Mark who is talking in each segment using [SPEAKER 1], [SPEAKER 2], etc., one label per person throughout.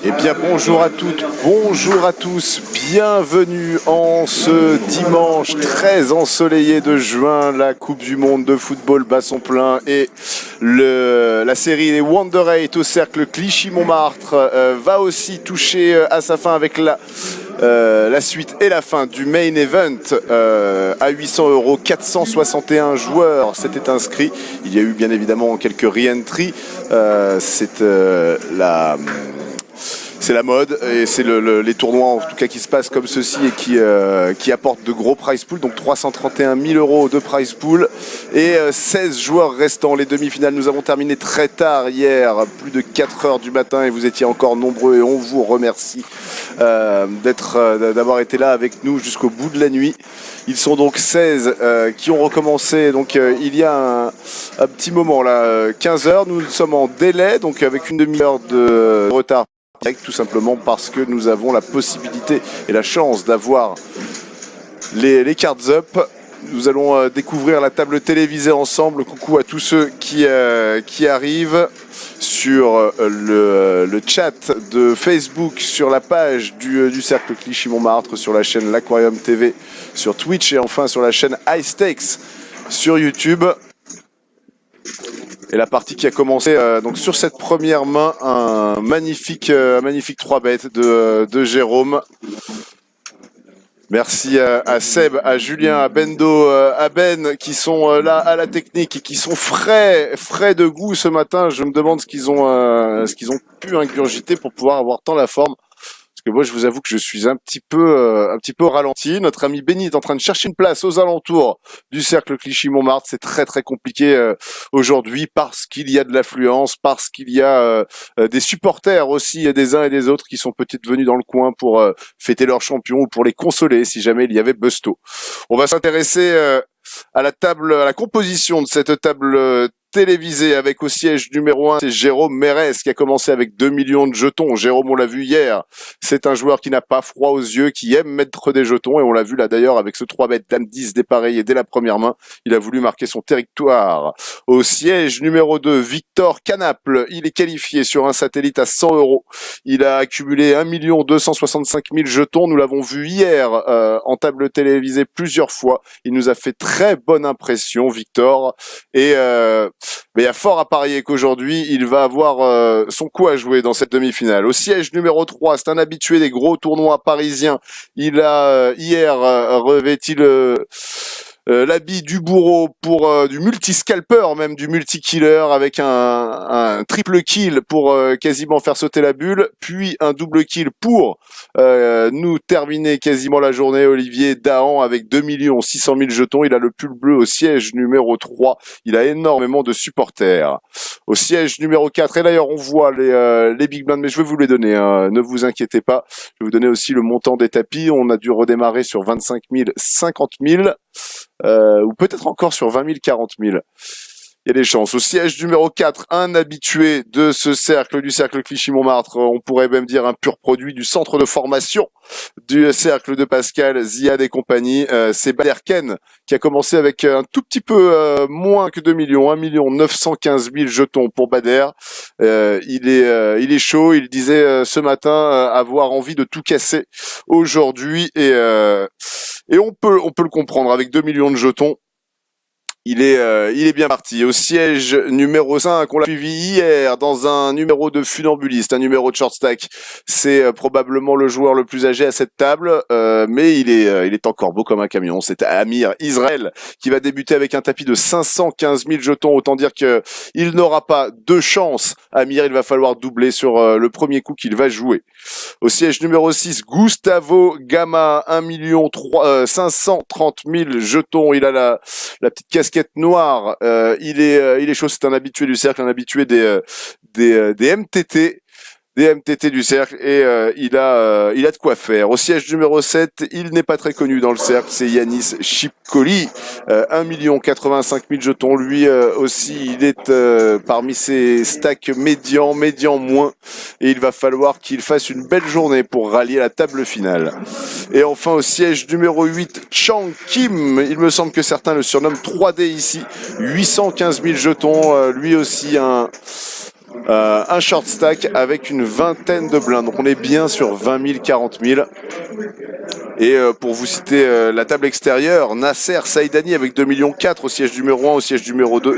[SPEAKER 1] Eh bien bonjour à toutes, bonjour à tous, bienvenue en ce dimanche très ensoleillé de juin. La Coupe du Monde de football bat son plein et la série des Wonder 8 au cercle Clichy-Montmartre va aussi toucher à sa fin avec la suite et la fin du main event à 800 €, 461 joueurs s'étaient inscrits. Il y a eu bien évidemment quelques re-entries, c'est la mode et c'est les tournois en tout cas qui se passent comme ceci et qui apportent de gros prize pool, donc 331 000 € de prize pool et 16 joueurs restants. Les demi-finales, nous avons terminé très tard hier, plus de 4 heures du matin, et vous étiez encore nombreux et on vous remercie d'avoir été là avec nous jusqu'au bout de la nuit. Ils sont donc 16 qui ont recommencé donc il y a un petit moment là, 15 heures, nous sommes en délai, donc avec une demi-heure de retard, tout simplement parce que nous avons la possibilité et la chance d'avoir les cards up. Nous allons découvrir la table télévisée ensemble. Coucou à tous ceux qui arrivent sur le chat de Facebook, sur la page du Cercle Clichy-Montmartre, sur la chaîne L'Aquarium TV, sur Twitch et enfin sur la chaîne High Stakes sur YouTube. Et la partie qui a commencé donc sur cette première main, un magnifique 3-bet de Jérôme. Merci à Seb, à Julien, à Bendo, à Ben qui sont là à la technique et qui sont frais de goût ce matin. Je me demande ce qu'ils ont pu ingurgiter pour pouvoir avoir tant la forme. Parce que moi, je vous avoue que je suis un petit peu au ralenti. Notre ami Benny est en train de chercher une place aux alentours du cercle Clichy-Montmartre. C'est très compliqué aujourd'hui parce qu'il y a de l'affluence, parce qu'il y a des supporters aussi des uns et des autres qui sont peut-être venus dans le coin pour fêter leur champion ou pour les consoler si jamais il y avait Busto. On va s'intéresser à la composition de cette table télévisé avec au siège numéro 1, c'est Jérôme Mérès qui a commencé avec 2 millions de jetons. Jérôme, on l'a vu hier, c'est un joueur qui n'a pas froid aux yeux, qui aime mettre des jetons et on l'a vu là d'ailleurs avec ce 3-bet dame 10 dépareillé dès la première main. Il a voulu marquer son territoire. Au siège numéro 2, Victor Canaple, il est qualifié sur un satellite à 100 €. Il a accumulé 1 265 000 jetons. Nous l'avons vu hier en table télévisée plusieurs fois. Il nous a fait très bonne impression, Victor. Et mais il y a fort à parier qu'aujourd'hui, il va avoir son coup à jouer dans cette demi-finale. Au siège numéro 3, c'est un habitué des gros tournois parisiens. Il a hier revêti l'habit du bourreau pour du multi-scalper, même du multi-killer, avec un triple kill pour quasiment faire sauter la bulle, puis un double kill pour nous terminer quasiment la journée. Olivier Dahan avec 2 600 000 jetons. Il a le pull bleu au siège numéro 3. Il a énormément de supporters. Au siège numéro 4, et d'ailleurs on voit les big blinds, mais je vais vous les donner, hein, ne vous inquiétez pas. Je vais vous donner aussi le montant des tapis. On a dû redémarrer sur 25 000, 50 000. Ou peut-être encore sur 20 000, 40 000. Il y a des chances. Au siège numéro 4, un habitué de ce cercle, du cercle Clichy-Montmartre, on pourrait même dire un pur produit du centre de formation du cercle de Pascal, Ziad et compagnie. C'est Baderken qui a commencé avec un tout petit peu moins que 2 millions, 1 915 000 jetons pour Bader. Il est chaud, il disait ce matin avoir envie de tout casser aujourd'hui et on peut le comprendre avec 2 millions de jetons. Il est bien parti. Au siège numéro 5, on l'a suivi hier dans un numéro de funambuliste, un numéro de short stack. C'est probablement le joueur le plus âgé à cette table, mais il est encore beau comme un camion. C'est Amir Israël qui va débuter avec un tapis de 515 000 jetons. Autant dire que il n'aura pas de chance. Amir, il va falloir doubler sur le premier coup qu'il va jouer. Au siège numéro 6, Gustavo Gama, 1 530 000 jetons. Il a la petite casquette noire. Il est chaud. C'est un habitué du cercle, un habitué des MTT. Des MTT du cercle et il a de quoi faire. Au siège numéro 7, il n'est pas très connu dans le cercle, c'est Yanis Chipkoli, 1 85 000 jetons. Lui aussi, il est parmi ces stacks médians moins, et il va falloir qu'il fasse une belle journée pour rallier la table finale. Et enfin au siège numéro 8, Chang Kim, il me semble que certains le surnomment 3D ici, 815 000 jetons, lui aussi un short stack avec une vingtaine de blindes. Donc on est bien sur 20 000, 40 000. Et pour vous citer la table extérieure, Nasser Saïdani avec 2,4 millions au siège numéro 1, au siège numéro 2.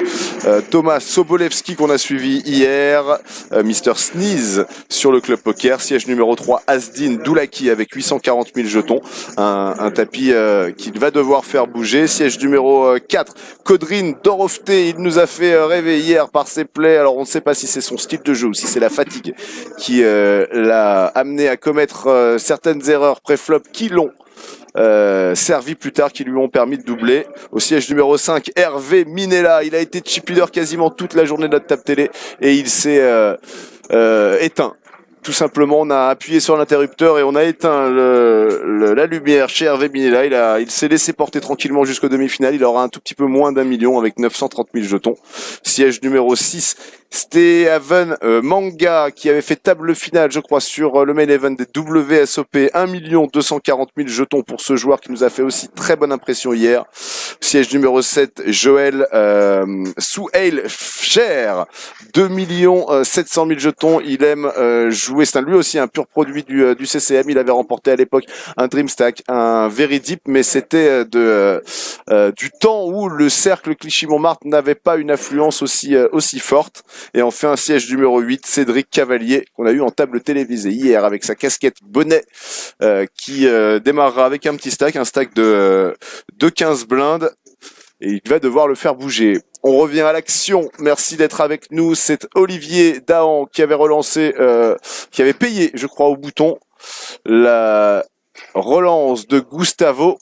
[SPEAKER 1] Thomas Sobolewski qu'on a suivi hier. Mr Sneeze sur le club poker. Siège numéro 3, Asdin Doulaki avec 840 000 jetons. Un tapis qu'il va devoir faire bouger. Siège numéro 4, Kodrin Dorofté. Il nous a fait rêver hier par ses plays. Alors on ne sait pas si c'est son style de jeu ou si c'est la fatigue qui l'a amené à commettre certaines erreurs pré-flop qui l'ont servi plus tard, qui lui ont permis de doubler. Au siège numéro 5, Hervé Minella. Il a été chip leader quasiment toute la journée de notre table télé et il s'est éteint. Tout simplement, on a appuyé sur l'interrupteur et on a éteint la lumière chez Hervé Minella. Il s'est laissé porter tranquillement jusqu'au demi-finale. Il aura un tout petit peu moins d'1 million avec 930 000 jetons. Siège numéro 6, Steven Manga qui avait fait table finale, je crois, sur le main event des WSOP. 1 240 000 jetons pour ce joueur qui nous a fait aussi très bonne impression hier. Siège numéro 7, Joël Souheil Cher. 2 700 000 jetons. Il aime jouer. C'est lui aussi un pur produit du CCM. Il avait remporté à l'époque un Dream Stack, un Very Deep, mais c'était du temps où le cercle Clichy-Montmartre n'avait pas une affluence aussi forte. Et enfin, un siège numéro 8, Cédric Cavalier, qu'on a eu en table télévisée hier avec sa casquette bonnet, qui démarrera avec un petit stack, un stack de 15 blindes. Et il va devoir le faire bouger. On revient à l'action. Merci d'être avec nous. C'est Olivier Dahan qui avait relancé, qui avait payé, je crois, au bouton, la relance de Gustavo.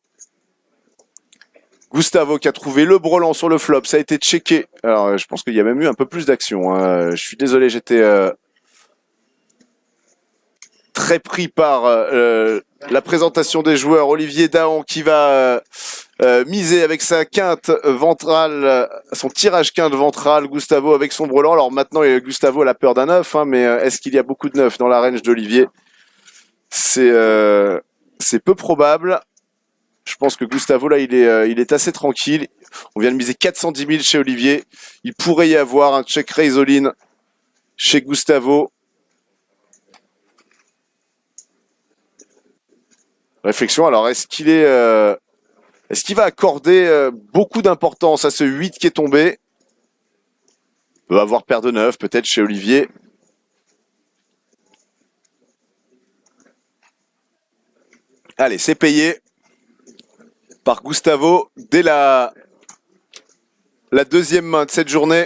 [SPEAKER 1] Gustavo qui a trouvé le brelan sur le flop. Ça a été checké. Alors, je pense qu'il y a même eu un peu plus d'action. Je suis désolé, j'étais très pris par la présentation des joueurs. Olivier Dahan qui va miser avec sa quinte ventrale, son tirage quinte ventrale. Gustavo avec son brelan. Alors maintenant, Gustavo a la peur d'un 9, mais est-ce qu'il y a beaucoup de 9 dans la range d'Olivier? C'est peu probable. Je pense que Gustavo, là, il est assez tranquille. On vient de miser 410 000 chez Olivier. Il pourrait y avoir un check raise all-in chez Gustavo. Réflexion, alors est-ce qu'il va accorder beaucoup d'importance à ce 8 qui est tombé? Il peut avoir paire de 9 peut-être chez Olivier. Allez, c'est payé par Gustavo dès la deuxième main de cette journée.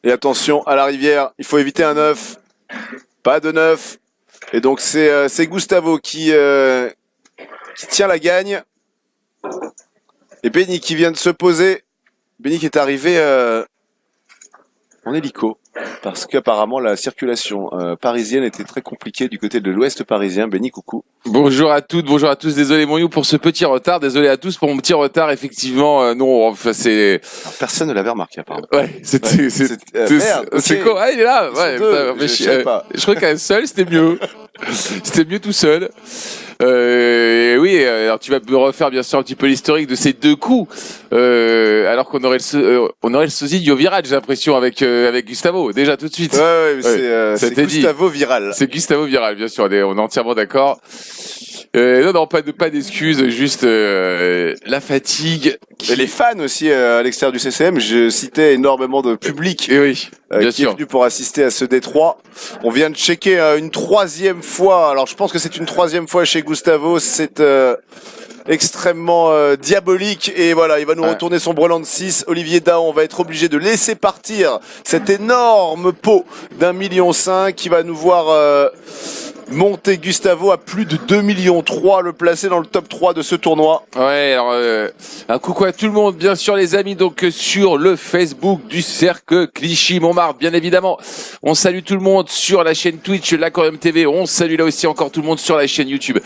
[SPEAKER 1] Et attention à la rivière, il faut éviter un 9. Pas de 9. Et donc c'est Gustavo qui tient la gagne. Et Benny qui vient de se poser. Benny qui est arrivé en hélico. Parce qu'apparemment la circulation parisienne était très compliquée du côté de l'ouest parisien. Benny, coucou.
[SPEAKER 2] Bonjour à toutes, bonjour à tous. Désolé mon you pour ce petit retard. Désolé à tous pour mon petit retard. Effectivement, non, enfin c'est.
[SPEAKER 1] Alors, personne ne l'avait remarqué apparemment.
[SPEAKER 2] Ouais, c'est quoi? Ah, il est là. Ouais. Je crois qu'un seul c'était mieux. C'était mieux tout seul. Oui, alors tu vas me refaire bien sûr un petit peu l'historique de ces deux coups. Alors qu'on aurait le sosie du virage, j'ai l'impression avec Gustavo déjà tout de suite.
[SPEAKER 1] Ouais, c'est Gustavo Viral.
[SPEAKER 2] C'est Gustavo Viral, bien sûr. On est entièrement d'accord. Non, pas d'excuses, juste la fatigue.
[SPEAKER 1] Et les fans aussi à l'extérieur du CCM. Je citais énormément de public
[SPEAKER 2] et oui, bien
[SPEAKER 1] qui
[SPEAKER 2] sûr.
[SPEAKER 1] est venu pour assister à ce D3. On vient de checker une troisième fois. Alors je pense que c'est une troisième fois chez Gustavo. C'est extrêmement diabolique et voilà, il va nous retourner son brelan de 6. Olivier Dahan va être obligé de laisser partir cette énorme pot d'1,5 million qui va nous voir monter Gustavo à plus de 2,3 millions, le placer dans le top 3 de ce tournoi.
[SPEAKER 2] Ouais, alors un coucou à tout le monde, bien sûr les amis, donc sur le Facebook du Cercle Clichy-Montmartre, bien évidemment. On salue tout le monde sur la chaîne Twitch, l'Aquarium TV. On salue là aussi encore tout le monde sur la chaîne YouTube.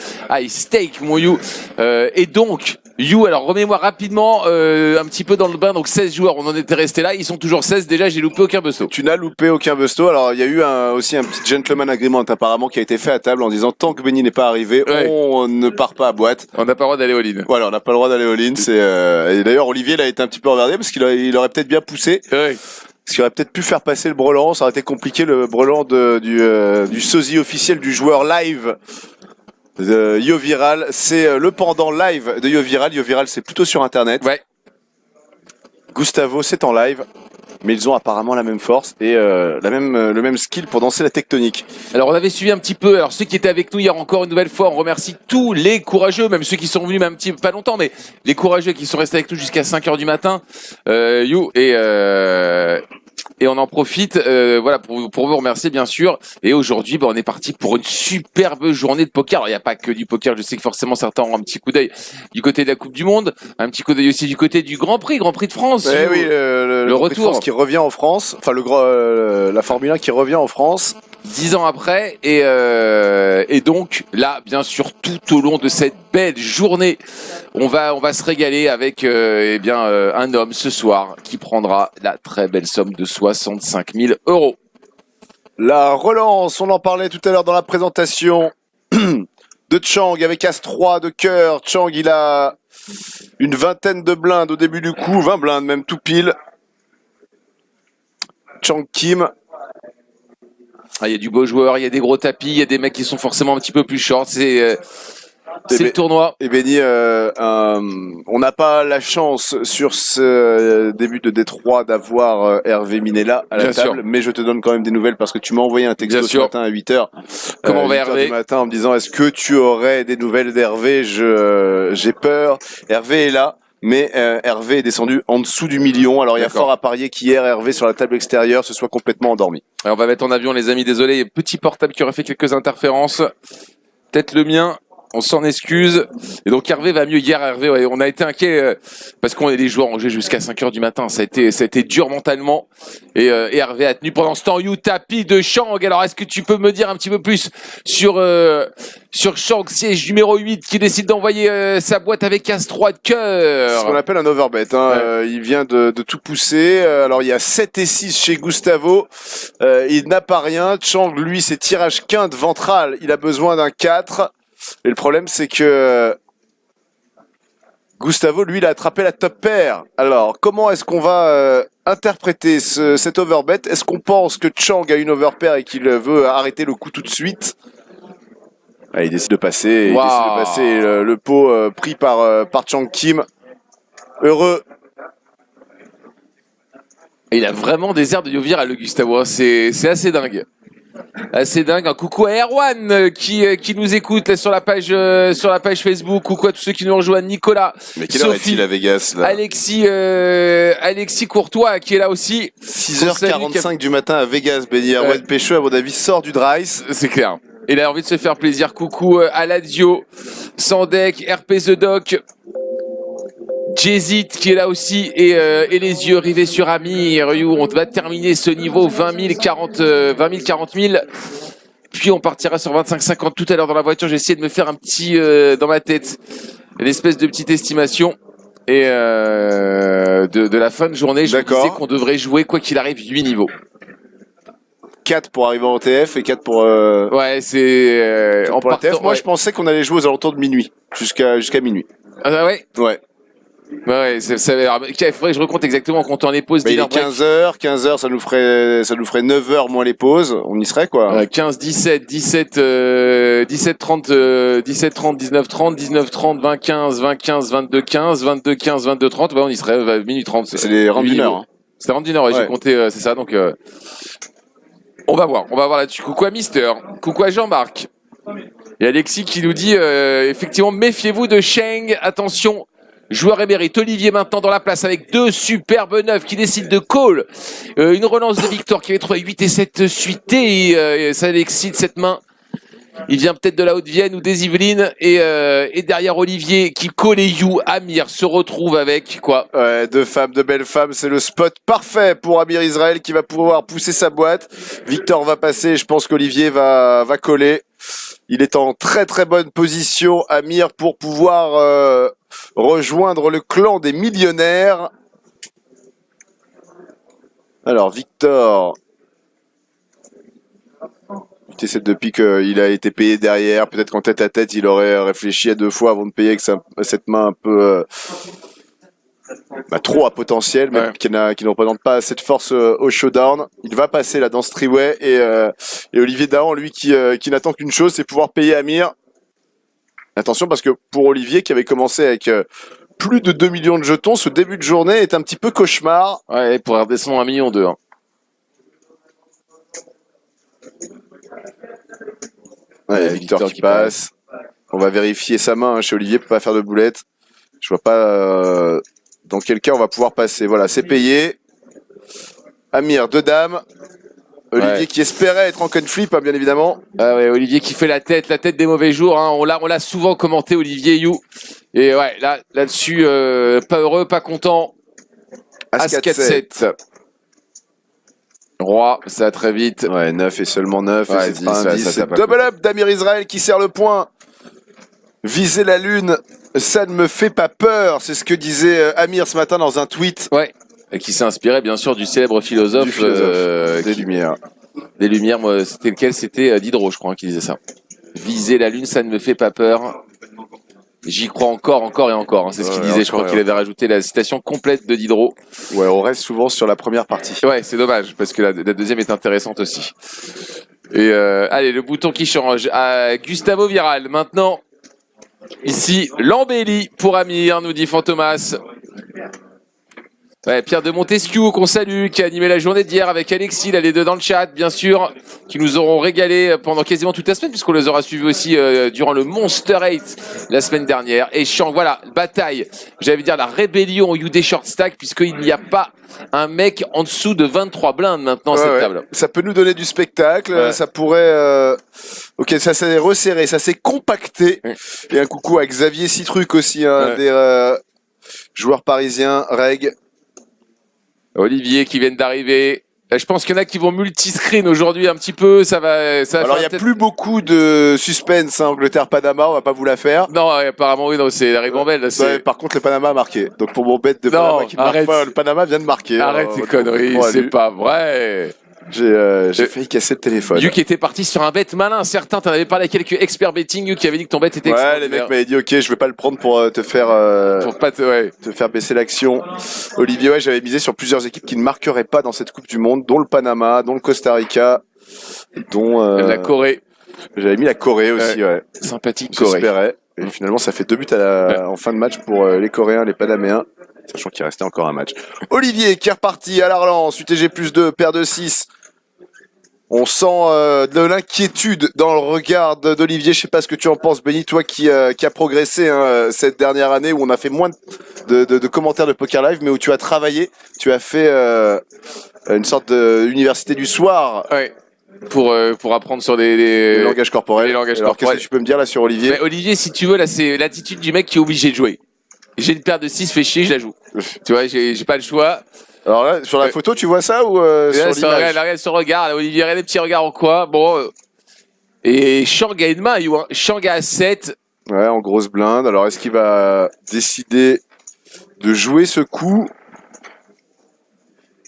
[SPEAKER 2] Steak, mon you. Et donc, You, alors remets-moi rapidement un petit peu dans le bain. Donc 16 joueurs, on en était resté là. Ils sont toujours 16. Déjà, j'ai loupé aucun busto.
[SPEAKER 1] Tu n'as loupé aucun busto. Alors il y a eu aussi un petit gentleman agreement apparemment qui a été fait à table en disant tant que Benny n'est pas arrivé, on ne part pas à boîte.
[SPEAKER 2] On n'a pas le droit d'aller au line.
[SPEAKER 1] Voilà, on n'a pas le droit d'aller au line. Et d'ailleurs Olivier il a été un petit peu regardé parce qu'il aurait peut-être bien poussé.
[SPEAKER 2] Ouais.
[SPEAKER 1] Parce qu'il aurait peut-être pu faire passer le brelan. Ça aurait été compliqué le brelan du sosie officiel du joueur live. YoViral, c'est le pendant live de YoViral. YoViral, c'est plutôt sur Internet.
[SPEAKER 2] Ouais.
[SPEAKER 1] Gustavo, c'est en live, mais ils ont apparemment la même force et le même skill pour danser la tectonique.
[SPEAKER 2] Alors on avait suivi un petit peu, alors ceux qui étaient avec nous hier encore une nouvelle fois, on remercie tous les courageux, même ceux qui sont venus même un petit peu pas longtemps, mais les courageux qui sont restés avec nous jusqu'à 5h du matin, You, et on en profite voilà pour vous remercier bien sûr. Et aujourd'hui on est parti pour une superbe journée de poker. Alors il n'y a pas que du poker, je sais que forcément certains auront un petit coup d'œil du côté de la Coupe du Monde, un petit coup d'œil aussi du côté du Grand Prix de France.
[SPEAKER 1] Eh oui, le retour qui revient en France, enfin la Formule 1 qui revient en France
[SPEAKER 2] 10 ans après, et donc là bien sûr tout au long de cette belle journée on va se régaler avec un homme ce soir qui prendra la très belle somme de 65 000 €.
[SPEAKER 1] La relance, on en parlait tout à l'heure dans la présentation de Chang avec As-3 de cœur. Chang il a une vingtaine de blindes au début du coup, 20 blindes même tout pile. Chang Kim.
[SPEAKER 2] Il y a du beau joueur, il y a des gros tapis, il y a des mecs qui sont forcément un petit peu plus short, c'est le tournoi.
[SPEAKER 1] Et Benny, on n'a pas la chance sur ce début de D3 d'avoir Hervé Minella à la table, mais je te donne quand même des nouvelles parce que tu m'as envoyé un texto ce matin à 8h.
[SPEAKER 2] Comment va Hervé
[SPEAKER 1] du matin en me disant est-ce que tu aurais des nouvelles d'Hervé? J'ai peur. Hervé est là. Mais Hervé est descendu en dessous du million. Alors il y a fort à parier qu'hier Hervé sur la table extérieure se soit complètement endormi.
[SPEAKER 2] Alors, on va mettre en avion les amis, désolé, petit portable qui aurait fait quelques interférences. Peut-être le mien. On s'en excuse. Et donc Hervé va mieux. Hier, Hervé, ouais, on a été inquiet parce qu'on est des joueurs, on jouait jusqu'à 5h du matin. Ça a été dur mentalement. Et Hervé a tenu pendant ce temps. You tapis de Chang. Alors, est-ce que tu peux me dire un petit peu plus sur Chang, siège numéro 8, qui décide d'envoyer sa boîte avec As-3 de cœur?
[SPEAKER 1] C'est ce qu'on appelle un overbet. Il vient de tout pousser. Alors, il y a 7 et 6 chez Gustavo. Il n'a pas rien. Chang, lui, c'est tirage quinte ventral. Il a besoin d'un 4. Et le problème, c'est que Gustavo, lui, il a attrapé la top pair. Alors, comment est-ce qu'on va interpréter cet overbet? Est-ce qu'on pense que Chang a une overpair et qu'il veut arrêter le coup tout de suite? Il décide de passer.
[SPEAKER 2] Wow.
[SPEAKER 1] Il décide de passer le pot pris par Chang Kim. Heureux.
[SPEAKER 2] Et il a vraiment des airs de YoViral, le Gustavo. C'est assez dingue. Assez dingue. Un coucou à Erwan qui nous écoute sur la page Facebook. Coucou à tous ceux qui nous rejoignent. Nicolas,
[SPEAKER 1] mais quelle heure est-il à Vegas là?
[SPEAKER 2] Alexis Courtois qui est là aussi.
[SPEAKER 1] 6h45 du matin à Vegas. Benny Erwan Pécheux, à mon avis, sort du Drice.
[SPEAKER 2] C'est clair. Il a envie de se faire plaisir. Coucou à Ladio, Sandek, RP The Doc, Jezit qui est là aussi et les yeux rivés sur Amir. On va terminer ce niveau 20 000, 40 000. Puis on partira sur 25-50 tout à l'heure dans la voiture. J'ai essayé de me faire un petit dans ma tête une espèce de petite estimation et de la fin de journée. Je me disais qu'on devrait jouer quoi qu'il arrive 8 niveaux.
[SPEAKER 1] 4 pour arriver en TF et 4 pour
[SPEAKER 2] ouais, c'est
[SPEAKER 1] en TF. Moi, je pensais qu'on allait jouer aux alentours de minuit jusqu'à minuit.
[SPEAKER 2] Ah ouais.
[SPEAKER 1] Ouais.
[SPEAKER 2] Ouais, il faudrait que je recompte exactement quand on les pauses.
[SPEAKER 1] Il est 15h, ça nous ferait 9h moins les pauses, on y serait quoi.
[SPEAKER 2] 15, 17, 30, 19, 30, 19, 30, 20, 15, 20, 15, 22, 15, 22, 15, 22, 30, on y serait, minuit 30.
[SPEAKER 1] C'est les rangs d'une heure. Hein.
[SPEAKER 2] C'est les rangs d'une heure, ouais. J'ai compté, c'est ça, donc, on va voir là-dessus. Coucou à Mister, coucou à Jean-Marc. Et Alexis qui nous dit, effectivement, méfiez-vous de Cheng, attention. Joueur émérite, Olivier maintenant dans la place avec 2 superbes 9 qui décident de call. Une relance de Victor qui avait trouvé 8 et 7 suités et ça l'excite cette main. Il vient peut-être de la Haute-Vienne ou des Yvelines et derrière Olivier qui call et You. Amir se retrouve avec quoi?
[SPEAKER 1] Ouais, 2 femmes, 2 belles femmes, c'est le spot parfait pour Amir Israël qui va pouvoir pousser sa boîte. Victor va passer, je pense qu'Olivier va coller. Il est en très très bonne position, Amir, pour pouvoir rejoindre le clan des millionnaires. Alors, Victor. T7 depuis qu'il a été payé derrière. Peut-être qu'en tête à tête, il aurait réfléchi à 2 fois avant de payer avec cette main un peu trop à potentiel, même qui ne représente pas cette force au showdown. Il va passer là dans ce triway et Olivier Dahan, lui, qui n'attend qu'une chose, c'est pouvoir payer Amir. Attention, parce que pour Olivier, qui avait commencé avec plus de 2 millions de jetons, ce début de journée est un petit peu cauchemar.
[SPEAKER 2] Ouais, pour redescendre à 1,2 million.
[SPEAKER 1] Ouais, Victor qui passe. On va vérifier sa main chez Olivier, peut pas faire de boulette. Je vois pas dans quel cas on va pouvoir passer. Voilà, c'est payé. Amir, 2 dames. Olivier qui espérait être en coin flip, bien évidemment.
[SPEAKER 2] Ah ouais, Olivier qui fait la tête des mauvais jours. Hein. On l'a souvent commenté, Olivier You. Et ouais, là-dessus, pas heureux, pas content. As 4-7. Roi, ça va très vite.
[SPEAKER 1] Ouais, 9 et seulement 9.
[SPEAKER 2] Ouais,
[SPEAKER 1] c'est pas un 10. C'est double up d'Amir Israël qui sert le point. Viser la lune, ça ne me fait pas peur. C'est ce que disait Amir ce matin dans un tweet.
[SPEAKER 2] Ouais. Et qui s'est inspiré bien sûr du célèbre philosophe
[SPEAKER 1] des Lumières.
[SPEAKER 2] Des Lumières, moi, c'était lequel? C'était Diderot, je crois, qui disait ça. Viser la lune, ça ne me fait pas peur. J'y crois encore et encore. Hein. C'est ce qu'il disait. Je crois qu'il avait rajouté la citation complète de Diderot.
[SPEAKER 1] Ouais, on reste souvent sur la première partie.
[SPEAKER 2] Ouais, c'est dommage parce que la deuxième est intéressante aussi. Et allez, le bouton qui change à Gustavo Viral. Maintenant, ici, l'embellie pour Amir, nous dit Fantomas. Ouais, Pierre de Montesquieu, qu'on salue, qui a animé la journée d'hier avec Alexis, là, les deux dans le chat, bien sûr, qui nous auront régalé pendant quasiment toute la semaine, puisqu'on les aura suivis aussi durant le Monster 8 la semaine dernière. Et Chang, voilà, bataille, j'allais dire la rébellion au UD Short Stack, puisqu'il n'y a pas un mec en dessous de 23 blindes maintenant cette table.
[SPEAKER 1] Ça peut nous donner du spectacle, ça pourrait... Ok, ça s'est resserré, ça s'est compacté. Et un coucou à Xavier Citruc aussi, des joueurs parisiens, Reg.
[SPEAKER 2] Olivier qui vient d'arriver. Je pense qu'il y en a qui vont multiscreen aujourd'hui un petit peu. Ça va
[SPEAKER 1] alors, il n'y a plus beaucoup de suspense, Angleterre-Panama, on va pas vous la faire.
[SPEAKER 2] Non, apparemment, oui, non, c'est la ribambelle.
[SPEAKER 1] Ouais, par contre, le Panama a marqué. Donc, pour mon bête de Panama qui ne marque pas, le Panama vient de marquer.
[SPEAKER 2] Arrête tes conneries, c'est pas vrai.
[SPEAKER 1] J'ai failli casser le téléphone.
[SPEAKER 2] You qui était parti sur un bet malin, certain. T'en avais parlé à quelques experts betting, You qui avait dit que ton bet était
[SPEAKER 1] extraordinaire. Ouais, les mecs m'avaient dit, ok, je vais pas le prendre pour te faire,
[SPEAKER 2] pour pas te
[SPEAKER 1] faire baisser l'action. Olivier, j'avais misé sur plusieurs équipes qui ne marqueraient pas dans cette Coupe du Monde, dont le Panama, dont le Costa Rica, dont,
[SPEAKER 2] la Corée.
[SPEAKER 1] J'avais mis la Corée aussi,
[SPEAKER 2] Sympathique Corée.
[SPEAKER 1] J'espérais. Et finalement, ça fait 2 buts en fin de match pour les Coréens, les Panaméens. Sachant qu'il restait encore un match. Olivier qui est reparti à la relance, UTG plus 2, paire de 6. On sent de l'inquiétude dans le regard d'Olivier. Je sais pas ce que tu en penses, Benny, toi qui a progressé cette dernière année, où on a fait moins de commentaires de Poker Live, mais où tu as travaillé. Tu as fait une sorte d'université du soir.
[SPEAKER 2] Ouais. Pour apprendre sur les
[SPEAKER 1] langages corporels. Alors, qu'est-ce que tu peux me dire là sur Olivier?
[SPEAKER 2] Mais Olivier, si tu veux, là, c'est l'attitude du mec qui est obligé de jouer. J'ai une paire de 6, fait chier, je la joue. Tu vois, j'ai pas le choix.
[SPEAKER 1] Alors là, sur la photo, tu vois ça ou sur l'image?
[SPEAKER 2] Regarde son regard, là, Olivier, regarde les petits regards en quoi. Bon. Et Chang a une main, Chang a 7.
[SPEAKER 1] Ouais, en grosse blinde. Alors, est-ce qu'il va décider de jouer ce coup?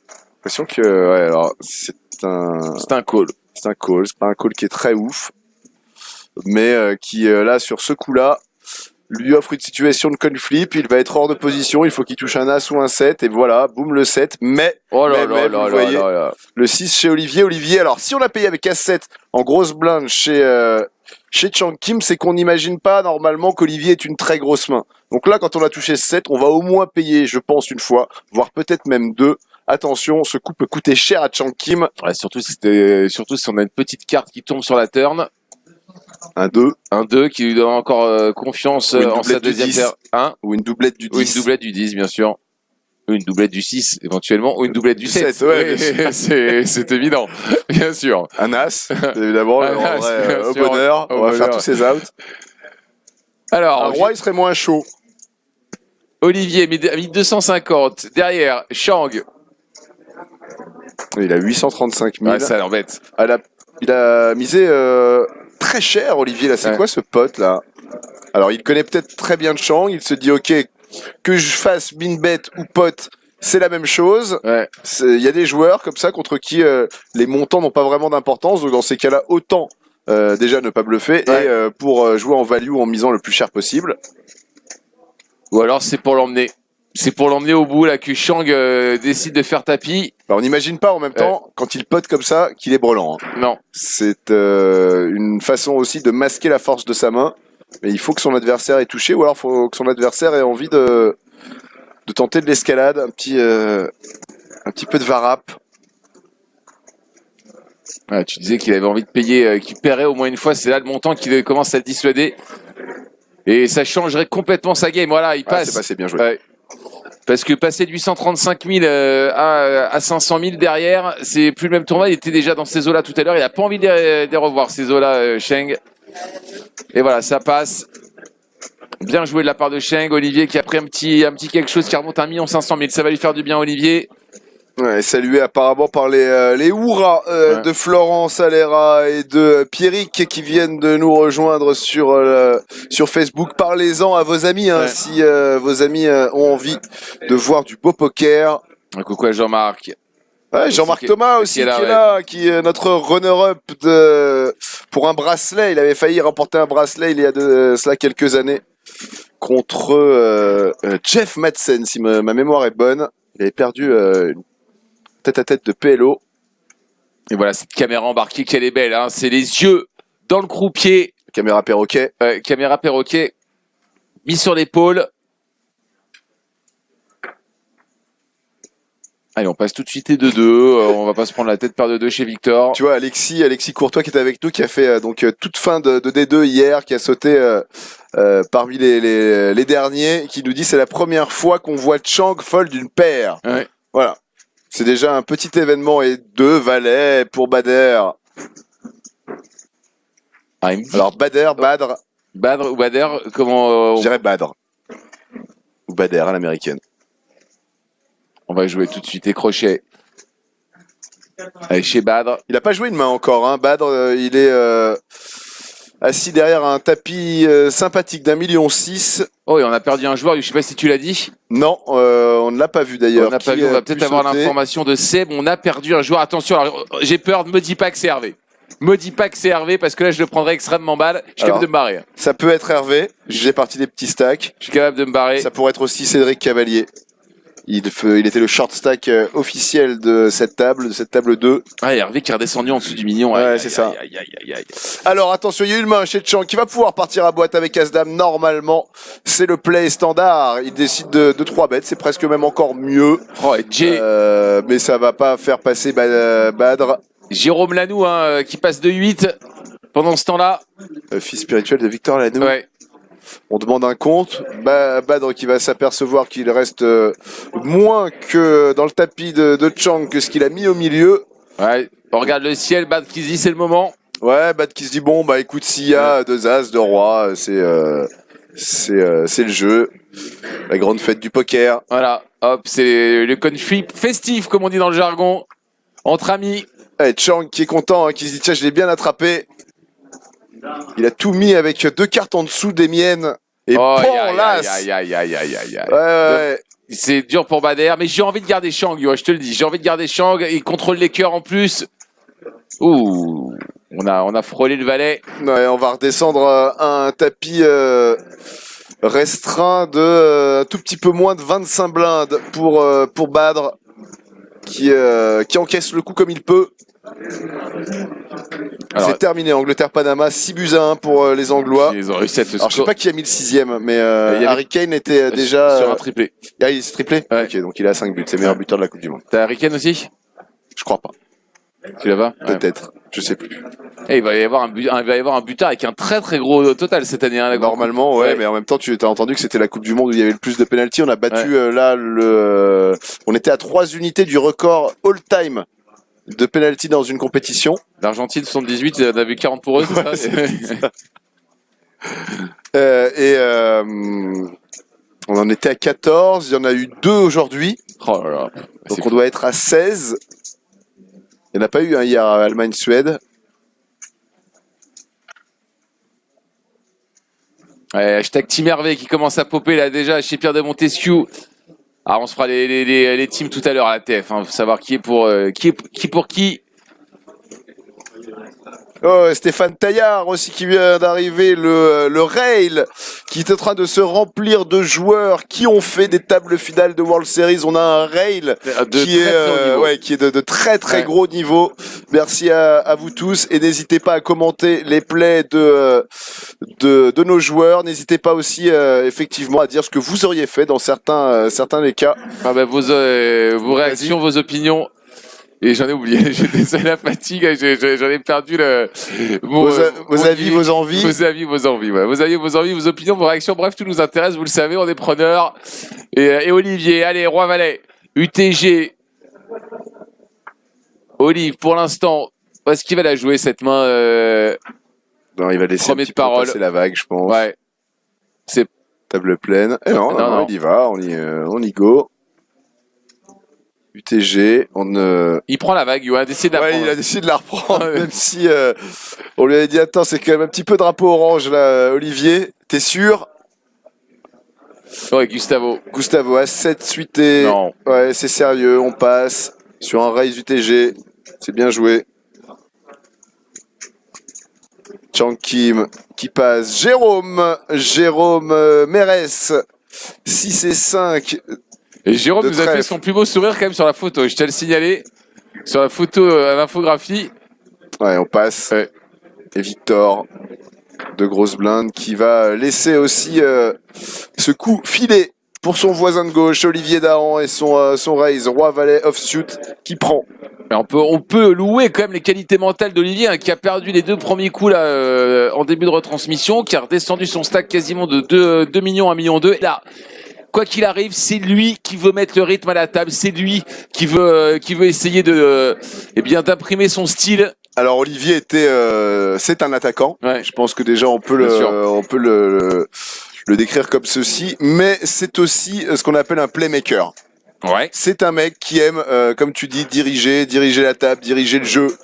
[SPEAKER 1] J'ai l'impression que, ouais, alors, c'est un call. C'est un call. C'est pas un call qui est très ouf. Mais qui, là, sur ce coup-là, lui offre une situation de coin flip, il va être hors de position, il faut qu'il touche un As ou un 7, et voilà, boum, le 7, mais, vous voyez, le 6 chez Olivier. Olivier, alors, si on a payé avec As-7 en grosse blinde chez Chang Kim, c'est qu'on n'imagine pas normalement qu'Olivier est une très grosse main. Donc là, quand on a touché 7, on va au moins payer, je pense, une fois, voire peut-être même 2. Attention, ce coup peut coûter cher à Chang Kim.
[SPEAKER 2] Ouais, surtout si on a une petite carte qui tombe sur la turn.
[SPEAKER 1] Un 2.
[SPEAKER 2] Un 2 qui lui donne encore confiance en sa deuxième paire.
[SPEAKER 1] Ou une doublette du 10.
[SPEAKER 2] Ou une doublette du 10, bien sûr. Ou une doublette du 6, éventuellement. Ou une doublette du 7.
[SPEAKER 1] Ouais,
[SPEAKER 2] c'est évident, bien sûr.
[SPEAKER 1] Un As, évidemment. Au bonheur. On va faire tous ces outs.
[SPEAKER 2] Alors,
[SPEAKER 1] un roi, il serait moins chaud.
[SPEAKER 2] Olivier a mis 250. Derrière, Chang.
[SPEAKER 1] Il a 835 000.
[SPEAKER 2] Ouais, ça l'embête.
[SPEAKER 1] Il a misé très cher, Olivier. Là, c'est quoi ce pote là? Alors il connaît peut-être très bien Chang, il se dit ok, que je fasse min-bet ou pot, c'est la même chose.
[SPEAKER 2] Ouais.
[SPEAKER 1] Il y a des joueurs comme ça contre qui les montants n'ont pas vraiment d'importance, donc dans ces cas-là, autant déjà ne pas bluffer et pour jouer en value en misant le plus cher possible.
[SPEAKER 2] Ou alors c'est pour l'emmener. C'est pour l'emmener au bout là que Chang décide de faire tapis.
[SPEAKER 1] Bah, on n'imagine pas en même temps, quand il pote comme ça, qu'il est brelan. Hein.
[SPEAKER 2] Non.
[SPEAKER 1] C'est une façon aussi de masquer la force de sa main. Mais il faut que son adversaire ait touché, ou alors il faut que son adversaire ait envie de tenter de l'escalade, un petit peu de varap.
[SPEAKER 2] Ouais, tu disais qu'il avait envie de payer, qu'il paierait au moins une fois. C'est là le montant qui commence à le dissuader. Et ça changerait complètement sa game. Voilà, il passe.
[SPEAKER 1] C'est bien joué.
[SPEAKER 2] Ouais. Parce que passer de 835 000 à 500 000 derrière, c'est plus le même tournoi. Il était déjà dans ces eaux-là tout à l'heure. Il n'a pas envie de les revoir, ces eaux-là, Cheng. Et voilà, ça passe. Bien joué de la part de Cheng. Olivier qui a pris un petit quelque chose qui remonte à 1 500 000. Ça va lui faire du bien, Olivier.
[SPEAKER 1] Ouais, salué apparemment par les hurrahs de Florence Alera et de Pierrick qui viennent de nous rejoindre sur Facebook. Parlez-en à vos amis si vos amis ont envie de voir du beau poker.
[SPEAKER 2] Un coucou à Jean-Marc.
[SPEAKER 1] Ouais, Jean-Marc Thomas aussi qui est là, qui est notre runner-up pour un bracelet. Il avait failli remporter un bracelet il y a cela quelques années contre Jeff Madsen, si ma mémoire est bonne. Il avait perdu tête-à-tête de PLO.
[SPEAKER 2] Et voilà, cette caméra embarquée, qu'elle est belle. Hein. C'est les yeux dans le croupier.
[SPEAKER 1] Caméra perroquet.
[SPEAKER 2] Caméra perroquet. Mis sur l'épaule. Allez, on passe tout de suite les 2-2. On va pas se prendre la tête par de 2 chez Victor.
[SPEAKER 1] Tu vois, Alexis Courtois qui est avec nous, qui a fait toute fin de D2 hier, qui a sauté parmi les derniers, qui nous dit c'est la première fois qu'on voit Chang fold d'une paire.
[SPEAKER 2] Ouais.
[SPEAKER 1] Voilà. C'est déjà un petit événement et 2 valets pour Bader. Alors Badr.
[SPEAKER 2] Badr ou Bader, comment
[SPEAKER 1] Je dirais Badr. Ou Bader à l'américaine.
[SPEAKER 2] On va jouer tout de suite et crochet. Allez, chez Badr.
[SPEAKER 1] Il n'a pas joué une main encore. Hein. Badr, il est assis derrière un tapis sympathique d'1,6 million.
[SPEAKER 2] Oh, et on a perdu un joueur. Je sais pas si tu l'as dit.
[SPEAKER 1] Non, on ne l'a pas vu d'ailleurs.
[SPEAKER 2] On n'a pas vu. On va peut-être avoir l'information de Seb. On a perdu un joueur. Attention, alors, j'ai peur. Ne me dis pas que c'est Hervé. Me dis pas que c'est Hervé parce que là, je le prendrais extrêmement mal. Je suis capable de me barrer.
[SPEAKER 1] Ça peut être Hervé. J'ai parti des petits stacks.
[SPEAKER 2] Je suis capable de me barrer.
[SPEAKER 1] Ça pourrait être aussi Cédric Cavalier. Il était le short stack officiel de cette table 2.
[SPEAKER 2] Ah, Hervé qui est redescendu en dessous du million.
[SPEAKER 1] Ouais, c'est ça. Alors attention, il y a une main chez Chang qui va pouvoir partir à boîte avec As-Dame. Normalement, c'est le play standard. Il décide de 3 bêtes. C'est presque même encore mieux.
[SPEAKER 2] Oh, et
[SPEAKER 1] mais ça va pas faire passer Badr.
[SPEAKER 2] Jérôme Lanoux qui passe de 8 pendant ce temps-là.
[SPEAKER 1] Fils spirituel de Victor Lanoux.
[SPEAKER 2] Ouais.
[SPEAKER 1] On demande un compte. Badr qui va s'apercevoir qu'il reste moins que dans le tapis de Chang que ce qu'il a mis au milieu.
[SPEAKER 2] Ouais, on regarde le ciel. Badr qui se dit c'est le moment.
[SPEAKER 1] Ouais, Badr qui se dit bon écoute, s'il y a 2 as, 2 rois, c'est le jeu. La grande fête du poker.
[SPEAKER 2] Voilà, hop, c'est le conflit festif comme on dit dans le jargon entre amis.
[SPEAKER 1] Et Chang qui est content, qui se dit tiens je l'ai bien attrapé. Il a tout mis avec 2 cartes en dessous des miennes. Et l'as. Ouais.
[SPEAKER 2] C'est dur pour Bader, mais j'ai envie de garder Chang, je te le dis. J'ai envie de garder Chang. Il contrôle les cœurs en plus. Ouh, on a frôlé le valet.
[SPEAKER 1] Ouais, on va redescendre un tapis restreint de un tout petit peu moins de 25 blindes pour Badr qui encaisse le coup comme il peut. C'est terminé, Angleterre-Panama, 6-1 pour les Anglois.
[SPEAKER 2] Ils ont réussi à te
[SPEAKER 1] Alors je sais pas qui a mis le 6e, mais Harry Kane était déjà...
[SPEAKER 2] Sur un triplé.
[SPEAKER 1] Ah, il s'est triplé.
[SPEAKER 2] Ouais.
[SPEAKER 1] Ok, donc il est à 5 buts, c'est le meilleur buteur de la Coupe du Monde.
[SPEAKER 2] T'as Harry Kane aussi?
[SPEAKER 1] Je crois pas.
[SPEAKER 2] Tu l'as pas?
[SPEAKER 1] Peut-être, je sais plus.
[SPEAKER 2] Et il va y avoir un buteur avec un très très gros total cette année. Hein,
[SPEAKER 1] normalement, ouais, mais en même temps, tu as entendu que c'était la Coupe du Monde où il y avait le plus de pénalty. On a battu on était à 3 unités du record all-time de penalty dans une compétition.
[SPEAKER 2] L'Argentine 78, on a vu 40 pour eux, c'est ça?
[SPEAKER 1] On en était à 14, il y en a eu 2 aujourd'hui.
[SPEAKER 2] Oh là là.
[SPEAKER 1] Donc on doit être à 16. Il n'y en a pas eu hier à Allemagne-Suède.
[SPEAKER 2] Ouais, hashtag Team Hervé qui commence à popper là déjà chez Pierre de Montesquieu. Ah, on se fera les teams tout à l'heure à la TF, hein, pour savoir qui est pour qui.
[SPEAKER 1] Oh, Stéphane Taillard aussi qui vient d'arriver, le Rail qui est en train de se remplir de joueurs qui ont fait des tables finales de World Series. On a un Rail qui est de très gros niveau. Merci à vous tous et n'hésitez pas à commenter les plays de nos joueurs. N'hésitez pas aussi effectivement à dire ce que vous auriez fait dans certains des cas.
[SPEAKER 2] Ah ben, vos réactions, vos opinions. Et j'en ai oublié, j'ai désolé la fatigue, j'en ai perdu
[SPEAKER 1] vos avis, vos envies.
[SPEAKER 2] Vos avis, vos envies, ouais. Vos avis, vos envies, vos opinions, vos réactions, bref, tout nous intéresse, vous le savez, on est preneurs. Et Olivier, allez, Roi-Valet, UTG. Olive, pour l'instant, est-ce qu'il va la jouer cette main
[SPEAKER 1] Non, il va laisser
[SPEAKER 2] premier
[SPEAKER 1] un petit peu passer la vague, je pense.
[SPEAKER 2] Ouais. C'est
[SPEAKER 1] table pleine. Et non, il y va, on y go. UTG,
[SPEAKER 2] il prend la vague, il a décidé de la prendre.
[SPEAKER 1] Il a décidé de la reprendre, même si on lui avait dit attends, c'est quand même un petit peu drapeau orange là, Olivier. T'es sûr?
[SPEAKER 2] Ouais, Gustavo
[SPEAKER 1] à 7 suité.
[SPEAKER 2] Non.
[SPEAKER 1] Ouais, c'est sérieux, on passe sur un raise UTG. C'est bien joué. Chang Kim qui passe. Jérôme Mérès 6 et 5.
[SPEAKER 2] Et Jérôme nous a fait son plus beau sourire quand même sur la photo. Je t'ai le signalé. Sur la photo à l'infographie.
[SPEAKER 1] Ouais, on passe. Ouais. Et Victor, de grosses blindes, qui va laisser aussi ce coup filer pour son voisin de gauche, Olivier Dahan, et son raise, Roi-Valet offsuit, qui prend.
[SPEAKER 2] Et on peut louer quand même les qualités mentales d'Olivier, hein, qui a perdu les 2 premiers coups là, en début de retransmission, qui a redescendu son stack quasiment de 2 millions à 1,2 million. Là, quoi qu'il arrive, c'est lui qui veut mettre le rythme à la table, c'est lui qui veut essayer d'imprimer son style.
[SPEAKER 1] Alors Olivier c'est un attaquant. Ouais. Je pense que déjà on peut le décrire comme ceci, mais c'est aussi ce qu'on appelle un playmaker.
[SPEAKER 2] Ouais.
[SPEAKER 1] C'est un mec qui aime, comme tu dis, diriger la table, diriger le jeu,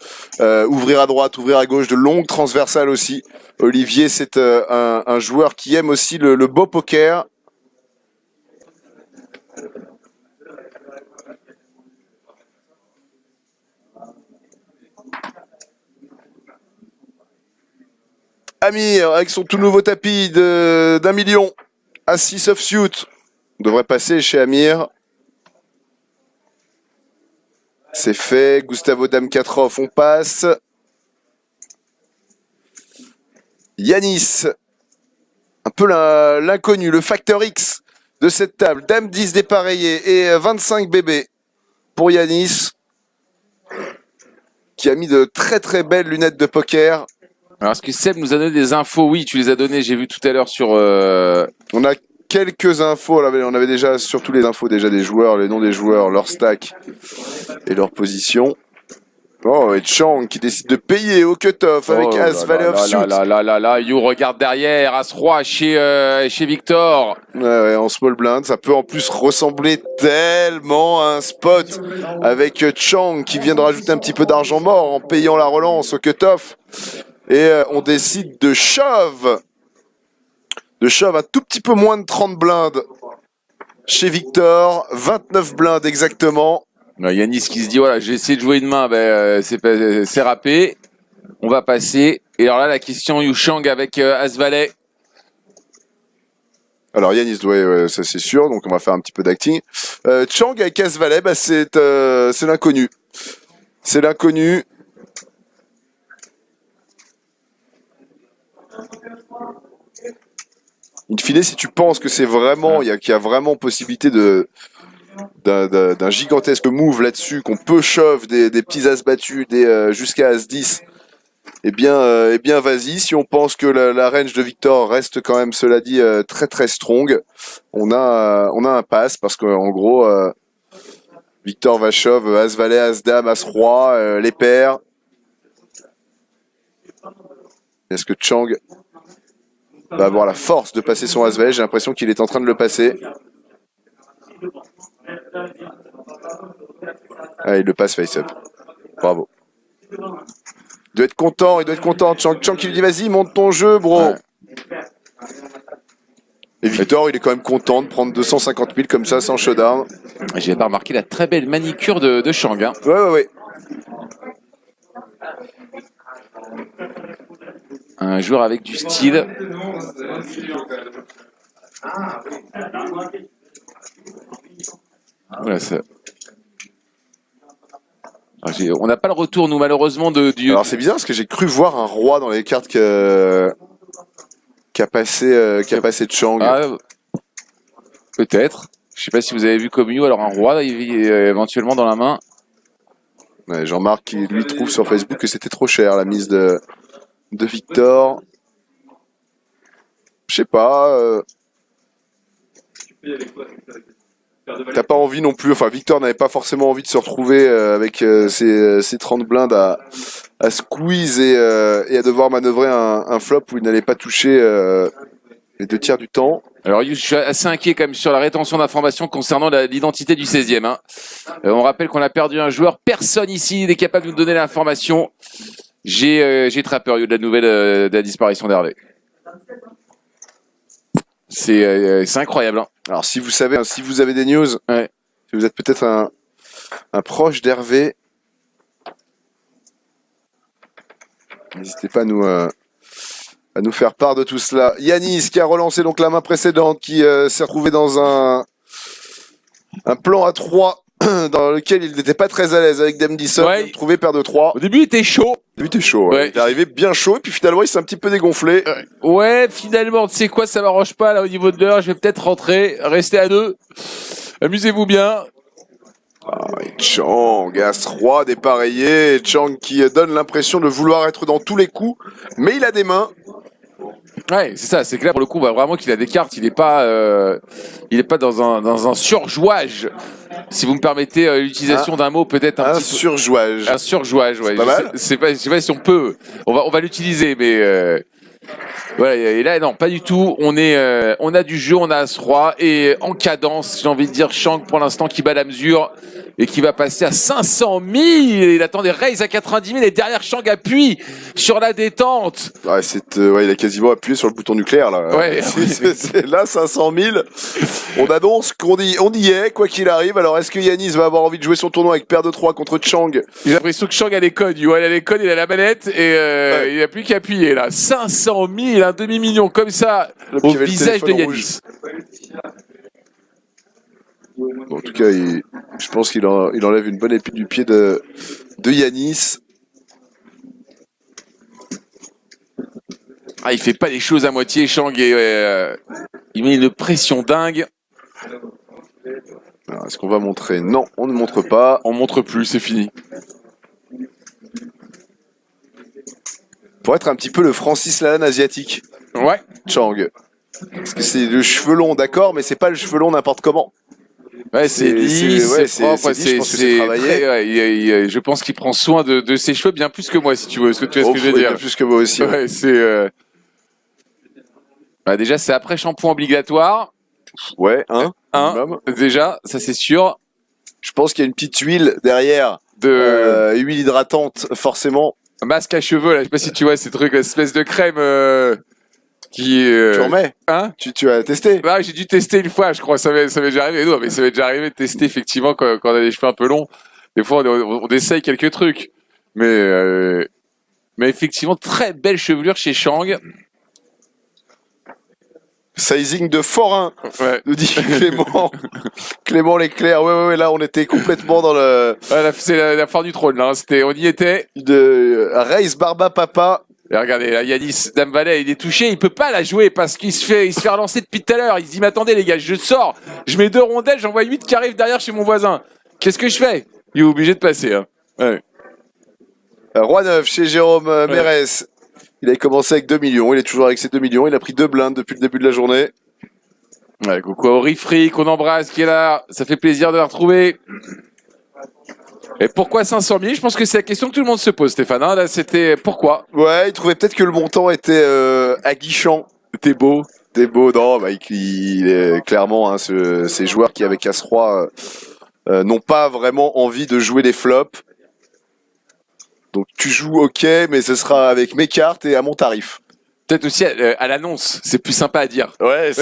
[SPEAKER 1] ouvrir à droite, ouvrir à gauche, de longues transversales aussi. Olivier, c'est un joueur qui aime aussi le beau poker. Amir, avec son tout nouveau tapis d'1 million à 6 offsuit, devrait passer chez Amir. C'est fait. Gustavo Dame 4 off, on passe. Yanis, un peu l'inconnu, le facteur X de cette table. Dame 10 dépareillé et 25 bébés pour Yanis, qui a mis de très belles lunettes de poker.
[SPEAKER 2] Alors, est-ce que Seb nous a donné des infos? Oui, tu les as données, j'ai vu tout à l'heure sur...
[SPEAKER 1] On a quelques infos, on avait déjà surtout les infos déjà des joueurs, les noms des joueurs, leur stack et leur position. Oh, et Chang qui décide de payer au cut-off avec As-Valet offsuit.
[SPEAKER 2] You regarde derrière, As-Roi chez Victor.
[SPEAKER 1] Ouais, en small blind, ça peut en plus ressembler tellement à un spot avec Chang qui vient de rajouter un petit peu d'argent mort en payant la relance au cut-off. Et on décide de shove un tout petit peu moins de 30 blindes chez Victor, 29 blindes exactement.
[SPEAKER 2] Yanis qui se dit voilà, j'ai essayé de jouer une main, c'est râpé, on va passer. Et alors là la question Yu Chang avec As-Valet.
[SPEAKER 1] Alors Yanis, ouais, ça c'est sûr, donc on va faire un petit peu d'acting. Chang avec As-Valet, c'est l'inconnu. C'est l'inconnu. In fine, si tu penses que c'est vraiment, qu'il y a vraiment possibilité d'un gigantesque move là-dessus, qu'on peut shove des petits as battus jusqu'à as 10, eh bien vas-y. Si on pense que la range de Victor reste quand même, cela dit, très strong, on a un pass parce qu'en gros, Victor va shove as-valet, as-dame, as-roi, les paires. Est-ce que Chang va avoir la force de passer son as-valet? J'ai l'impression qu'il est en train de le passer. Ah, il le passe face-up. Bravo. Il doit être content, Chang qui lui dit vas-y, monte ton jeu, bro. Ouais. Et Victor, il est quand même content de prendre 250 000 comme ça, sans showdown.
[SPEAKER 2] J'ai pas remarqué la très belle manicure de Chang. Hein.
[SPEAKER 1] Ouais.
[SPEAKER 2] Un joueur avec du style. Voilà, ça. On n'a pas le retour, nous, malheureusement, du...
[SPEAKER 1] Alors, c'est bizarre, parce que j'ai cru voir un roi dans les cartes qu'a passé de Chang.
[SPEAKER 2] Ah, peut-être. Je sais pas si vous avez vu Comio, alors un roi, il est éventuellement dans la main.
[SPEAKER 1] Ouais, Jean-Marc, qui lui trouve sur Facebook que c'était trop cher, la mise de Victor. Je sais pas. T'as pas envie non plus, enfin Victor n'avait pas forcément envie de se retrouver avec ses 30 blindes à squeeze et à devoir manœuvrer un flop où il n'allait pas toucher les 2 tiers du temps.
[SPEAKER 2] Alors je suis assez inquiet quand même sur la rétention d'informations concernant l'identité du 16e. Hein. On rappelle qu'on a perdu un joueur, personne ici n'est capable de nous donner l'information. J'ai très peur de la nouvelle de la disparition d'Hervé. C'est incroyable. Hein.
[SPEAKER 1] Alors si vous avez des news,
[SPEAKER 2] ouais.
[SPEAKER 1] Si vous êtes peut-être un proche d'Hervé, n'hésitez pas à nous faire part de tout cela. Yanis qui a relancé donc la main précédente, qui s'est retrouvé dans un plan à 3 dans lequel il n'était pas très à l'aise avec Dame Dison.
[SPEAKER 2] Ouais.
[SPEAKER 1] Il a trouvé paire de 3.
[SPEAKER 2] Au début, il était chaud.
[SPEAKER 1] Ouais. Il est arrivé bien chaud et puis finalement il s'est un petit peu dégonflé.
[SPEAKER 2] Ouais, finalement, tu sais quoi, ça m'arrange pas là au niveau de l'heure. Je vais peut-être rentrer, rester à 2. Amusez-vous bien.
[SPEAKER 1] Et Chang, As-Roi dépareillé. Chang qui donne l'impression de vouloir être dans tous les coups, mais il a des mains.
[SPEAKER 2] Ouais, c'est ça, c'est clair pour le coup, vraiment qu'il a des cartes, il est pas dans un surjouage. Si vous me permettez l'utilisation d'un mot peut-être un petit
[SPEAKER 1] surjouage.
[SPEAKER 2] Un surjouage, ouais.
[SPEAKER 1] Je
[SPEAKER 2] sais pas si on peut. On va l'utiliser, mais voilà. Et là, non, pas du tout. On a du jeu, on a As-Roi et en cadence, j'ai envie de dire Chang pour l'instant qui bat la mesure et qui va passer à 500 000. Il attend des raises à 90 000 et derrière Chang appuie sur la détente.
[SPEAKER 1] Ouais, il a quasiment appuyé sur le bouton nucléaire là.
[SPEAKER 2] Ouais.
[SPEAKER 1] C'est là 500 000. On annonce qu'on y est, quoi qu'il arrive. Alors est-ce que Yanis va avoir envie de jouer son tournoi avec paire de 3 contre Chang?
[SPEAKER 2] J'ai l'impression que Chang a les codes. Il a les codes, il a la manette et il n'a plus qu'à appuyer là. 500 000, un demi-million comme ça au visage de Yanis.
[SPEAKER 1] Bon, en tout cas, je pense qu'il enlève une bonne épine du pied de Yanis.
[SPEAKER 2] Ah, il fait pas les choses à moitié, Chang, et il met une pression dingue.
[SPEAKER 1] Alors, est-ce qu'on va montrer? Non, on ne montre pas.
[SPEAKER 2] On montre plus, c'est fini.
[SPEAKER 1] Pour être un petit peu le Francis Lalanne asiatique.
[SPEAKER 2] Ouais.
[SPEAKER 1] Chang. Parce que c'est le cheveu long, d'accord, mais c'est pas le cheveu long n'importe comment.
[SPEAKER 2] Ouais, c'est lisse, c'est propre, c'est
[SPEAKER 1] travaillé.
[SPEAKER 2] Ouais, je pense qu'il prend soin de ses cheveux bien plus que moi, si tu vois ce que je veux dire.
[SPEAKER 1] Bien plus que moi aussi.
[SPEAKER 2] Ouais, c'est. Bah, déjà, c'est après shampoing obligatoire.
[SPEAKER 1] Ouais,
[SPEAKER 2] déjà, ça c'est sûr.
[SPEAKER 1] Je pense qu'il y a une petite huile derrière, huile hydratante, forcément.
[SPEAKER 2] Un masque à cheveux, là, je sais pas si tu vois ces trucs, espèce de crème qui.
[SPEAKER 1] Tu en mets?
[SPEAKER 2] Hein?
[SPEAKER 1] Tu as testé?
[SPEAKER 2] Ah, j'ai dû tester une fois, je crois. Ça m'est déjà arrivé. Non, mais ça m'est déjà arrivé de tester effectivement quand on a des cheveux un peu longs. Des fois, on essaye quelques trucs, mais effectivement, très belle chevelure chez Chang.
[SPEAKER 1] Sizing de forain,
[SPEAKER 2] ouais.
[SPEAKER 1] nous dit Clément. Clément Leclerc. Ouais, là, on était complètement dans le.
[SPEAKER 2] Ouais, c'est la foire du trône, là. On y était.
[SPEAKER 1] De Race Barba Papa.
[SPEAKER 2] Et regardez, là, Yanis Dame Valet, il est touché, il peut pas la jouer parce qu'il se fait relancer depuis tout à l'heure. Il se dit, mais attendez, les gars, je sors, je mets 2 rondelles, j'en vois 8 qui arrivent derrière chez mon voisin. Qu'est-ce que je fais? Il est obligé de passer, hein. Ouais.
[SPEAKER 1] Roi 9 chez Jérôme Mérès. Il avait commencé avec 2 millions, il est toujours avec ses 2 millions, il a pris 2 blindes depuis le début de la journée.
[SPEAKER 2] Ouais, coucou à Orifri qu'on embrasse, qui est là, ça fait plaisir de la retrouver. Et pourquoi 500 000? Je pense que c'est la question que tout le monde se pose, Stéphane. Hein, là, c'était pourquoi?
[SPEAKER 1] Ouais, il trouvait peut-être que le montant était aguichant.
[SPEAKER 2] T'es beau.
[SPEAKER 1] Non, il est clairement hein, ces joueurs qui avec As-Roi n'ont pas vraiment envie de jouer des flops. Donc tu joues ok, mais ce sera avec mes cartes et à mon tarif.
[SPEAKER 2] Peut-être aussi à l'annonce, c'est plus sympa à dire.
[SPEAKER 1] Ouais,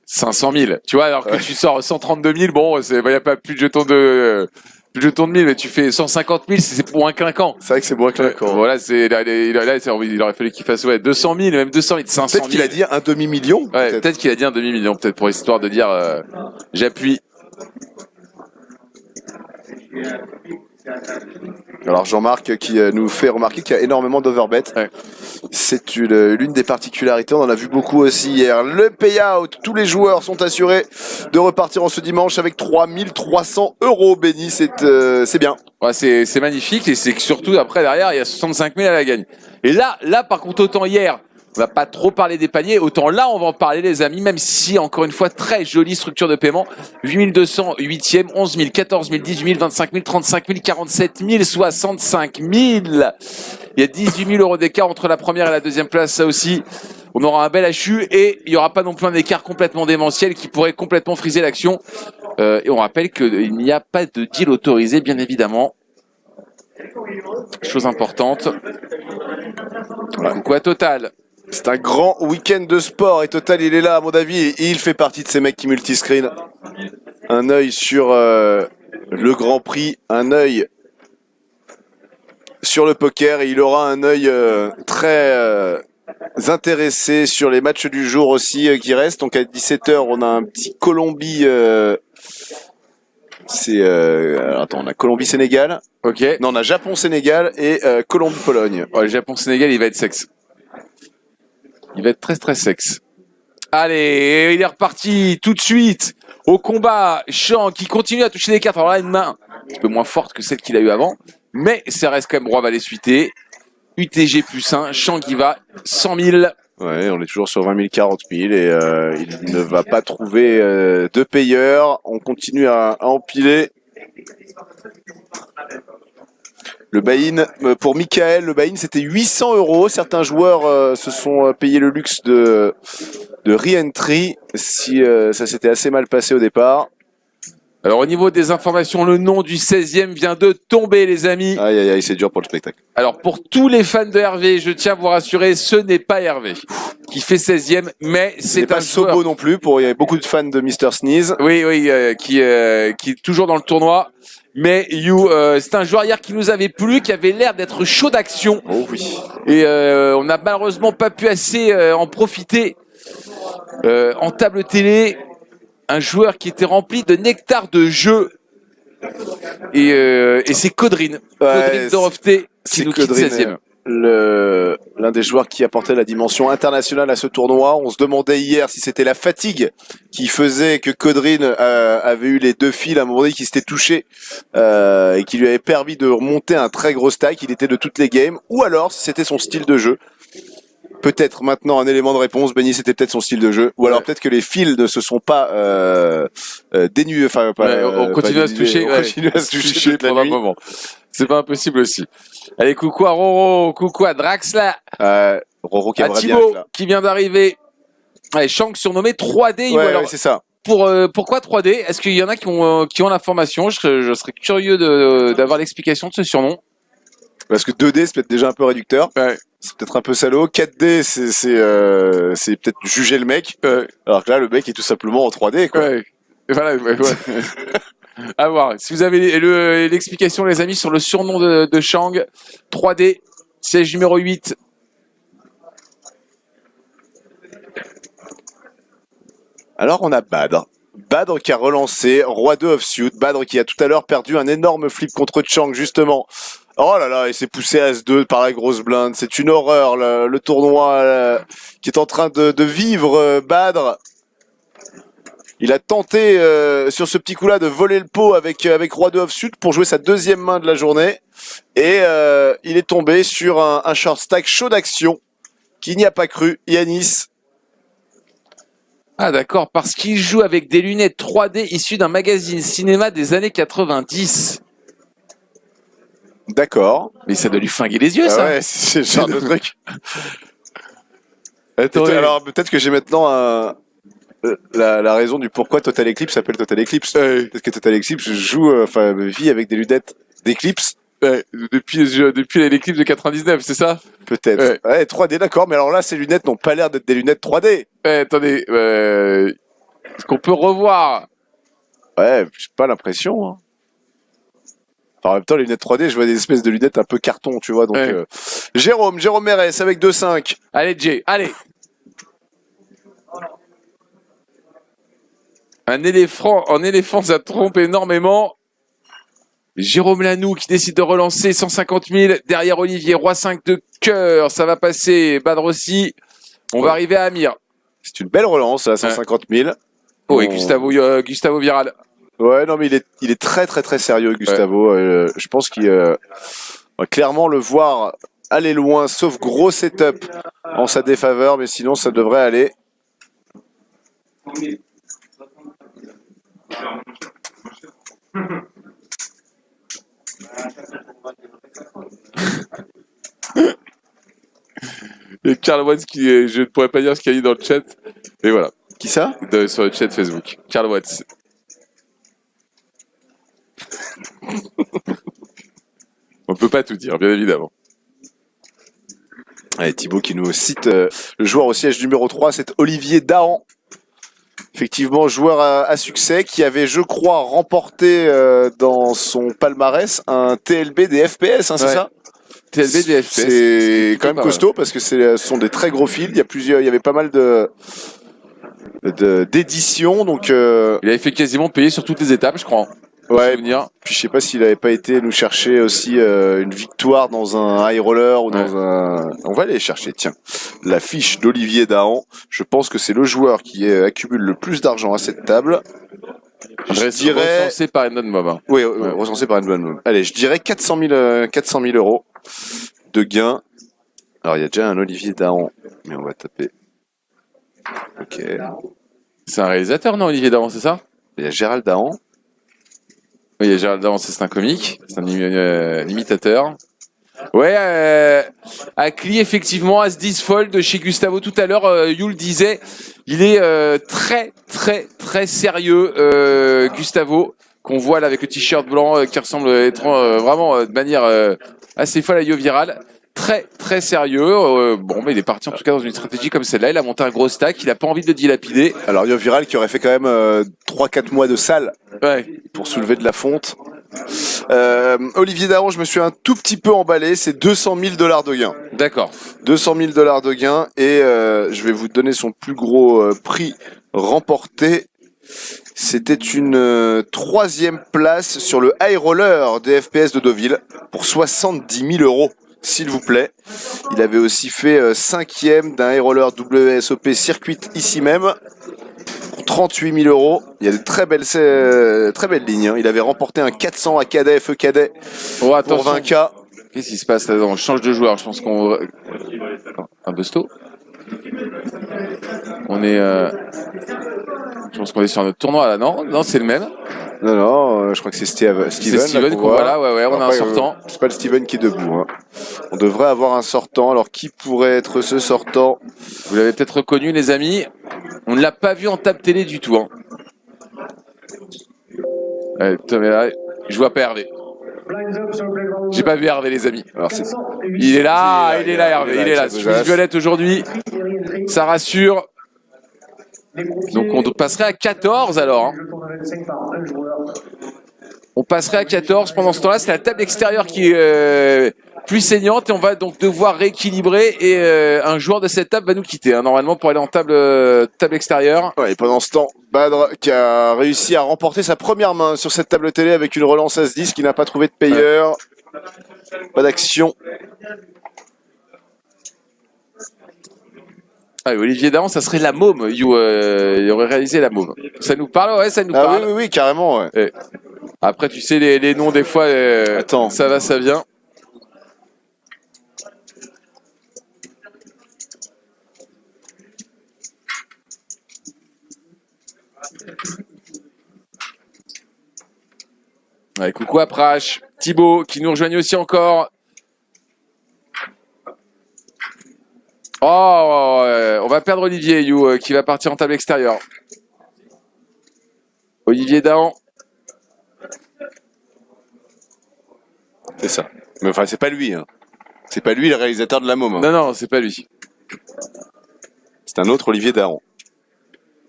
[SPEAKER 2] 500 000. Tu vois, alors que tu sors 132 000, bon, il n'y a pas plus de jetons de 1000, mais tu fais 150 000, c'est moins clinquant.
[SPEAKER 1] C'est vrai que c'est moins clinquant.
[SPEAKER 2] Voilà, il aurait fallu qu'il fasse 200 000, même 200 000, 500 000.
[SPEAKER 1] Peut-être qu'il a dit un demi-million.
[SPEAKER 2] Ouais, peut-être qu'il a dit un demi-million, peut-être pour histoire de dire j'appuie.
[SPEAKER 1] Alors Jean-Marc qui nous fait remarquer qu'il y a énormément d'overbet. Ouais. C'est l'une des particularités, on en a vu beaucoup aussi hier. Le payout, tous les joueurs sont assurés de repartir en ce dimanche avec 3300 €, Benny, c'est bien.
[SPEAKER 2] Ouais, c'est magnifique et c'est que surtout après derrière il y a 65 000 à la gagne. Et là par contre autant hier, on va pas trop parler des paniers, autant là on va en parler les amis, même si encore une fois très jolie structure de paiement, 8200, 8e, 11 000, 14 000, 18 000, 25 000, 35 000, 47 000, 65 000. Il y a 18 000 € d'écart entre la première et la deuxième place, ça aussi. On aura un bel HU et il n'y aura pas non plus un écart complètement démentiel qui pourrait complètement friser l'action. Et on rappelle qu'il n'y a pas de deal autorisé, bien évidemment. Chose importante. Voilà. Coucou à Total.
[SPEAKER 1] C'est un grand week-end de sport et Total il est là à mon avis et il fait partie de ces mecs qui multiscreen. Un œil sur le Grand Prix, un œil sur le poker et il aura un œil très intéressé sur les matchs du jour aussi qui restent. Donc à 17h on a un petit Colombie, attends, on a Colombie-Sénégal.
[SPEAKER 2] Ok.
[SPEAKER 1] Non, on a Japon-Sénégal et Colombie-Pologne.
[SPEAKER 2] Ouais, le Japon-Sénégal il va être sexe. Il va être très très sexe. Allez, il est reparti tout de suite au combat. Chang qui continue à toucher les cartes. Alors là, une main un petit peu moins forte que celle qu'il a eu avant, mais ça reste quand même roi valet suité. UTG plus 1, Chang qui va 100 000.
[SPEAKER 1] Ouais, on est toujours sur 20 000, 40 000 et il ne va pas trouver de payeur. On continue à empiler. Le buy-in pour Michael, le buy-in c'était 800 €. Certains joueurs se sont payés le luxe de re-entry si ça s'était assez mal passé au départ.
[SPEAKER 2] Alors au niveau des informations, le nom du 16e vient de tomber les amis.
[SPEAKER 1] Aïe aïe aïe, c'est dur pour le spectacle.
[SPEAKER 2] Alors pour tous les fans de Hervé, je tiens à vous rassurer, ce n'est pas Hervé qui fait 16e, mais c'est
[SPEAKER 1] pas Sobo non plus, il y avait beaucoup de fans de Mr Sneeze.
[SPEAKER 2] Oui, qui est toujours dans le tournoi. Mais c'est un joueur hier qui nous avait plu, qui avait l'air d'être chaud d'action.
[SPEAKER 1] Oh oui.
[SPEAKER 2] Et on n'a malheureusement pas pu assez en profiter en table télé. Un joueur qui était rempli de nectar de jeu. Et c'est Codrine. Codrine Dorofté qui nous quitte 16e.
[SPEAKER 1] L'un des joueurs qui apportait la dimension internationale à ce tournoi. On se demandait hier si c'était la fatigue qui faisait que Codrine avait eu les deux fils à un moment donné qui s'étaient touchés et qui lui avait permis de remonter un très gros stack. Il était de toutes les games, ou alors si c'était son style de jeu. Peut-être maintenant un élément de réponse, Benny, c'était peut-être son style de jeu, ou alors peut-être que les fils ne se sont pas dénués, enfin
[SPEAKER 2] on continue à se toucher,
[SPEAKER 1] on continue à se toucher
[SPEAKER 2] pendant un moment. C'est pas impossible aussi. Allez, coucou à Roro, coucou à Draxla,
[SPEAKER 1] Roro qui
[SPEAKER 2] à Thibaut qui vient d'arriver. Allez, Shank surnommé 3D.
[SPEAKER 1] Ouais, alors, c'est ça.
[SPEAKER 2] Pourquoi 3D? Est-ce qu'il y en a qui ont l'information? Je serais curieux d'avoir l'explication de ce surnom.
[SPEAKER 1] Parce que 2D c'est peut-être déjà un peu réducteur. Ouais. C'est peut-être un peu salaud. 4D c'est peut-être juger le mec. Ouais. Alors que là le mec est tout simplement en 3D quoi.
[SPEAKER 2] Ouais. Voilà. Ouais. À voir. Si vous avez l'explication les amis sur le surnom de Shang, 3D, siège numéro 8.
[SPEAKER 1] Alors on a Badr. Badr qui a relancé, roi 2 offsuit. Badr qui a tout à l'heure perdu un énorme flip contre Chang justement. Oh là là, il s'est poussé à As-2 par la grosse blinde. C'est une horreur, le tournoi qui est en train de vivre, Badr. Il a tenté sur ce petit coup-là de voler le pot avec roi 2 offsuit pour jouer sa deuxième main de la journée. Et il est tombé sur un short stack chaud d'action qui n'y a pas cru, Yanis.
[SPEAKER 2] Ah d'accord, parce qu'il joue avec des lunettes 3D issues d'un magazine cinéma des années 90.
[SPEAKER 1] D'accord.
[SPEAKER 2] Mais ça doit lui flinguer les yeux, ça.
[SPEAKER 1] Ouais, c'est le genre de truc. Alors, peut-être que j'ai maintenant la raison du pourquoi Total Eclipse s'appelle Total Eclipse. Peut-être que Total Eclipse vit avec des lunettes d'Eclipse.
[SPEAKER 2] Ouais, depuis l'Eclipse de 99, c'est ça?
[SPEAKER 1] Peut-être. Ouais, 3D, d'accord. Mais alors là, ces lunettes n'ont pas l'air d'être des lunettes 3D.
[SPEAKER 2] Attendez, Est-ce qu'on peut revoir?
[SPEAKER 1] Ouais, j'ai pas l'impression. Hein. En même temps, les lunettes 3D, je vois des espèces de lunettes un peu carton, tu vois. Donc,
[SPEAKER 2] ouais.
[SPEAKER 1] Jérôme Mérès avec 2,5.
[SPEAKER 2] Allez, Jay, allez. Un éléphant, ça trompe énormément. Jérôme Lanoux qui décide de relancer 150 000. Derrière Olivier, Roi 5 de cœur. Ça va passer. Badrossi. On va arriver à Amir.
[SPEAKER 1] C'est une belle relance, à 150 000.
[SPEAKER 2] Oh, et Gustavo Viral.
[SPEAKER 1] Ouais, non, mais il est très, très, très sérieux, Gustavo. Ouais. Je pense qu'il va clairement le voir aller loin, sauf gros setup en sa défaveur, mais sinon, ça devrait aller.
[SPEAKER 2] Et Karl Watts je ne pourrais pas dire ce qu'il a dit dans le chat. Et voilà.
[SPEAKER 1] Qui ça?
[SPEAKER 2] Sur le chat Facebook. Karl Watts. On peut pas tout dire, bien évidemment.
[SPEAKER 1] Allez, Thibaut qui nous cite le joueur au siège numéro 3, c'est Olivier Dahan. Effectivement, joueur à succès qui avait, je crois, remporté dans son palmarès un TLB des FPS, hein, c'est ça?
[SPEAKER 2] TLB des FPS.
[SPEAKER 1] C'est quand même costaud parce que ce sont des très gros fields. Il y avait pas mal d'éditions, donc.
[SPEAKER 2] Il avait fait quasiment payer sur toutes les étapes, je crois.
[SPEAKER 1] Ouais. Puis je sais pas s'il avait pas été nous chercher aussi une victoire dans un high roller ou dans un. On va aller chercher. Tiens, la fiche d'Olivier Dahan. Je pense que c'est le joueur qui accumule le plus d'argent à cette table.
[SPEAKER 2] Je dirais recensé par Endon Mob.
[SPEAKER 1] Oui, recensé par Endon Mob. Allez, je dirais 400 000 euros de gains. Alors il y a déjà un Olivier Dahan, mais on va taper. Ok.
[SPEAKER 2] C'est un réalisateur, non, Olivier Dahan, c'est ça?
[SPEAKER 1] Il y a Gérald Dahan.
[SPEAKER 2] Oui, il y a Gérald Dahan, c'est un comique, c'est un imitateur. Ouais, Akli, effectivement, As-10 Fold chez Gustavo tout à l'heure, You le disait, il est très, très, très sérieux, Gustavo, qu'on voit là avec le t-shirt blanc qui ressemble être vraiment de manière assez folle à Yo Viral. Très, très sérieux. Bon, mais il est parti en tout cas dans une stratégie comme celle-là. Il a monté un gros stack. Il a pas envie de le dilapider.
[SPEAKER 1] Alors, Yo Viral qui aurait fait quand même 3-4 mois de salle pour soulever de la fonte. Olivier Dahan, je me suis un tout petit peu emballé. C'est 200 000 $ de gain.
[SPEAKER 2] D'accord.
[SPEAKER 1] 200 000 $ de gain. Et je vais vous donner son plus gros prix remporté. C'était une 3e place sur le high roller des FPS de Deauville pour 70 000 €. S'il vous plaît. Il avait aussi fait 5e d'un high roller WSOP circuit ici même. Pour 38 000 €. Il y a de très belles lignes. Hein. Il avait remporté un 400 à cadet, feu cadet pour 20K.
[SPEAKER 2] Qu'est-ce qui se passe là-dedans? On change de joueur. Je pense qu'on... Un busto. On est... Je pense qu'on est sur notre tournoi là, non? Non, c'est le même.
[SPEAKER 1] Non, je crois que c'est Steven.
[SPEAKER 2] C'est Steven qu'on voit là, ouais, on a un sortant.
[SPEAKER 1] C'est pas le Steven qui est debout. Hein. On devrait avoir un sortant. Alors, qui pourrait être ce sortant?
[SPEAKER 2] Vous l'avez peut-être reconnu, les amis. On ne l'a pas vu en table télé du tout. Hein. Allez, là, je vois pas Hervé. J'ai pas vu Hervé, les amis. Alors, il est là, Hervé. Il est là. Chemise violette aujourd'hui. Ça rassure. Donc on passerait à 14 alors. Hein. On passerait à 14. Pendant ce temps-là, c'est la table extérieure qui est plus saignante et on va donc devoir rééquilibrer et un joueur de cette table va nous quitter. Hein, normalement pour aller en table extérieure.
[SPEAKER 1] Ouais, et pendant ce temps, Badr qui a réussi à remporter sa première main sur cette table télé avec une relance As-10 qui n'a pas trouvé de payeur. Pas d'action.
[SPEAKER 2] Ah, Olivier Dahan, ça serait la môme. Il aurait réalisé la môme. Ça nous parle? Ouais, ça nous parle.
[SPEAKER 1] Oui, carrément. Ouais.
[SPEAKER 2] Et après, tu sais, les noms, des fois,
[SPEAKER 1] attends.
[SPEAKER 2] Ça va, ça vient. Ouais, coucou à Prache. Thibaut, qui nous rejoignent aussi encore. Oh, on va perdre Olivier, qui va partir en table extérieure. Olivier Dahan.
[SPEAKER 1] C'est ça. Mais enfin, c'est pas lui. Hein. C'est pas lui le réalisateur de la môme. Hein.
[SPEAKER 2] Non, c'est pas lui.
[SPEAKER 1] C'est un autre Olivier Dahan.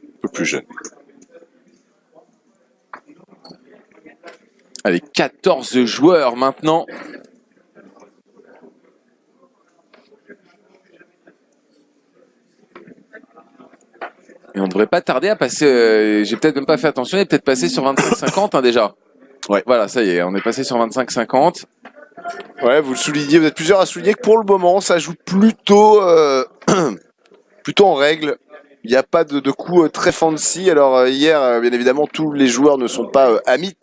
[SPEAKER 1] Un peu plus jeune.
[SPEAKER 2] Allez, 14 joueurs maintenant. Et on ne devrait pas tarder à passer. J'ai peut-être même pas fait attention, il est peut-être passé sur 25-50 hein, déjà.
[SPEAKER 1] Ouais.
[SPEAKER 2] Voilà, ça y est, on est passé sur 25-50.
[SPEAKER 1] Ouais, vous le soulignez, vous êtes plusieurs à souligner que pour le moment, ça joue plutôt, plutôt en règle. Il n'y a pas de coup très fancy. Alors hier, bien évidemment, tous les joueurs ne sont pas Amit.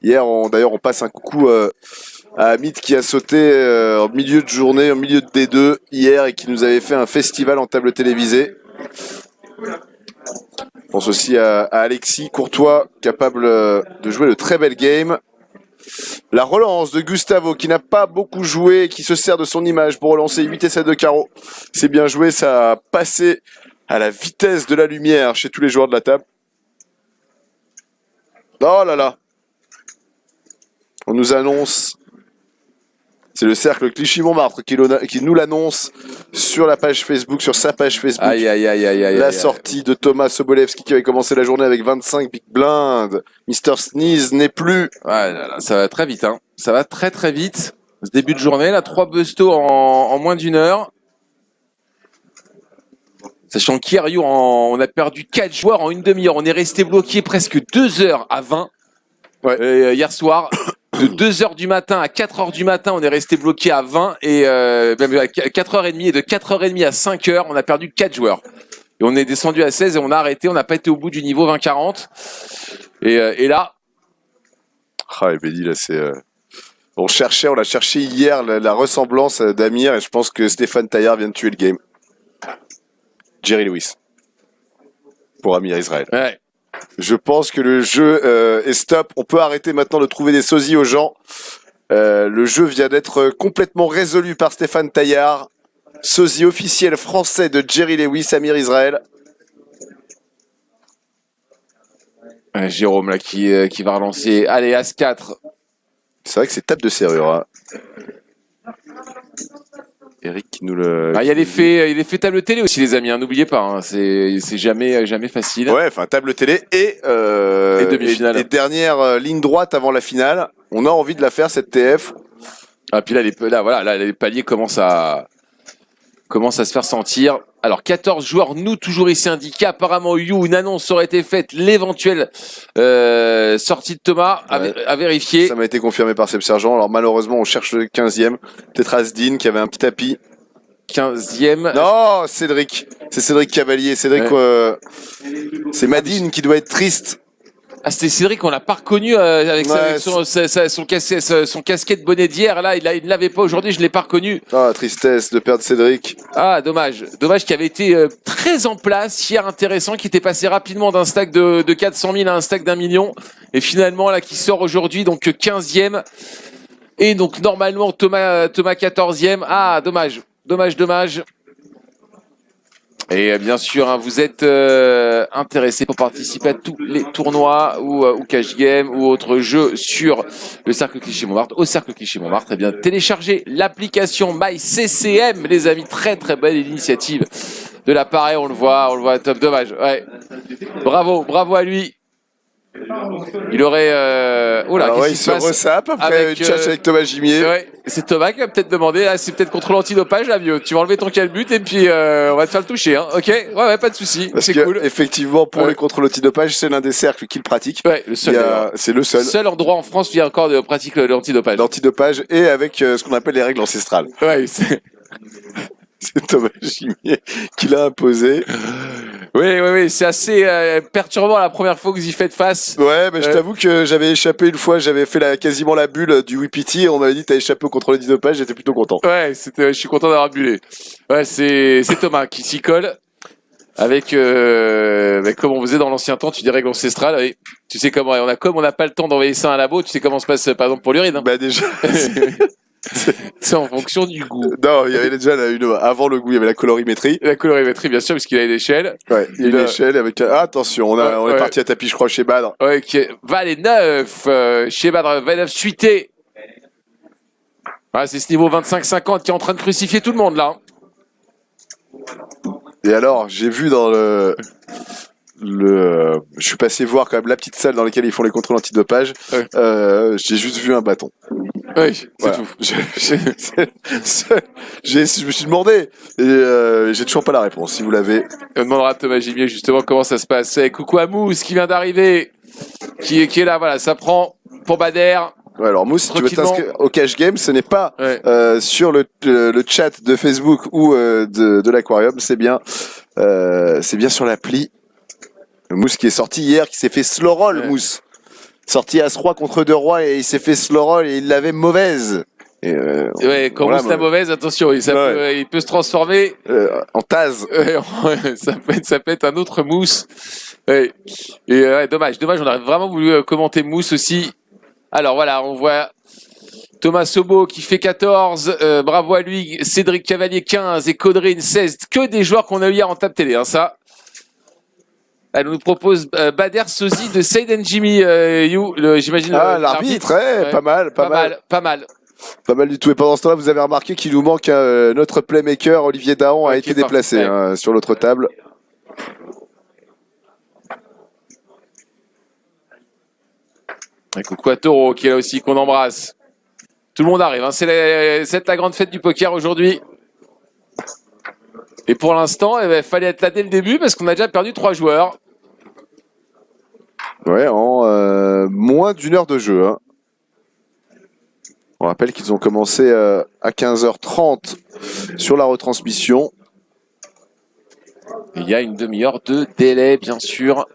[SPEAKER 1] Hier, d'ailleurs, on passe un coucou à Amit qui a sauté en milieu de journée, en milieu de D2 hier et qui nous avait fait un festival en table télévisée. Je pense aussi à Alexis Courtois, capable de jouer de très belles games. La relance de Gustavo qui n'a pas beaucoup joué, qui se sert de son image pour relancer 8 et 7 de carreau. C'est bien joué, ça a passé à la vitesse de la lumière chez tous les joueurs de la table. Oh là là. On nous annonce, c'est le cercle Clichy-Montmartre qui nous l'annonce sur la page Facebook, sur sa page Facebook.
[SPEAKER 2] Aïe, aïe, aïe, aïe, aïe,
[SPEAKER 1] la sortie de Thomas Sobolewski qui avait commencé la journée avec 25 big blinds. Mr. Sneeze n'est plus.
[SPEAKER 2] Ouais, là, ça va très vite, hein. Ça va très très vite. Ce début de journée, là, 3 bustos en moins d'une heure. Sachant qu'hier, on a perdu 4 joueurs en une demi-heure. On est resté bloqué presque 2 heures à 20. Ouais. Hier soir, de 2 heures du matin à 4 heures du matin, on est resté bloqué à 20 et même à 4h30 et de 4h30 à 5h, on a perdu 4 joueurs. Et on est descendu à 16 et on a arrêté, on n'a pas été au bout du niveau 20-40. Et là...
[SPEAKER 1] Ah, et Bédi, là, c'est... On l'a cherché hier, la ressemblance d'Amir, et je pense que Stéphane Taillard vient de tuer le game. Jerry Lewis. Pour Amir Israël.
[SPEAKER 2] Ouais.
[SPEAKER 1] Je pense que le jeu est stop. On peut arrêter maintenant de trouver des sosies aux gens. Le jeu vient d'être complètement résolu par Stéphane Taillard. Sosie officiel français de Jerry Lewis, Amir Israël.
[SPEAKER 2] Jérôme là qui va relancer. Allez, As-4.
[SPEAKER 1] C'est vrai que c'est table de serrure. Hein. Eric qui nous le...
[SPEAKER 2] il y a l'effet table télé aussi, les amis, hein, n'oubliez pas, hein, c'est jamais facile.
[SPEAKER 1] Ouais, enfin table télé et
[SPEAKER 2] demi-finale.
[SPEAKER 1] Et dernière ligne droite avant la finale. On a envie de la faire cette TF.
[SPEAKER 2] Ah puis là les paliers commencent à se faire sentir. Alors 14 joueurs, nous toujours ici indiqués. Apparemment une annonce aurait été faite, l'éventuelle sortie de Thomas à vérifier.
[SPEAKER 1] Ça m'a été confirmé par Seb Sergent. Alors malheureusement on cherche le 15e. Peut-être Asdine qui avait un petit tapis.
[SPEAKER 2] 15e.
[SPEAKER 1] Non, Cédric. C'est Cédric Cavalier. Cédric, ouais. C'est Madine qui doit être triste.
[SPEAKER 2] Ah, c'était Cédric, on l'a pas reconnu avec son casquette bonnet d'hier. Là, il ne l'avait pas aujourd'hui, je l'ai pas reconnu.
[SPEAKER 1] Ah, tristesse de perdre Cédric.
[SPEAKER 2] Ah, dommage. Dommage qu'il avait été très en place hier, intéressant, qui était passé rapidement d'un stack de 400 000 à un stack d'1 million. Et finalement, là, qui sort aujourd'hui, donc 15e. Et donc, normalement, Thomas 14e. Ah, dommage. Dommage. Et bien sûr, hein, vous êtes intéressé pour participer à tous les tournois ou cash game ou autres jeux sur le Cercle Clichy-Montmartre, au Cercle Clichy-Montmartre. Eh bien, téléchargez l'application MyCCM, les amis. Très très belle initiative de l'appareil. On le voit top. Dommage. Ouais. Bravo à lui. Il aurait...
[SPEAKER 1] il se ressape après une chasse avec Thomas Gimier.
[SPEAKER 2] Ouais, c'est Thomas qui va peut-être demander, là, c'est peut-être contre l'antidopage, là, vieux. Tu vas enlever ton calbut et puis on va te faire le toucher, hein. Ok, ouais, pas de souci. C'est cool.
[SPEAKER 1] Effectivement, pour les contrôles antidopage, c'est l'un des cercles qui le pratique.
[SPEAKER 2] Ouais, le seul.
[SPEAKER 1] C'est le seul.
[SPEAKER 2] Seul endroit en France où il y a encore de pratique l'antidopage.
[SPEAKER 1] L'antidopage et avec ce qu'on appelle les règles ancestrales.
[SPEAKER 2] Ouais,
[SPEAKER 1] c'est Thomas Gimier qui l'a imposé.
[SPEAKER 2] Oui, c'est assez perturbant la première fois que vous y faites face.
[SPEAKER 1] Ouais, mais je t'avoue que j'avais échappé une fois, j'avais fait quasiment la bulle du Wipiti et on m'avait dit t'as échappé au contrôle antidopage, j'étais plutôt content.
[SPEAKER 2] Ouais, je suis content d'avoir bullé. Ouais, c'est Thomas qui s'y colle avec comme on faisait dans l'ancien temps, tu dis règles ancestrales. Oui. Tu sais comment on n'a pas le temps d'envoyer ça à un labo, tu sais comment se passe par exemple pour l'urine. Hein.
[SPEAKER 1] Bah déjà.
[SPEAKER 2] C'est en fonction du goût.
[SPEAKER 1] Non, il y avait déjà avant le goût, il y avait la colorimétrie.
[SPEAKER 2] La colorimétrie, bien sûr, parce qu'il y a une échelle.
[SPEAKER 1] Ouais, il y a une échelle avec. Attention, on est parti à tapis, je crois, chez Badr.
[SPEAKER 2] Ouais, Valet 9, chez Badr, Valet 9 suité. Ouais, c'est ce niveau 25-50 qui est en train de crucifier tout le monde là.
[SPEAKER 1] Et alors, j'ai vu dans je suis passé voir quand même la petite salle dans laquelle ils font les contrôles antidopage. Ouais. J'ai juste vu un bâton.
[SPEAKER 2] Oui, c'est voilà. Tout.
[SPEAKER 1] Je me suis demandé, et j'ai toujours pas la réponse. Si vous l'avez,
[SPEAKER 2] on demandera à Thomas Gimier justement comment ça se passe. Coucou à Mousse qui vient d'arriver, qui est là. Voilà, ça prend pour Bader.
[SPEAKER 1] Ouais, alors Mousse, si tu veux t'inscrire au Cash Game, ce n'est pas sur le chat de Facebook ou de l'aquarium, c'est bien sur l'appli. Mousse qui est sorti hier, qui s'est fait slow roll, Mousse. Sorti As-Roi contre 2 rois et il s'est fait slow roll et il l'avait mauvaise. Et
[SPEAKER 2] quand Mousse l'a mauvaise, attention, il peut se transformer
[SPEAKER 1] en Taz.
[SPEAKER 2] Ça peut être un autre Mousse. Et dommage, on aurait vraiment voulu commenter Mousse aussi. Alors voilà, on voit Thomas Sobo qui fait 14, bravo à lui, Cédric Cavalier 15 et Caudrine 16, que des joueurs qu'on a eu hier en table télé, ça. Elle nous propose Bader Sozi de Seiden Jimmy, j'imagine.
[SPEAKER 1] L'arbitre, pas mal. Pas mal du tout. Et pendant ce temps-là, vous avez remarqué qu'il nous manque notre playmaker, Olivier Daon, a été déplacé sur l'autre table.
[SPEAKER 2] Et coucou à Taureau qui est là aussi, qu'on embrasse. Tout le monde arrive, c'est la grande fête du poker aujourd'hui. Et pour l'instant, il fallait être là dès le début parce qu'on a déjà perdu 3 joueurs.
[SPEAKER 1] Ouais, en moins d'une heure de jeu. Hein. On rappelle qu'ils ont commencé à 15h30 sur la retransmission.
[SPEAKER 2] Il y a une demi-heure de délai, bien sûr.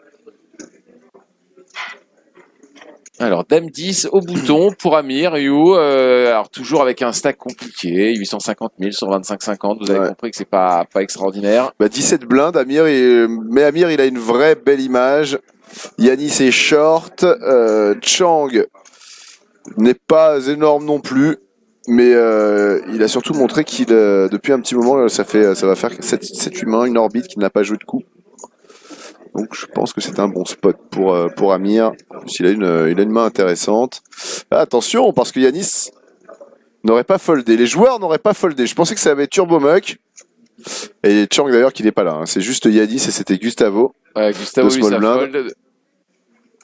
[SPEAKER 2] Alors, Dame 10 au bouton pour Amir, alors toujours avec un stack compliqué, 850 000 sur 25-50, vous avez compris que c'est pas extraordinaire.
[SPEAKER 1] 17 blindes, mais Amir, il a une vraie belle image. Yanis est short, Chang n'est pas énorme non plus, mais il a surtout montré qu'il, depuis un petit moment, ça va faire 7-8 mains, une orbite qu'il n'a pas joué de coup. Donc je pense que c'est un bon spot pour Amir. En plus, il a une main intéressante. Ah, attention, parce que Yanis n'aurait pas foldé. Les joueurs n'auraient pas foldé. Je pensais que ça avait Turbo Muck. Et Chang d'ailleurs qui n'est pas là. Hein. C'est juste Yanis et c'était Gustavo.
[SPEAKER 2] Ouais, Gustavo, lui, ça fold.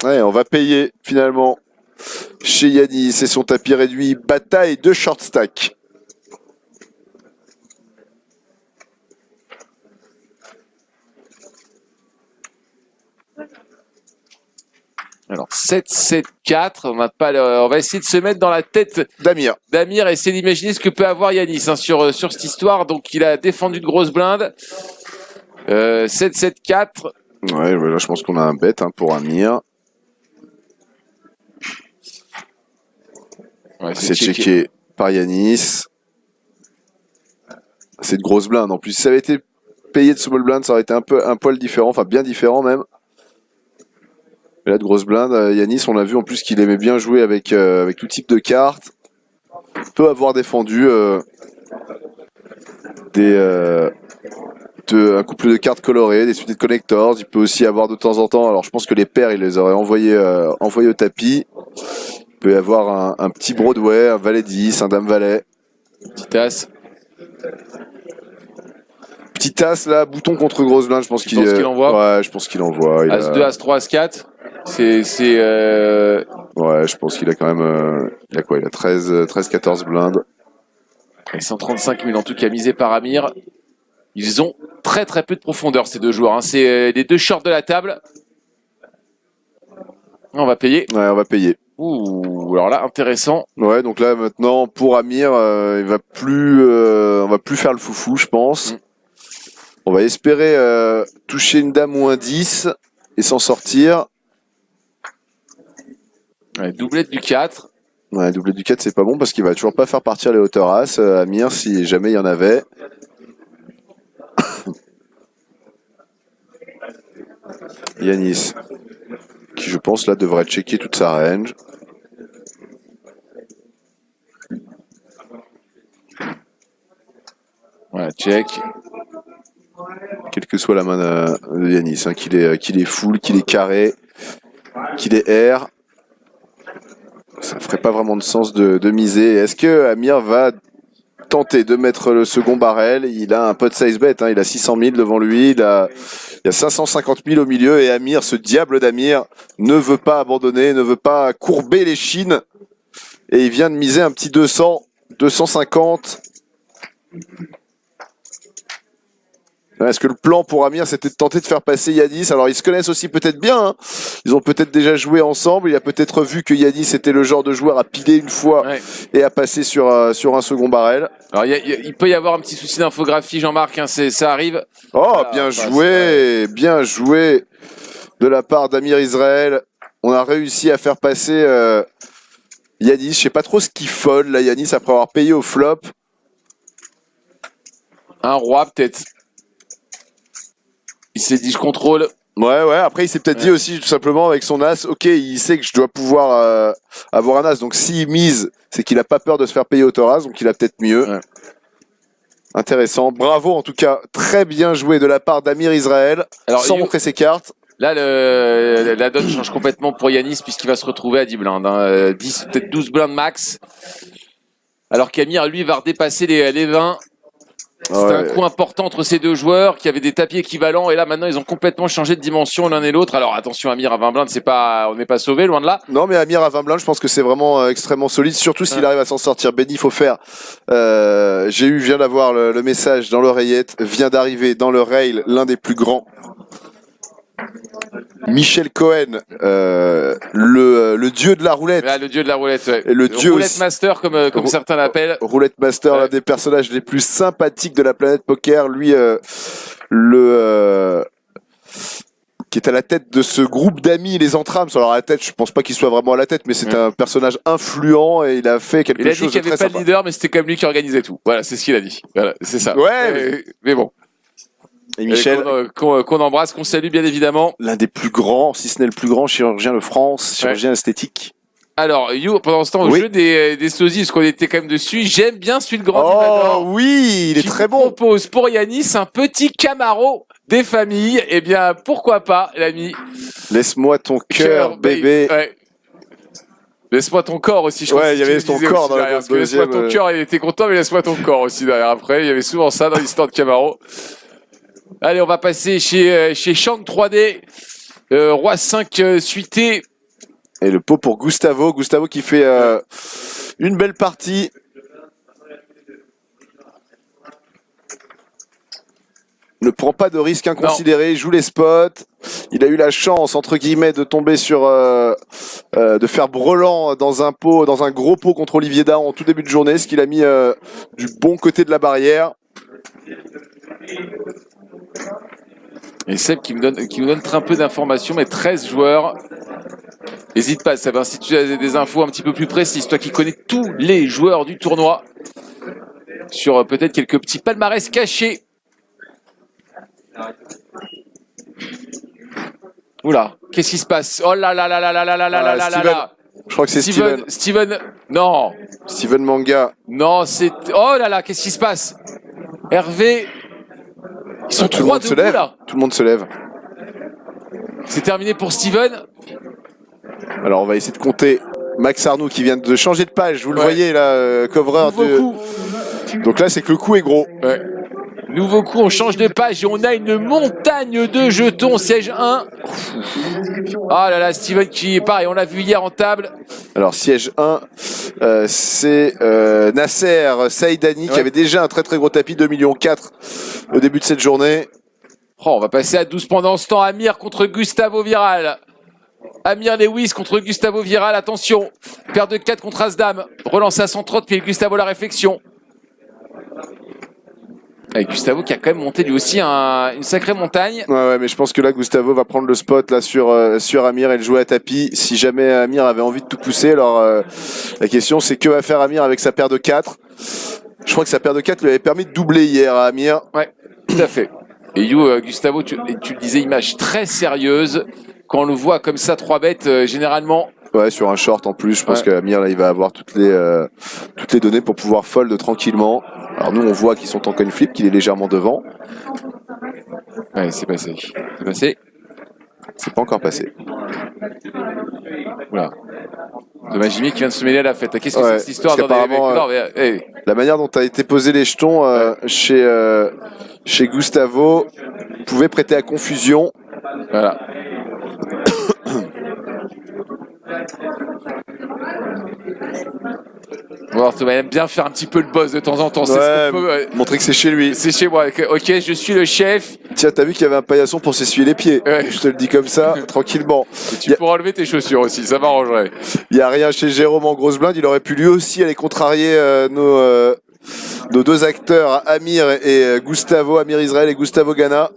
[SPEAKER 1] Ouais, on va payer finalement chez Yanis. C'est son tapis réduit. Bataille de short stack.
[SPEAKER 2] Alors 7-7-4, on va essayer de se mettre dans la tête
[SPEAKER 1] d'Amir
[SPEAKER 2] et essayer d'imaginer ce que peut avoir Yanis sur cette histoire. Donc il a défendu de grosses blindes. 7-7-4.
[SPEAKER 1] Ouais, là je pense qu'on a un bet pour Amir. Ouais, c'est checké par Yanis. C'est de grosses blindes. En plus, si ça avait été payé de small blind, ça aurait été un poil différent, enfin bien différent même. Et là, de grosses blindes, Yanis, on a vu en plus qu'il aimait bien jouer avec tout type de cartes. Il peut avoir défendu un couple de cartes colorées, des suites de connectors. Il peut aussi avoir de temps en temps, alors je pense que les paires, il les aurait envoyés au tapis. Il peut y avoir un petit Broadway, un valet 10, un dame valet.
[SPEAKER 2] Petit as.
[SPEAKER 1] Petit as là, bouton contre grosse blinde, je pense qu'il
[SPEAKER 2] envoie.
[SPEAKER 1] Ouais, je pense qu'il envoie.
[SPEAKER 2] As 2, As 3, As 4. Ouais,
[SPEAKER 1] je pense qu'il a quand même. Il a quoi? Il a 13-14 blindes.
[SPEAKER 2] Et 135 000 en tout cas misé par Amir. Ils ont très très peu de profondeur ces deux joueurs. Hein. C'est les deux shorts de la table. On va payer.
[SPEAKER 1] Ouais, on va payer.
[SPEAKER 2] Ouh, alors là, intéressant.
[SPEAKER 1] Ouais, donc là maintenant pour Amir, on va plus faire le foufou, je pense. On va espérer toucher une dame ou un 10 et s'en sortir.
[SPEAKER 2] Ouais, doublette du 4.
[SPEAKER 1] Ouais, doublette du 4, c'est pas bon parce qu'il va toujours pas faire partir les hauteurs As, Amir, si jamais il y en avait. Yanis, qui je pense là devrait checker toute sa range.
[SPEAKER 2] Voilà, check.
[SPEAKER 1] Quelle que soit la main de Yanis, hein, qu'il est full, qu'il est carré, qu'il est air. Ça ferait pas vraiment de sens de miser. Est-ce que Amir va tenter de mettre le second barrel? Il a un pot size bet, hein, il a 600 000 devant lui, il a Il y a 550 000 au milieu et Amir, ce diable d'Amir, ne veut pas abandonner, ne veut pas courber les chines. Et il vient de miser un petit 200, 250. Est-ce que le plan pour Amir, c'était de tenter de faire passer Yanis? Alors, ils se connaissent aussi peut-être bien. Hein. Ils ont peut-être déjà joué ensemble. Il a peut-être vu que Yanis était le genre de joueur à piler une fois et à passer sur un second barrel.
[SPEAKER 2] Alors, il peut y avoir un petit souci d'infographie, Jean-Marc. Hein, ça arrive.
[SPEAKER 1] Oh, voilà, bien joué de la part d'Amir Israël. On a réussi à faire passer Yanis. Je sais pas trop ce qu'il folle, là, Yanis, après avoir payé au flop.
[SPEAKER 2] Un roi, peut-être. Il s'est dit, je contrôle.
[SPEAKER 1] Ouais. Après, il s'est peut-être dit aussi, tout simplement, avec son as, ok, il sait que je dois pouvoir avoir un as. Donc, s'il mise, c'est qu'il a pas peur de se faire payer au tour as. Donc, il a peut-être mieux. Ouais. Intéressant. Bravo, en tout cas. Très bien joué de la part d'Amir Israël. Alors, sans montrer ses cartes.
[SPEAKER 2] Là, la donne change complètement pour Yanis, puisqu'il va se retrouver à 10 blindes. Hein. 10, peut-être 12 blindes max. Alors qu'Amir, lui, va redépasser les 20. C'était un coup important entre ces deux joueurs qui avaient des tapis équivalents et là maintenant ils ont complètement changé de dimension l'un et l'autre. Alors attention, Amir à 20 blindes, on n'est pas sauvé, loin de là.
[SPEAKER 1] Non, mais Amir à 20 blindes, je pense que c'est vraiment extrêmement solide, surtout s'il arrive à s'en sortir. Benny, il faut faire. Viens d'avoir le message dans l'oreillette, vient d'arriver dans le rail l'un des plus grands. Michel Cohen, le dieu de la roulette.
[SPEAKER 2] Ah, le dieu de la roulette, ouais.
[SPEAKER 1] Et le dieu
[SPEAKER 2] roulette
[SPEAKER 1] aussi,
[SPEAKER 2] master, comme certains l'appellent.
[SPEAKER 1] Roulette master, l'un des personnages les plus sympathiques de la planète poker. Lui, qui est à la tête de ce groupe d'amis, les Entrams. Alors à la tête, je pense pas qu'il soit vraiment à la tête, mais c'est un personnage influent et il a fait quelque chose de très sympa. Il a dit
[SPEAKER 2] qu'il n'y avait pas de leader, mais c'était quand même lui qui organisait tout. Voilà, c'est ce qu'il a dit. Voilà, c'est ça.
[SPEAKER 1] Ouais.
[SPEAKER 2] Mais bon.
[SPEAKER 1] Et Michel,
[SPEAKER 2] qu'on embrasse, qu'on salue bien évidemment.
[SPEAKER 1] L'un des plus grands, si ce n'est le plus grand chirurgien de France, chirurgien esthétique.
[SPEAKER 2] Alors, You, pendant ce temps, au jeu des sosies, parce qu'on était quand même dessus, j'aime bien celui de Grand Divador.
[SPEAKER 1] Oh oui, il est très bon.
[SPEAKER 2] Propose pour Yanis un petit Camaro des familles. Eh bien, pourquoi pas, l'ami.
[SPEAKER 1] Laisse-moi ton cœur, bébé.
[SPEAKER 2] Ouais. Laisse-moi ton corps aussi, je crois.
[SPEAKER 1] Ouais, il y avait ton corps dans la deuxième.
[SPEAKER 2] Laisse-moi ton cœur, il était content, mais laisse-moi ton corps aussi derrière. Après, il y avait souvent ça dans l'histoire de Camaro. Allez, on va passer chez Shang 3D. Roi 5 suité.
[SPEAKER 1] Et le pot pour Gustavo. Gustavo qui fait une belle partie. Ne prend pas de risque inconsidéré, joue les spots. Il a eu la chance, entre guillemets, de tomber sur... de faire brelan dans un gros pot contre Olivier Dahan en tout début de journée, ce qu'il a mis du bon côté de la barrière.
[SPEAKER 2] Et Seb qui nous donne un peu d'informations, mais 13 joueurs. N'hésite pas, Seb, si tu as des infos un petit peu plus précises, toi qui connais tous les joueurs du tournoi, sur peut-être quelques petits palmarès cachés. Oula, qu'est-ce qui se passe? Oh là là là là là là là là là là là.
[SPEAKER 1] Je crois que c'est Steven.
[SPEAKER 2] Steven, non.
[SPEAKER 1] Steven Manga.
[SPEAKER 2] Non, c'est... Oh là là, qu'est-ce qui se passe? Hervé... Ils sont trois debout là.
[SPEAKER 1] Tout le monde se lève.
[SPEAKER 2] C'est terminé pour Steven.
[SPEAKER 1] Alors on va essayer de compter Max Arnoux qui vient de changer de page. Vous le voyez là, covreur de... Coup. Donc là c'est que le coup est gros.
[SPEAKER 2] Ouais. Nouveau coup, on change de page et on a une montagne de jetons. Siège 1. Ah là là, Steven qui est pareil, on l'a vu hier en table.
[SPEAKER 1] Alors siège 1, c'est Nasser Saïdani qui avait déjà un très très gros tapis, 2,4 millions au début de cette journée.
[SPEAKER 2] Oh, on va passer à 12 pendant ce temps. Amir contre Gustavo Viral. Amir Lewis contre Gustavo Viral, attention. Paire de 4 contre As-Dame. Relance à 130, puis Gustavo la réflexion. Avec Gustavo qui a quand même monté lui aussi une sacrée montagne.
[SPEAKER 1] Ouais, mais je pense que là Gustavo va prendre le spot là sur Amir et le jouer à tapis. Si jamais Amir avait envie de tout pousser, alors la question c'est que va faire Amir avec sa paire de 4. Je crois que sa paire de 4 lui avait permis de doubler hier à Amir.
[SPEAKER 2] Ouais, tout à fait. Et Gustavo, tu le disais, image très sérieuse. Quand on le voit comme ça, 3 bêtes, généralement...
[SPEAKER 1] Ouais, sur un short en plus, je pense qu'Amir là il va avoir toutes les données pour pouvoir fold tranquillement. Alors nous on voit qu'ils sont en coin flip, qu'il est légèrement devant.
[SPEAKER 2] Ouais, c'est passé. C'est passé.
[SPEAKER 1] C'est pas encore passé.
[SPEAKER 2] Voilà. Thomas Jimmy qui vient de se mêler à la fête. Qu'est-ce que c'est cette histoire
[SPEAKER 1] La manière dont a été posé les jetons chez Gustavo pouvait prêter à confusion.
[SPEAKER 2] Voilà. Bon, Thomas aime bien faire un petit peu le boss de temps en temps.
[SPEAKER 1] Montrer que c'est chez lui.
[SPEAKER 2] C'est chez moi. Ok, je suis le chef.
[SPEAKER 1] Tiens, t'as vu qu'il y avait un paillasson pour s'essuyer les pieds. Je te le dis comme ça, tranquillement.
[SPEAKER 2] Et tu pourras enlever tes chaussures aussi, ça m'arrangerait.
[SPEAKER 1] Il n'y a rien chez Jérôme en grosse blinde. Il aurait pu lui aussi aller contrarier nos deux acteurs, Amir et Gustavo, Amir Israël et Gustavo Gana.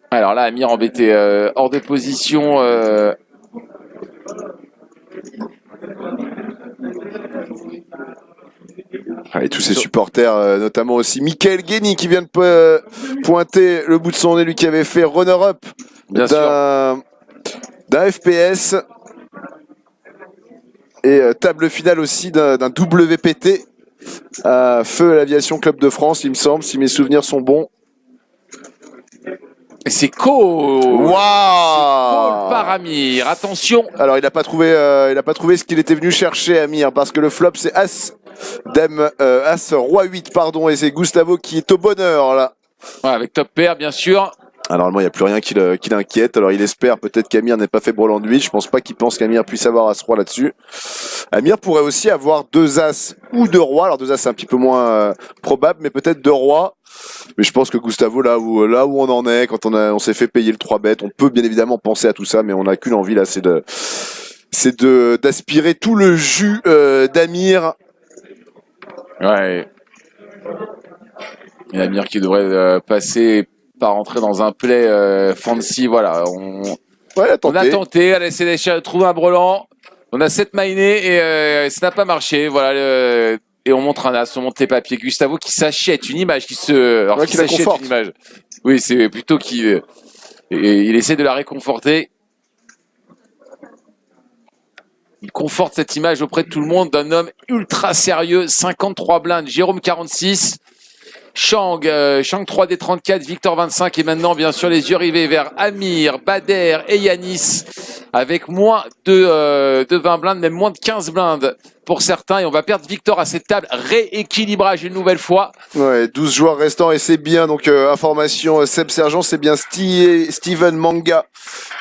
[SPEAKER 2] Alors là, Amir embêté hors de position.
[SPEAKER 1] Et tous ses supporters, notamment aussi Michael Guény qui vient de pointer le bout de son nez, lui qui avait fait runner-up d'un FPS. Et table finale aussi d'un WPT à Feu l'Aviation Club de France, il me semble, si mes souvenirs sont bons.
[SPEAKER 2] C'est Cole.
[SPEAKER 1] Waouh.
[SPEAKER 2] Cole par Amir. Attention.
[SPEAKER 1] Alors il n'a pas trouvé ce qu'il était venu chercher, Amir, parce que le flop c'est As Dame, As Roi 8 pardon, et c'est Gustavo qui est au bonheur là.
[SPEAKER 2] Ouais, avec top pair bien sûr.
[SPEAKER 1] Alors, normalement, il n'y a plus rien qui l'inquiète. Alors, il espère peut-être qu'Amir n'ait pas fait brelan de 8. Je pense pas qu'il pense qu'Amir puisse avoir As-Roi là-dessus. Amir pourrait aussi avoir 2 As ou 2 Rois. Alors, 2 As, c'est un petit peu moins probable, mais peut-être 2 Rois. Mais je pense que Gustavo, là où on en est, quand on s'est fait payer le 3-bet, on peut bien évidemment penser à tout ça, mais on n'a qu'une envie, là, c'est d'aspirer tout le jus d'Amir.
[SPEAKER 2] Ouais. Et Amir qui devrait passer par rentrer dans un play fancy, voilà. On a tenté, elle a essayé de trouver un brelan. On a 7 mainés et ça n'a pas marché. Voilà, et on montre un as, on montre les papiers. Gustavo qui s'achète une image, qui s'achète une image. Oui, c'est plutôt qu'il il essaie de la réconforter. Il conforte cette image auprès de tout le monde d'un homme ultra sérieux, 53 blindes, Jérôme 46. Chang 3D 34, Victor 25 et maintenant bien sûr les yeux rivés vers Amir, Bader et Yanis avec moins de 20 blindes, même moins de 15 blindes pour certains et on va perdre Victor à cette table. Rééquilibrage une nouvelle fois.
[SPEAKER 1] Ouais, 12 joueurs restants et c'est bien, donc information Seb Sergent, c'est bien Steven Manga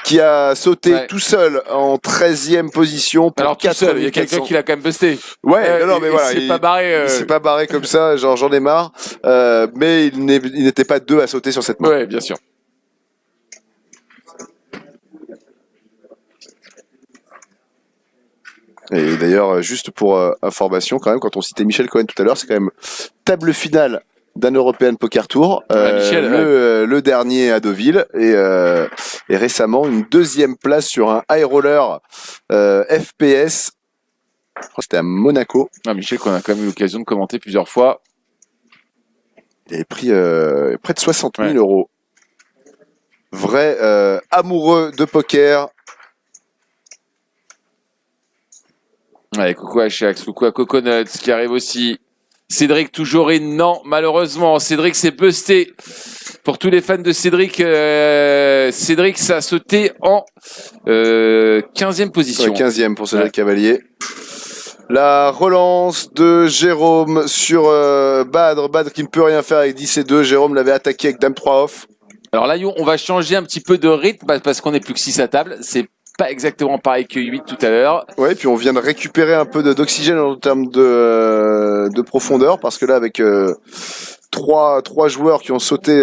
[SPEAKER 1] qui a sauté tout seul en 13e position. Pour
[SPEAKER 2] alors tout seul, il y a quelqu'un qui l'a quand même busté.
[SPEAKER 1] Ouais, non mais voilà,
[SPEAKER 2] il s'est
[SPEAKER 1] pas barré comme ça, genre j'en ai marre. Mais il n'était pas 2 à sauter sur cette main.
[SPEAKER 2] Ouais, bien sûr.
[SPEAKER 1] Et d'ailleurs, juste pour information, quand même, quand on citait Michel Cohen tout à l'heure, c'est quand même table finale d'un European Poker Tour, le dernier à Deauville, et récemment une 2e place sur un high roller FPS. C'était à Monaco.
[SPEAKER 2] Ah, Michel, qu'on a quand même eu l'occasion de commenter plusieurs fois.
[SPEAKER 1] Il avait pris près de 60 000 euros. Vrai amoureux de poker.
[SPEAKER 2] Ouais, coucou à Shax, coucou à Coconuts qui arrive aussi. Cédric toujours in, non, malheureusement, Cédric s'est busté. Pour tous les fans de Cédric, Cédric ça a sauté en 15e position.
[SPEAKER 1] Ouais, 15e pour Cédric Cavalier. La relance de Jérôme sur Badr qui ne peut rien faire avec 10 et 2. Jérôme l'avait attaqué avec Dame 3 off.
[SPEAKER 2] Alors là, on va changer un petit peu de rythme parce qu'on est plus que 6 à table. C'est pas exactement pareil que 8 tout à l'heure.
[SPEAKER 1] Ouais, puis on vient de récupérer un peu d'oxygène en termes de profondeur parce que là, avec trois joueurs qui ont sauté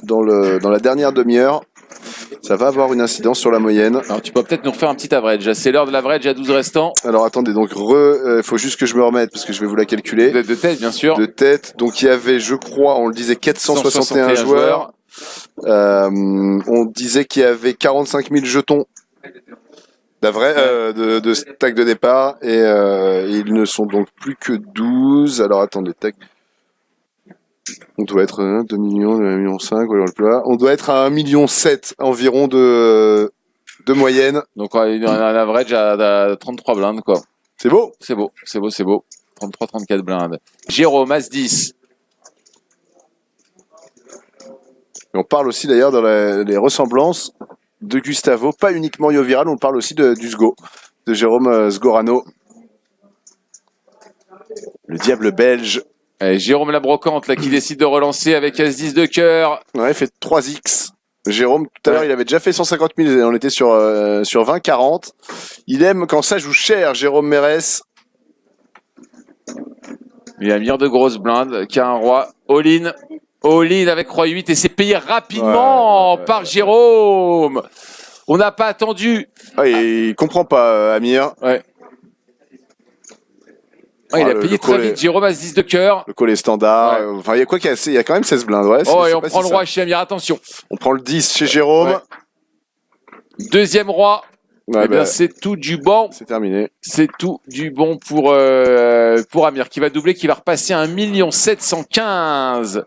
[SPEAKER 1] dans la dernière demi-heure, ça va avoir une incidence sur la moyenne.
[SPEAKER 2] Alors tu peux peut-être nous refaire un petit average. C'est l'heure de l'average à 12 restants.
[SPEAKER 1] Alors attendez, donc faut juste que je me remette parce que je vais vous la calculer.
[SPEAKER 2] De tête, bien sûr.
[SPEAKER 1] De tête. Donc il y avait, je crois, on le disait, 461 joueurs. On disait qu'il y avait 45 000 jetons de stack de départ et ils ne sont donc plus que 12. Alors attendez, tac. On doit être 2 millions, 1,5 million, voilà, on doit être à 1,7 million environ de moyenne.
[SPEAKER 2] Donc un average à 33 blindes, quoi.
[SPEAKER 1] C'est beau.
[SPEAKER 2] C'est beau. 33-34 blindes. Jérôme, As 10.
[SPEAKER 1] Et on parle aussi d'ailleurs dans les ressemblances de Gustavo, pas uniquement Yoviral, on parle aussi du Sgo, de Jérôme Sgorano. Le diable belge.
[SPEAKER 2] Allez, Jérôme la brocante là, qui décide de relancer avec As-10 de cœur.
[SPEAKER 1] Ouais, il fait 3x. Jérôme, tout à l'heure, il avait déjà fait 150 000, on était sur 20-40. Il aime quand ça joue cher, Jérôme Mérès.
[SPEAKER 2] Il a Amir de grosse blinde, qui a un roi. All-in. All-in avec roi 8 et c'est payé rapidement par Jérôme. On n'a pas attendu.
[SPEAKER 1] Ah, il comprend pas, Amir.
[SPEAKER 2] Ouais. Il a payé très vite, Jérôme As-10 de cœur.
[SPEAKER 1] Le call est standard. Ouais. Enfin, il y a quoi qu'il y a quand même 16 blindes. Ouais,
[SPEAKER 2] et on prend le roi chez Amir, attention.
[SPEAKER 1] On prend le 10 chez Jérôme.
[SPEAKER 2] Ouais. Deuxième roi. Eh bien, c'est tout du bon.
[SPEAKER 1] C'est terminé.
[SPEAKER 2] C'est tout du bon pour Amir, qui va doubler, qui va repasser à 1 715 000.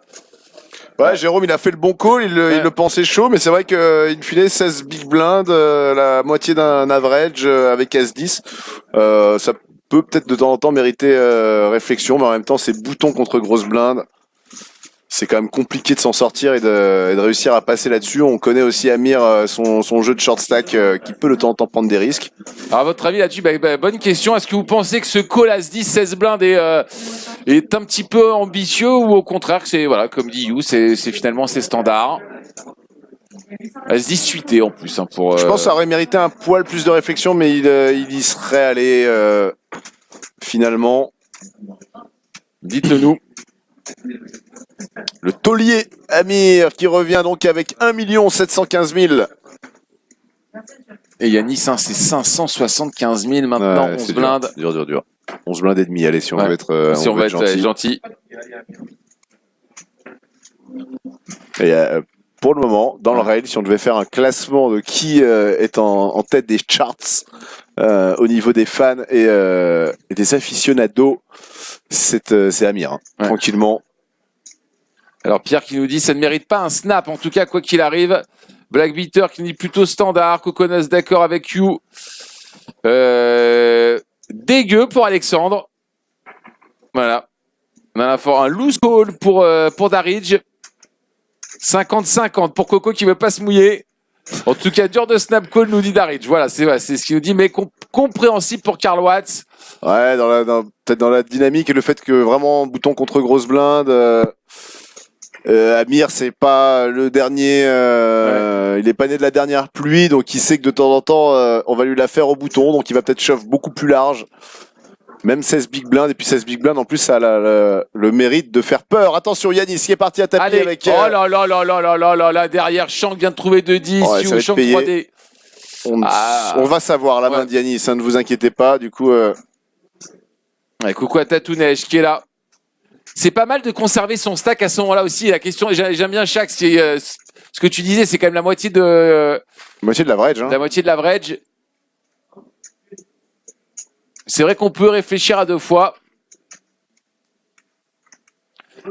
[SPEAKER 1] Ouais, Jérôme, il a fait le bon call, il le pensait chaud, mais c'est vrai qu'il filait 16 big blinds, la moitié d'un average avec As-10. Ça peut peut-être de temps en temps mériter réflexion, mais en même temps, c'est bouton contre grosse blinde. C'est quand même compliqué de s'en sortir et de réussir à passer là-dessus. On connaît aussi Amir, son jeu de short stack qui peut de temps en temps prendre des risques.
[SPEAKER 2] Alors, à votre avis là-dessus, bonne question. Est-ce que vous pensez que ce call As-10, 16 blindes est un petit peu ambitieux ou au contraire que c'est, voilà, comme dit You, c'est finalement c'est standard? As-10 suité en plus. Hein, pour,
[SPEAKER 1] Je pense que ça aurait mérité un poil plus de réflexion, mais il y serait allé finalement.
[SPEAKER 2] Dites-le nous.
[SPEAKER 1] Le taulier Amir qui revient donc avec 1 715 000.
[SPEAKER 2] Et Yanis, hein, c'est 575 000 maintenant, 11 blindes.
[SPEAKER 1] Dur. 11 blindes et demi, allez, si on veut être,
[SPEAKER 2] si on veut être gentil.
[SPEAKER 1] Et pour le moment, dans le rail, si on devait faire un classement de qui est en tête des charts au niveau des fans et des aficionados, c'est Amir, hein, tranquillement.
[SPEAKER 2] Alors Pierre qui nous dit ça ne mérite pas un snap, en tout cas quoi qu'il arrive. Black Beater qui nous dit plutôt standard. Coconuts d'accord avec You. Dégueu pour Alexandre. Voilà. On a un loose call pour Darridge. 50-50 pour Coco qui veut pas se mouiller. En tout cas, dur de snap call, nous dit Darridge. Voilà, c'est ce qu'il nous dit, mais compréhensible pour Karl Watts.
[SPEAKER 1] Ouais, peut-être dans la dynamique et le fait que vraiment bouton contre grosse blinde. Amir, c'est pas le dernier. Il est pas né de la dernière pluie, donc il sait que de temps en temps, on va lui la faire au bouton, donc il va peut-être shove beaucoup plus large. Même 16 big blinds, et puis 16 big blinds, en plus, ça a le mérite de faire peur. Attention, Yanis, qui est parti à taper avec...
[SPEAKER 2] Oh là, derrière, Shank vient de trouver 2-10,
[SPEAKER 1] ouais,
[SPEAKER 2] Shank 3D.
[SPEAKER 1] On va savoir la main de Yanis, hein, ne vous inquiétez pas, du coup...
[SPEAKER 2] Coucou à Tatouneige, qui est là. C'est pas mal de conserver son stack à ce moment-là aussi. La question, j'aime bien Shaq, ce que tu disais, c'est quand même la moitié de...
[SPEAKER 1] Moitié de l'average, hein.
[SPEAKER 2] La moitié de l'average. C'est vrai qu'on peut réfléchir à deux fois.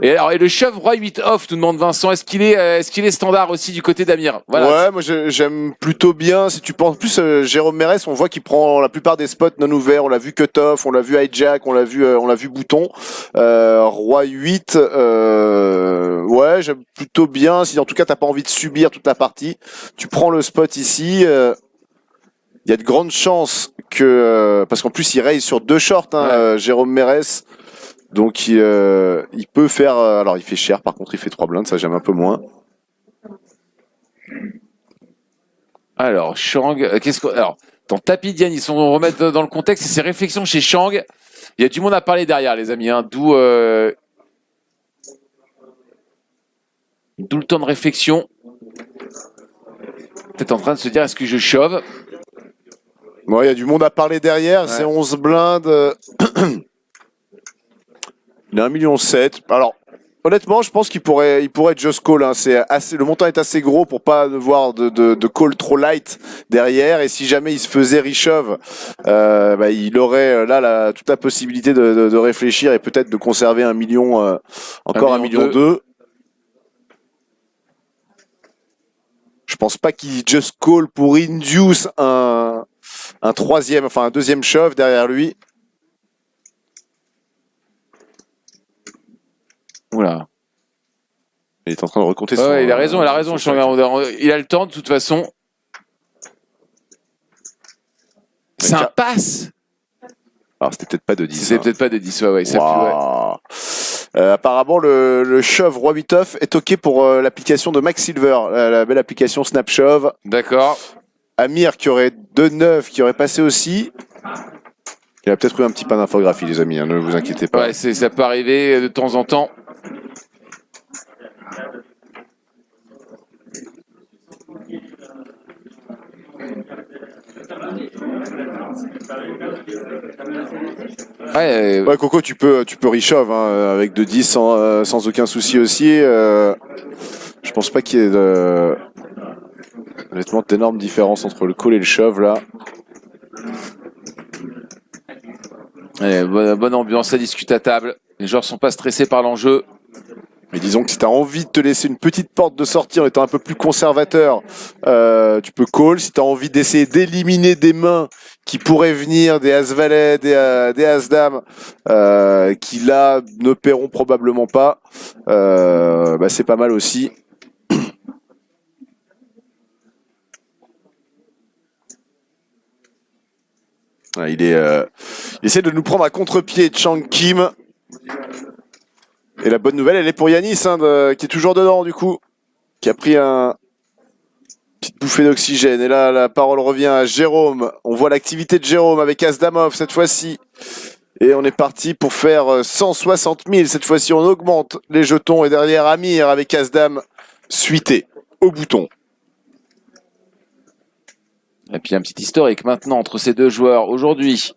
[SPEAKER 2] Et le shove roi 8 off, nous demande Vincent, est-ce qu'il est standard aussi du côté d'Amir? Voilà.
[SPEAKER 1] Ouais, moi j'aime plutôt bien. Si tu penses plus Jérôme Mérès, on voit qu'il prend la plupart des spots non ouverts. On l'a vu cut off, on l'a vu hijack, on l'a vu bouton. Roi 8, ouais, j'aime plutôt bien. Si en tout cas t'as pas envie de subir toute la partie, tu prends le spot ici. Il y a de grandes chances que parce qu'en plus il raise sur 2 shorts, hein, Jérôme Mérès. Donc il peut faire... alors il fait cher, par contre il fait 3 blindes, ça j'aime un peu moins.
[SPEAKER 2] Alors Shang, alors dans Tapis Dianis, on va remettre dans le contexte, c'est ses réflexions chez Shang. Il y a du monde à parler derrière les amis, hein, d'où le temps de réflexion. Peut-être en train de se dire est-ce que je shove?
[SPEAKER 1] Ouais, il y a du monde à parler derrière, c'est 11 blindes. Il a 1,7 million. Alors, honnêtement, je pense qu'il pourrait just call. Hein. Le montant est assez gros pour pas devoir de call trop light derrière. Et si jamais il se faisait reshove, il aurait là toute la possibilité de réfléchir et peut-être de conserver 1 million, encore 1,2 million. Je pense pas qu'il just call pour induce un deuxième shove derrière lui.
[SPEAKER 2] Oula.
[SPEAKER 1] Il est en train de recompter
[SPEAKER 2] il a raison. Il a le temps de toute façon. C'est un pass.
[SPEAKER 1] Alors c'était peut-être pas de 10.
[SPEAKER 2] C'était peut-être pas de 10, ouais.
[SPEAKER 1] Apparemment, le Shove Roi 8 off est OK pour l'application de Max Silver, la belle application Snap Shove.
[SPEAKER 2] D'accord.
[SPEAKER 1] Amir qui aurait 2-9, qui aurait passé aussi. Il a peut-être eu un petit pas d'infographie, les amis, hein, ne vous inquiétez pas.
[SPEAKER 2] Ouais, ça peut arriver de temps en temps.
[SPEAKER 1] Ouais, Coco, tu peux reshove hein, avec 2-10 sans aucun souci aussi. Je pense pas qu'il y ait honnêtement d'énormes différences entre le call et le shove là.
[SPEAKER 2] Allez, bonne ambiance, ça discute à table. Les joueurs sont pas stressés par l'enjeu.
[SPEAKER 1] Mais disons que si tu as envie de te laisser une petite porte de sortie en étant un peu plus conservateur, tu peux call. Si tu as envie d'essayer d'éliminer des mains qui pourraient venir, des As-Valet, des As-Dame, qui là ne paieront probablement pas, c'est pas mal aussi. Il essaie de nous prendre à contre-pied Chang Kim. Et la bonne nouvelle, elle est pour Yanis, qui est toujours dedans du coup, qui a pris une petite bouffée d'oxygène. Et là, la parole revient à Jérôme. On voit l'activité de Jérôme avec As-Damov cette fois-ci. Et on est parti pour faire 160 000. Cette fois-ci, on augmente les jetons. Et derrière, Amir avec As-Dame suité au bouton.
[SPEAKER 2] Et puis un petit historique maintenant entre ces deux joueurs aujourd'hui.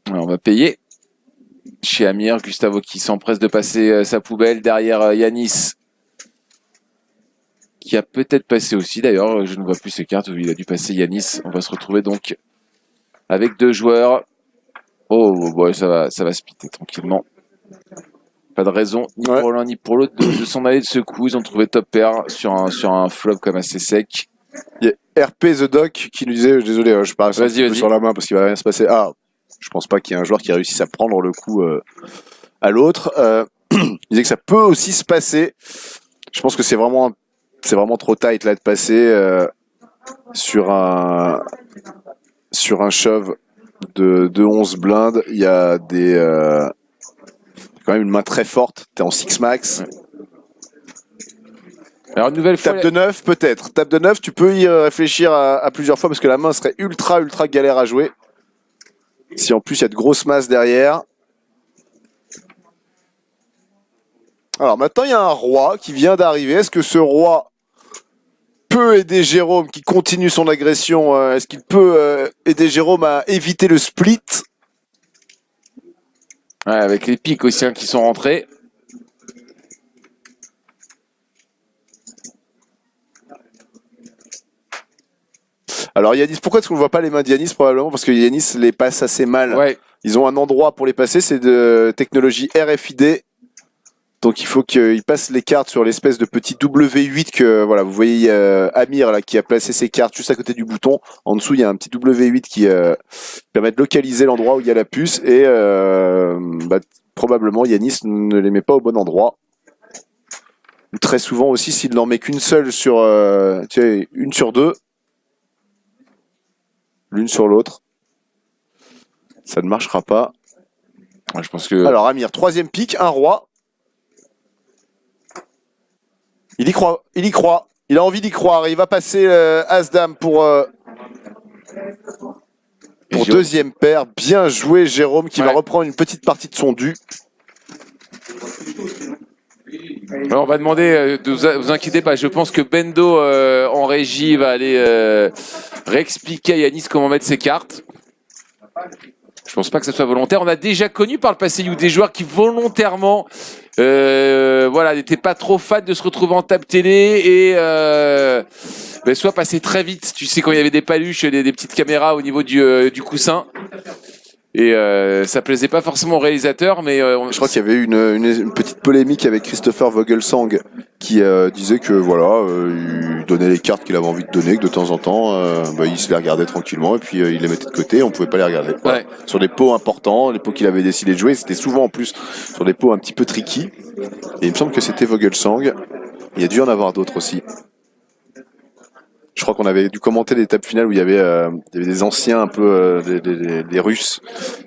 [SPEAKER 2] Alors on va payer chez Amir. Gustavo qui s'empresse de passer sa poubelle. Derrière Yanis qui a peut-être passé aussi. D'ailleurs, je ne vois plus ses cartes. Il a dû passer Yanis. On va se retrouver donc avec deux joueurs. Oh, bon, ça va splitter tranquillement. Pas de raison ni pour l'un ni pour l'autre de s'en aller de ce coup. Ils ont trouvé top pair sur un flop comme assez sec.
[SPEAKER 1] Il y a RP The Doc qui nous disait, désolé, je passe un peu sur la main parce qu'il va rien se passer. Ah, je pense pas qu'il y ait un joueur qui réussisse à prendre le coup à l'autre. Il disait que ça peut aussi se passer. Je pense que c'est vraiment trop tight là de passer sur un shove de 11 blindes. Il y a quand même une main très forte. T'es en 6 max.
[SPEAKER 2] Alors une nouvelle fois.
[SPEAKER 1] Tape de 9 peut-être. Tape de 9, tu peux y réfléchir à plusieurs fois parce que la main serait ultra galère à jouer. Si en plus il y a de grosses masses derrière. Alors maintenant il y a un roi qui vient d'arriver. Est-ce que ce roi peut aider Jérôme qui continue son agression? Est-ce qu'il peut aider Jérôme à éviter le split?
[SPEAKER 2] Ouais, avec les pics aussi qui sont rentrés.
[SPEAKER 1] Alors Yanis, pourquoi est-ce qu'on ne voit pas les mains d'Yanis? Probablement parce que Yanis les passe assez mal.
[SPEAKER 2] Ouais.
[SPEAKER 1] Ils ont un endroit pour les passer, c'est de technologie RFID. Donc il faut qu'il passe les cartes sur l'espèce de petit W8 que voilà, vous voyez Amir là qui a placé ses cartes juste à côté du bouton. En dessous il y a un petit W8 qui permet de localiser l'endroit où il y a la puce et probablement Yanis ne les met pas au bon endroit. Très souvent aussi s'il n'en met qu'une seule sur une sur deux, l'une sur l'autre, ça ne marchera pas.
[SPEAKER 2] Ouais, je pense que.
[SPEAKER 1] Alors Amir, troisième pique, un roi. Il y croit, il a envie d'y croire. Il va passer As-Dame pour deuxième paire. Bien joué Jérôme qui va reprendre une petite partie de son dû.
[SPEAKER 2] Alors on va demander, vous inquiétez pas, je pense que Bendo en régie va aller réexpliquer à Yanis comment mettre ses cartes. Je pense pas que ça soit volontaire. On a déjà connu par le passé des joueurs qui volontairement n'étaient pas trop fans de se retrouver en table télé et soit passer très vite. Tu sais, quand il y avait des paluches, des petites caméras au niveau du coussin. Et ça plaisait pas forcément au réalisateur, mais
[SPEAKER 1] je crois qu'il y avait une petite polémique avec Christopher Vogelsang qui disait que il donnait les cartes qu'il avait envie de donner, que de temps en temps il se les regardait tranquillement et puis il les mettait de côté, on pouvait pas les regarder. Voilà. Sur des pots importants, les pots qu'il avait décidé de jouer, c'était souvent en plus sur des pots un petit peu tricky. Et il me semble que c'était Vogelsang. Il y a dû en avoir d'autres aussi. Je crois qu'on avait dû commenter l'étape finale où il y avait des anciens un peu des Russes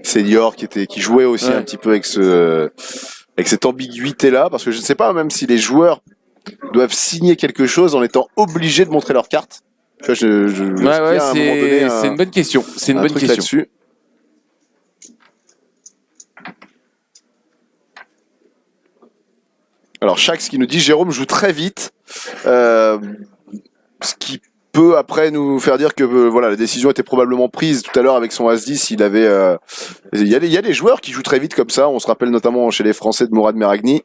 [SPEAKER 1] seniors qui jouaient aussi un petit peu avec cette ambiguïté là, parce que je ne sais pas même si les joueurs doivent signer quelque chose en étant obligés de montrer leur carte. Tu vois,
[SPEAKER 2] c'est une bonne question. C'est une bonne question
[SPEAKER 1] là-dessus. Alors Shax qui nous dit Jérôme joue très vite, ce qui peut après nous faire dire que voilà, la décision était probablement prise tout à l'heure avec son As-10. Il y a des joueurs qui jouent très vite comme ça. On se rappelle notamment chez les Français de Mourad Meragni,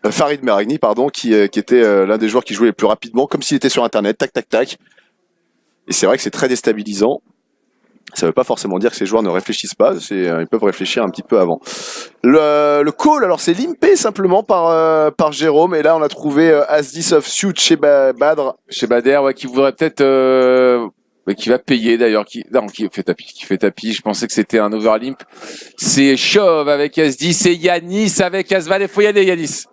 [SPEAKER 1] Farid Meragni, pardon, qui était l'un des joueurs qui jouait les plus rapidement, comme s'il était sur Internet, tac tac tac. Et c'est vrai que c'est très déstabilisant. Ça ne veut pas forcément dire que ces joueurs ne réfléchissent pas, ils peuvent réfléchir un petit peu avant. Le call, alors c'est limpé simplement par Jérôme, et là on a trouvé As-10 of Suit chez Badr.
[SPEAKER 2] Chez Bader, ouais, qui voudrait peut-être... qui va payer d'ailleurs, qui fait tapis, je pensais que c'était un overlimp. C'est Chauve avec As-10 et Yanis avec As-Valet. Faut y aller Yanis.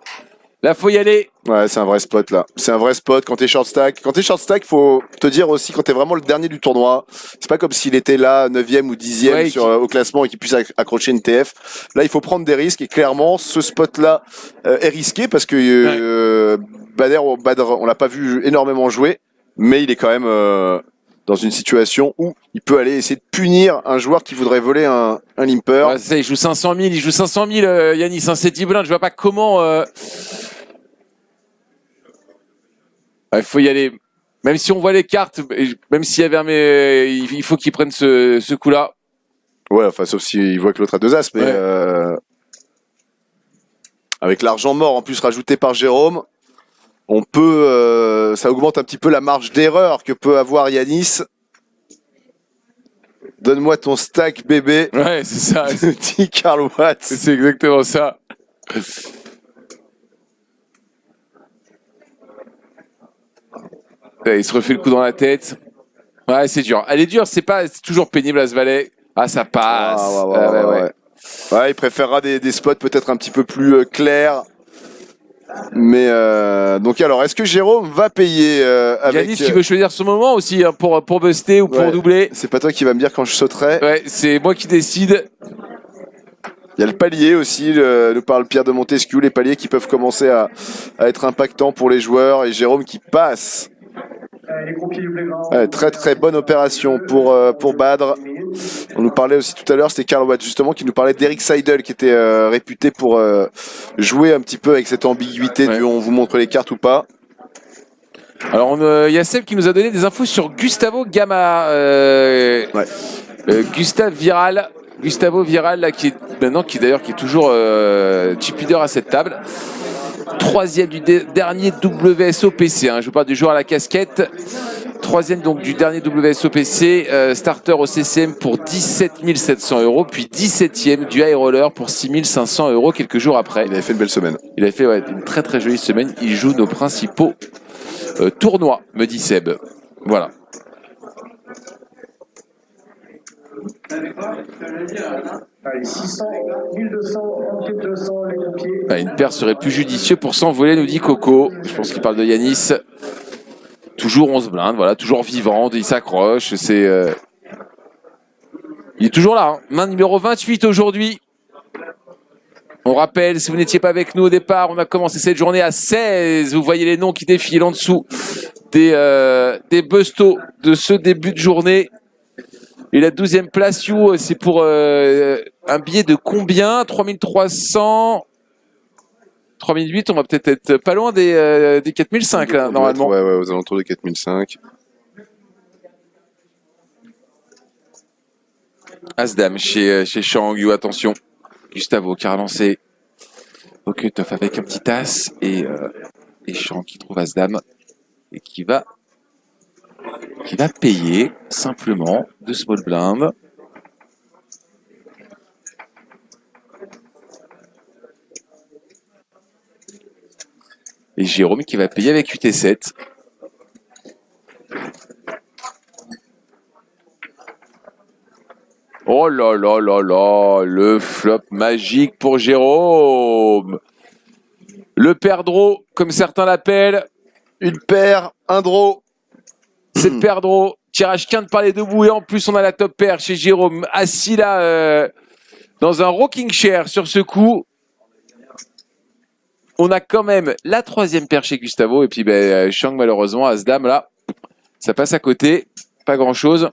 [SPEAKER 2] Là, faut y aller.
[SPEAKER 1] Ouais, c'est un vrai spot là. C'est un vrai spot quand t'es short stack. Quand t'es short stack, faut te dire aussi quand t'es vraiment le dernier du tournoi. C'est pas comme s'il était là 9e ou 10e au classement et qu'il puisse accrocher une TF. Là, il faut prendre des risques et clairement, ce spot là est risqué parce que Badr, on l'a pas vu énormément jouer, mais il est quand même dans une situation où il peut aller essayer de punir un joueur qui voudrait voler un limper.
[SPEAKER 2] Ouais, il joue 500 000, Yanis, c'est 10 blind, je vois pas comment... Il faut y aller. Même si on voit les cartes, même s'il y avait il faut qu'il prenne ce coup-là.
[SPEAKER 1] Ouais, enfin, sauf s'il voit que l'autre a 2 as, mais avec l'argent mort en plus rajouté par Jérôme, on peut, ça augmente un petit peu la marge d'erreur que peut avoir Yanis. Donne-moi ton stack, bébé.
[SPEAKER 2] Ouais, c'est ça.
[SPEAKER 1] Dit Karl Watts.
[SPEAKER 2] C'est exactement ça. Il se refait le coup dans la tête. Ouais, c'est dur. Elle est dure, c'est toujours pénible As-Valet. Ah, ça passe.
[SPEAKER 1] Ouais, il préférera des spots peut-être un petit peu plus clairs. Mais donc alors, est-ce que Jérôme va payer avec...
[SPEAKER 2] Yanis, tu veux choisir ce moment aussi hein, pour buster ou pour doubler?
[SPEAKER 1] C'est pas toi qui va me dire quand je sauterai.
[SPEAKER 2] Ouais, c'est moi qui décide.
[SPEAKER 1] Il y a le palier aussi, nous parle Pierre de Montesquieu, les paliers qui peuvent commencer à être impactants pour les joueurs et Jérôme qui passe. Très très bonne opération pour Badr. On nous parlait aussi tout à l'heure, c'était Karl Watts justement qui nous parlait d'Eric Seidel qui était réputé pour jouer un petit peu avec cette ambiguïté du on vous montre les cartes ou pas.
[SPEAKER 2] Alors il y a Seb qui nous a donné des infos sur Gustavo Gama. Gustavo Viral là, qui est toujours chip leader à cette table. 3e du dernier WSOPC, hein. Je parle du joueur à la casquette. 3e donc du dernier WSOPC, starter au CCM pour 17 700 €, puis 17e du high roller pour 6 500 € quelques jours après.
[SPEAKER 1] Il avait fait une belle semaine.
[SPEAKER 2] Il a fait une très très jolie semaine. Il joue nos principaux tournois, me dit Seb. Voilà.
[SPEAKER 3] Allez, 600, 1200, 200, les pompiers.
[SPEAKER 2] Une paire serait plus judicieux pour s'envoler, nous dit Coco. Je pense qu'il parle de Yanis. Toujours 11 blindes, voilà, toujours vivant, il s'accroche. Il est toujours là. Hein. Main numéro 28 aujourd'hui. On rappelle, si vous n'étiez pas avec nous au départ, on a commencé cette journée à 16. Vous voyez les noms qui défilent en dessous des bustos de ce début de journée. Et la 12e place, You, c'est pour un billet de combien? 3300, 3008, on va peut-être être pas loin des 4005 là, normalement.
[SPEAKER 1] Ouais, aux alentours de 4005.
[SPEAKER 2] As-Dame chez Shang, You, attention. Gustavo qui a relancé au cut-off avec un petit as et Shang qui trouve As-Dame et qui va payer simplement de small blind. Et Jérôme qui va payer avec 8 et 7. Oh là là là là, le flop magique pour Jérôme. Le perdreau, comme certains l'appellent.
[SPEAKER 1] Une paire, un draw.
[SPEAKER 2] C'est le perdreau. Tirage quinte par les deux bouts et en plus on a la top paire chez Jérôme. Assis là dans un rocking chair sur ce coup. On a quand même la troisième paire chez Gustavo. Et puis Shang malheureusement, As-Dame là. Ça passe à côté. Pas grand chose.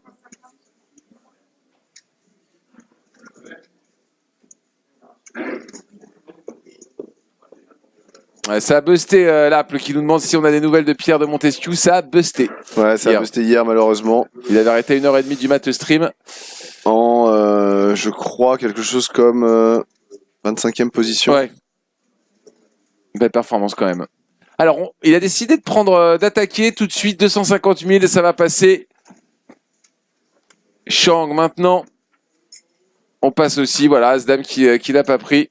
[SPEAKER 2] Ouais, ça a busté l'Apple qui nous demande si on a des nouvelles de Pierre de Montesquieu. Ça a busté.
[SPEAKER 1] Ouais, ça a busté hier malheureusement.
[SPEAKER 2] Il avait arrêté à 1h30 du mat stream.
[SPEAKER 1] En, je crois, quelque chose comme 25e position.
[SPEAKER 2] Ouais. Belle performance quand même. Alors, il a décidé de prendre, d'attaquer tout de suite 250 000 et ça va passer. Shang maintenant. On passe aussi, voilà, As-Dame qui l'a pas pris.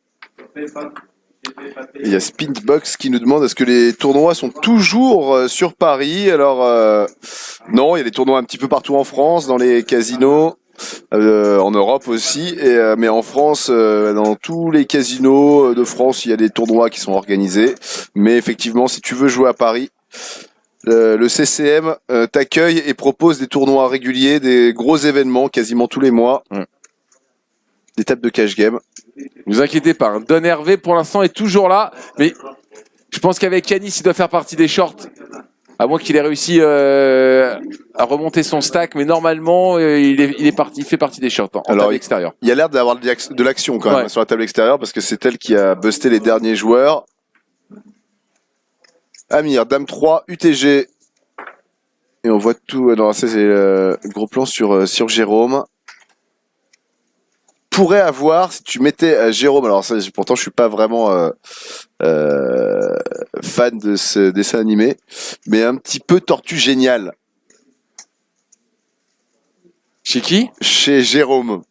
[SPEAKER 1] Il y a Spinbox qui nous demande est-ce que les tournois sont toujours sur Paris. Alors non, il y a des tournois un petit peu partout en France, dans les casinos, en Europe aussi, mais en France, dans tous les casinos de France, il y a des tournois qui sont organisés. Mais effectivement, si tu veux jouer à Paris, le CCM t'accueille et propose des tournois réguliers, des gros événements quasiment tous les mois. Des tables de cash game.
[SPEAKER 2] Ne vous inquiétez pas, Don Hervé pour l'instant est toujours là, mais je pense qu'avec Yanis il doit faire partie des shorts, à moins qu'il ait réussi à remonter son stack, mais normalement il fait partie des shorts en table extérieure.
[SPEAKER 1] Il y a l'air d'avoir de l'action quand même sur la table extérieure parce que c'est elle qui a busté les derniers joueurs. Amir, Dame 3, UTG. Et on voit tout. Non, ça c'est le gros plan sur Jérôme. Pourrait avoir, si tu mettais Jérôme, alors ça, pourtant je suis pas vraiment fan de ce dessin animé, mais un petit peu Tortue Géniale.
[SPEAKER 2] Chez qui?
[SPEAKER 1] Chez Jérôme.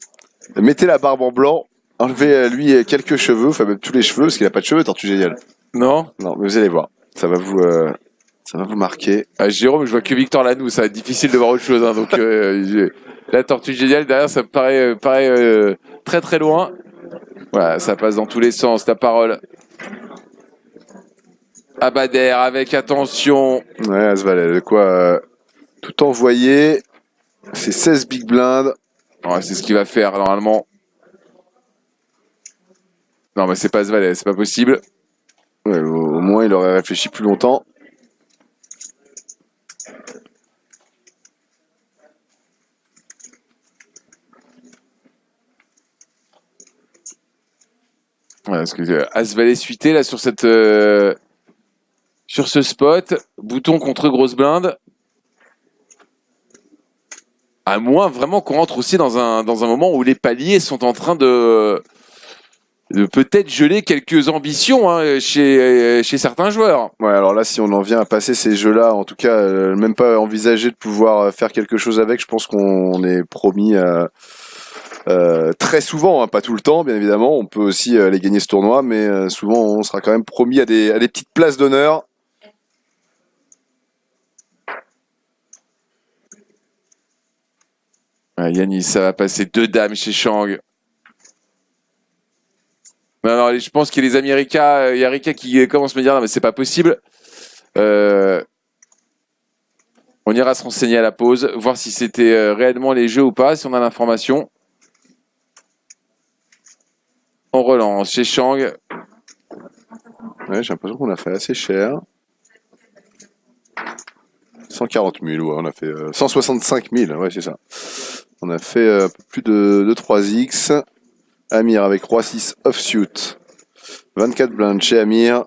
[SPEAKER 1] Mettez la barbe en blanc, enlevez lui quelques cheveux, enfin même tous les cheveux, parce qu'il a pas de cheveux, Tortue Géniale.
[SPEAKER 2] Non.
[SPEAKER 1] Non, mais vous allez voir, ça va vous marquer.
[SPEAKER 2] Jérôme, je vois que Victor Lanoux, ça va être difficile de voir autre chose, hein, donc la Tortue Géniale derrière, ça me paraît très très loin. Voilà, ça passe dans tous les sens, ta parole. Abader avec attention.
[SPEAKER 1] Ouais, Asval, quoi tout envoyer. C'est 16 big blinds.
[SPEAKER 2] Ouais, c'est ce qu'il va faire normalement. Non, mais c'est pas Asval, c'est pas possible.
[SPEAKER 1] Ouais, au moins, il aurait réfléchi plus longtemps.
[SPEAKER 2] Ouais, parce que As-Valet suité là sur ce spot, bouton contre grosse blinde. À moins vraiment qu'on rentre aussi dans un moment où les paliers sont en train de peut-être geler quelques ambitions chez certains joueurs.
[SPEAKER 1] Ouais, alors là, si on en vient à passer ces jeux-là, en tout cas, même pas envisager de pouvoir faire quelque chose avec, je pense qu'on est promis très souvent, hein, pas tout le temps, bien évidemment. On peut aussi aller gagner ce tournoi, mais souvent, on sera quand même promis à des petites places d'honneur.
[SPEAKER 2] Ouais, Yanis, ça va passer 2 dames chez Shang. Non, je pense qu'il y a les Américains, il y a Rika qui commence à me dire non mais c'est pas possible. On ira se renseigner à la pause, voir si c'était réellement les jeux ou pas, si on a l'information. On relance chez Shang.
[SPEAKER 1] Ouais, j'ai l'impression qu'on a fait assez cher. 140 000, ouais, on a fait 165 000, ouais, c'est ça. On a fait un peu plus de 3x. Amir avec Roi 6 offsuit. 24 blindes chez Amir.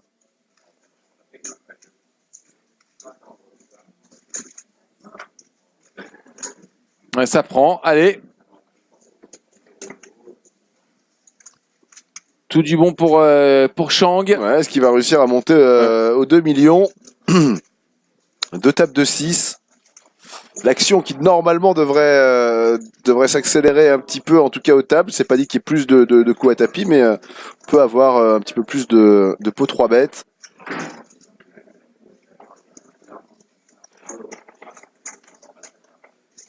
[SPEAKER 2] Ouais, ça prend, allez. Tout du bon pour Shang.
[SPEAKER 1] Ouais, est-ce qu'il va réussir à monter aux 2 millions? 2 tables de 6. L'action qui normalement devrait s'accélérer un petit peu, en tout cas aux tables. C'est pas dit qu'il y ait plus de coups à tapis, mais on peut avoir un petit peu plus de pot 3 bêtes.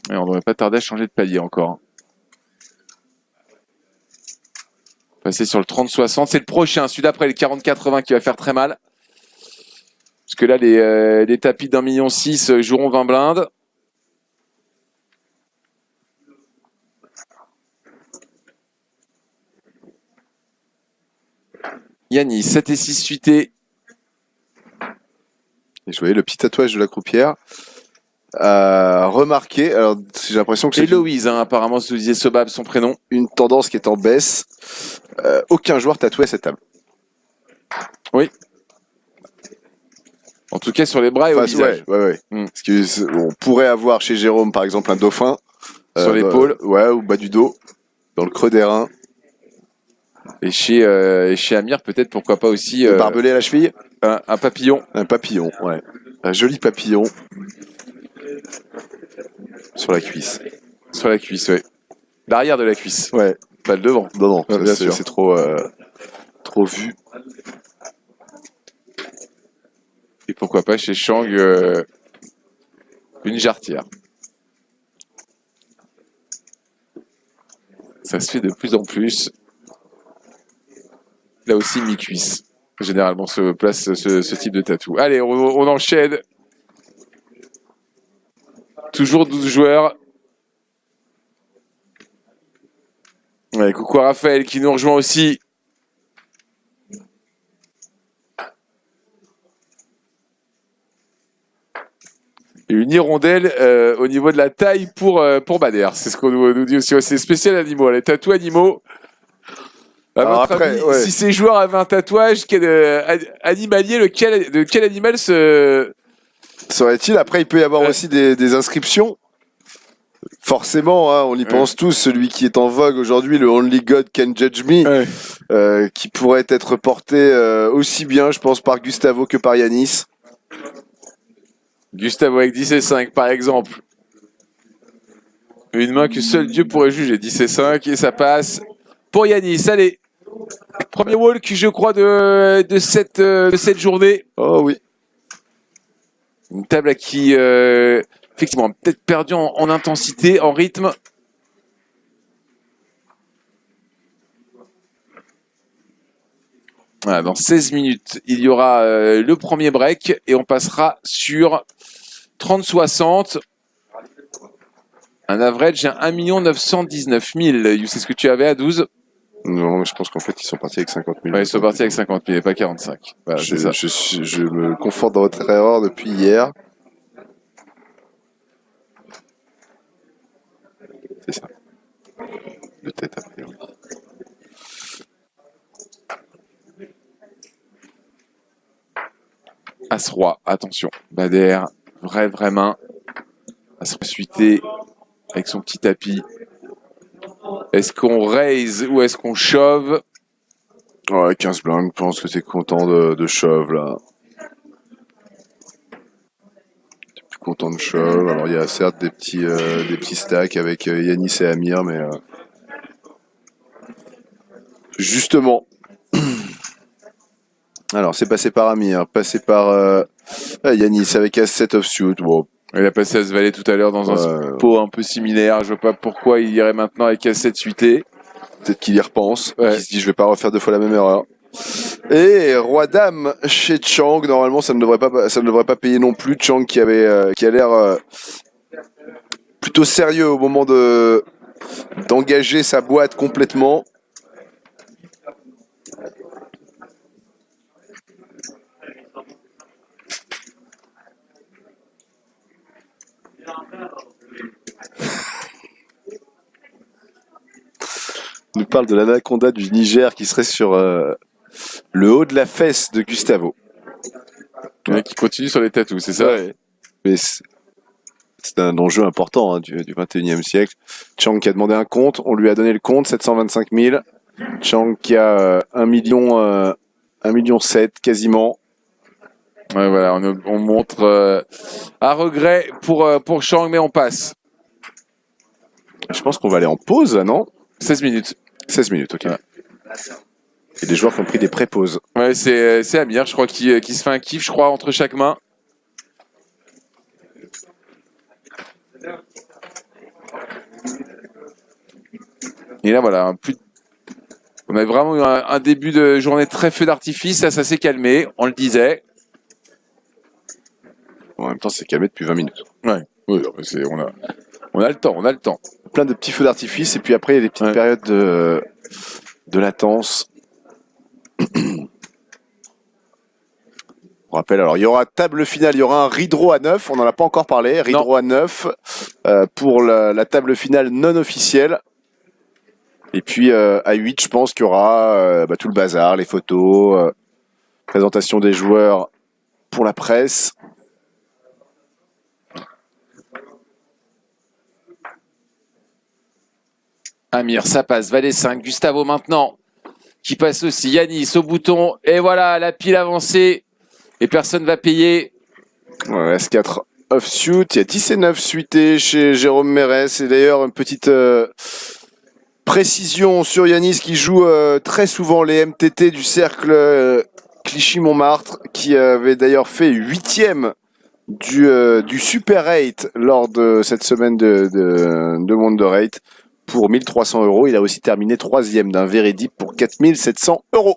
[SPEAKER 2] Et on devrait pas tarder à changer de palier encore. Passer sur le 30-60. C'est le prochain, celui d'après, le 40-80 qui va faire très mal. Parce que là, les tapis d'1,6 million joueront 20 blindes. Yannis, 7 et 6 suités.
[SPEAKER 1] Et je voyais le petit tatouage de la croupière. Remarqué, alors j'ai l'impression que c'est
[SPEAKER 2] Héloïse, hein, apparemment, se disait Sobab, son prénom.
[SPEAKER 1] Une tendance qui est en baisse. Aucun joueur tatoué à cette table.
[SPEAKER 2] Oui. En tout cas, sur les bras et au visage.
[SPEAKER 1] Ouais. Parce que on pourrait avoir chez Jérôme, par exemple, un dauphin.
[SPEAKER 2] Sur l'épaule.
[SPEAKER 1] Ouais, ou bas du dos. Dans le creux des reins.
[SPEAKER 2] Et chez Amir, peut-être, pourquoi pas aussi...
[SPEAKER 1] barbelé à la cheville.
[SPEAKER 2] Un papillon.
[SPEAKER 1] Un papillon, ouais. Un joli papillon. Sur la cuisse.
[SPEAKER 2] Sur la cuisse, ouais. L'arrière de la cuisse.
[SPEAKER 1] Ouais.
[SPEAKER 2] Pas le devant.
[SPEAKER 1] Non,
[SPEAKER 2] ouais, bien sûr.
[SPEAKER 1] C'est trop vu.
[SPEAKER 2] Et pourquoi pas chez Chang, une jarretière. Ça se fait de plus en plus. Là aussi, mi-cuisse. Généralement, se place ce type de tatou. Allez, on enchaîne. Toujours 12 joueurs. Ouais, coucou à Raphaël qui nous rejoint aussi. Et une hirondelle au niveau de la taille pour Bader. C'est ce qu'on nous dit aussi. C'est spécial animaux. Les tatous animaux. À votre avis, si ces joueurs avaient un tatouage animalier, de quel animal
[SPEAKER 1] serait-il? Après, il peut y avoir aussi des inscriptions. Forcément, hein, on y pense tous. Celui qui est en vogue aujourd'hui, le Only God Can Judge Me, qui pourrait être porté aussi bien, je pense, par Gustavo que par Yannis.
[SPEAKER 2] Gustavo avec 10 et 5, par exemple. Une main que seul Dieu pourrait juger. 10 et 5, et ça passe pour Yannis. Allez, premier walk, je crois, de cette journée.
[SPEAKER 1] Oh oui.
[SPEAKER 2] Une table qui, effectivement, peut-être perdue en intensité, en rythme. Voilà, dans 16 minutes, il y aura le premier break et on passera sur 30-60. Un average à 1 919 000. C'est ce que tu avais à 12?
[SPEAKER 1] Non, je pense qu'en fait, ils sont partis avec 50 000.
[SPEAKER 2] Ouais, ils sont partis avec 50 000 et pas 45. Voilà,
[SPEAKER 1] je me conforte dans votre erreur depuis hier. C'est ça. De tête a priori.
[SPEAKER 2] As-Roi, attention. Bader, vraie main. As-Roi suité avec son petit tapis. Est-ce qu'on raise ou est-ce qu'on shove?
[SPEAKER 1] Ouais, 15 blindes, je pense que t'es content de shove là. T'es plus content de shove. Alors il y a certes des petits stacks avec Yannis et Amir, mais justement. Alors c'est passé par Amir, passé par Yannis avec As-7 offsuit. Bon.
[SPEAKER 2] Il a passé As Valet tout à l'heure dans un pot un peu similaire. Je vois pas pourquoi il irait maintenant avec As-7 suité.
[SPEAKER 1] Peut-être qu'il y repense, qu'il se dit je vais pas refaire 2 fois la même erreur. Et Roi-Dame chez Chang, normalement ça ne devrait pas payer non plus. Chang qui a l'air plutôt sérieux au moment d'engager sa boîte complètement. On nous parle de l'anaconda du Niger qui serait sur le haut de la fesse de Gustavo.
[SPEAKER 2] Ouais, qui continue sur les tatous, c'est ça?
[SPEAKER 1] Ouais. Mais c'est un enjeu important hein, du 21e siècle. Chang qui a demandé un compte, on lui a donné le compte, 725 000. Chang qui a 1 million 7 quasiment.
[SPEAKER 2] Ouais, voilà, on montre à regret pour Chang, mais on passe.
[SPEAKER 1] Je pense qu'on va aller en pause là, non?
[SPEAKER 2] 16 minutes.
[SPEAKER 1] 16 minutes, ok.
[SPEAKER 2] Ouais.
[SPEAKER 1] Il y a des joueurs qui ont pris des pré-pauses.
[SPEAKER 2] Ouais, c'est Amir, je crois, qui se fait un kiff, je crois, entre chaque main. Et là, voilà, on a vraiment eu un début de journée très feu d'artifice. Là, ça s'est calmé, on le disait.
[SPEAKER 1] En même temps, c'est calmé depuis 20 minutes.
[SPEAKER 2] Ouais. Oui, on a le temps, on a le temps.
[SPEAKER 1] Plein de petits feux d'artifice et puis après, il y a des petites périodes de latence. On rappelle, alors il y aura table finale, il y aura un rideau à 9, on n'en a pas encore parlé, rideau à 9 pour la table finale non officielle. Et puis à 8, je pense qu'il y aura tout le bazar, les photos, présentation des joueurs pour la presse.
[SPEAKER 2] Amir, ça passe, Valet 5, Gustavo maintenant, qui passe aussi, Yanis au bouton, et voilà, la pile avancée. Et personne va payer.
[SPEAKER 1] Ouais, S4 offsuit. Il y a 10 et 9 suités chez Jérôme Mérès. Et d'ailleurs, une petite précision sur Yanis qui joue très souvent les MTT du cercle Clichy-Montmartre, qui avait d'ailleurs fait 8e du Super 8 lors de cette semaine de Wonder 8 pour 1300 €. Il a aussi terminé 3e d'un Veredip pour 4700 €.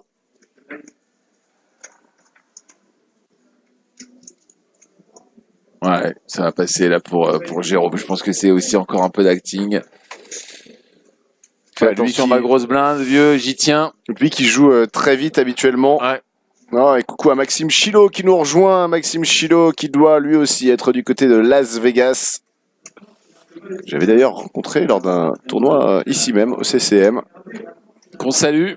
[SPEAKER 2] Ouais, ça va passer là pour Jérôme. Je pense que c'est aussi encore un peu d'acting. Fais attention, ma grosse blinde, vieux, j'y tiens.
[SPEAKER 1] Lui qui joue très vite habituellement.
[SPEAKER 2] Ouais.
[SPEAKER 1] Non, et coucou à Maxime Chilo qui nous rejoint. Maxime Chilo qui doit lui aussi être du côté de Las Vegas. J'avais d'ailleurs rencontré lors d'un tournoi ici même, au CCM.
[SPEAKER 2] Qu'on salue.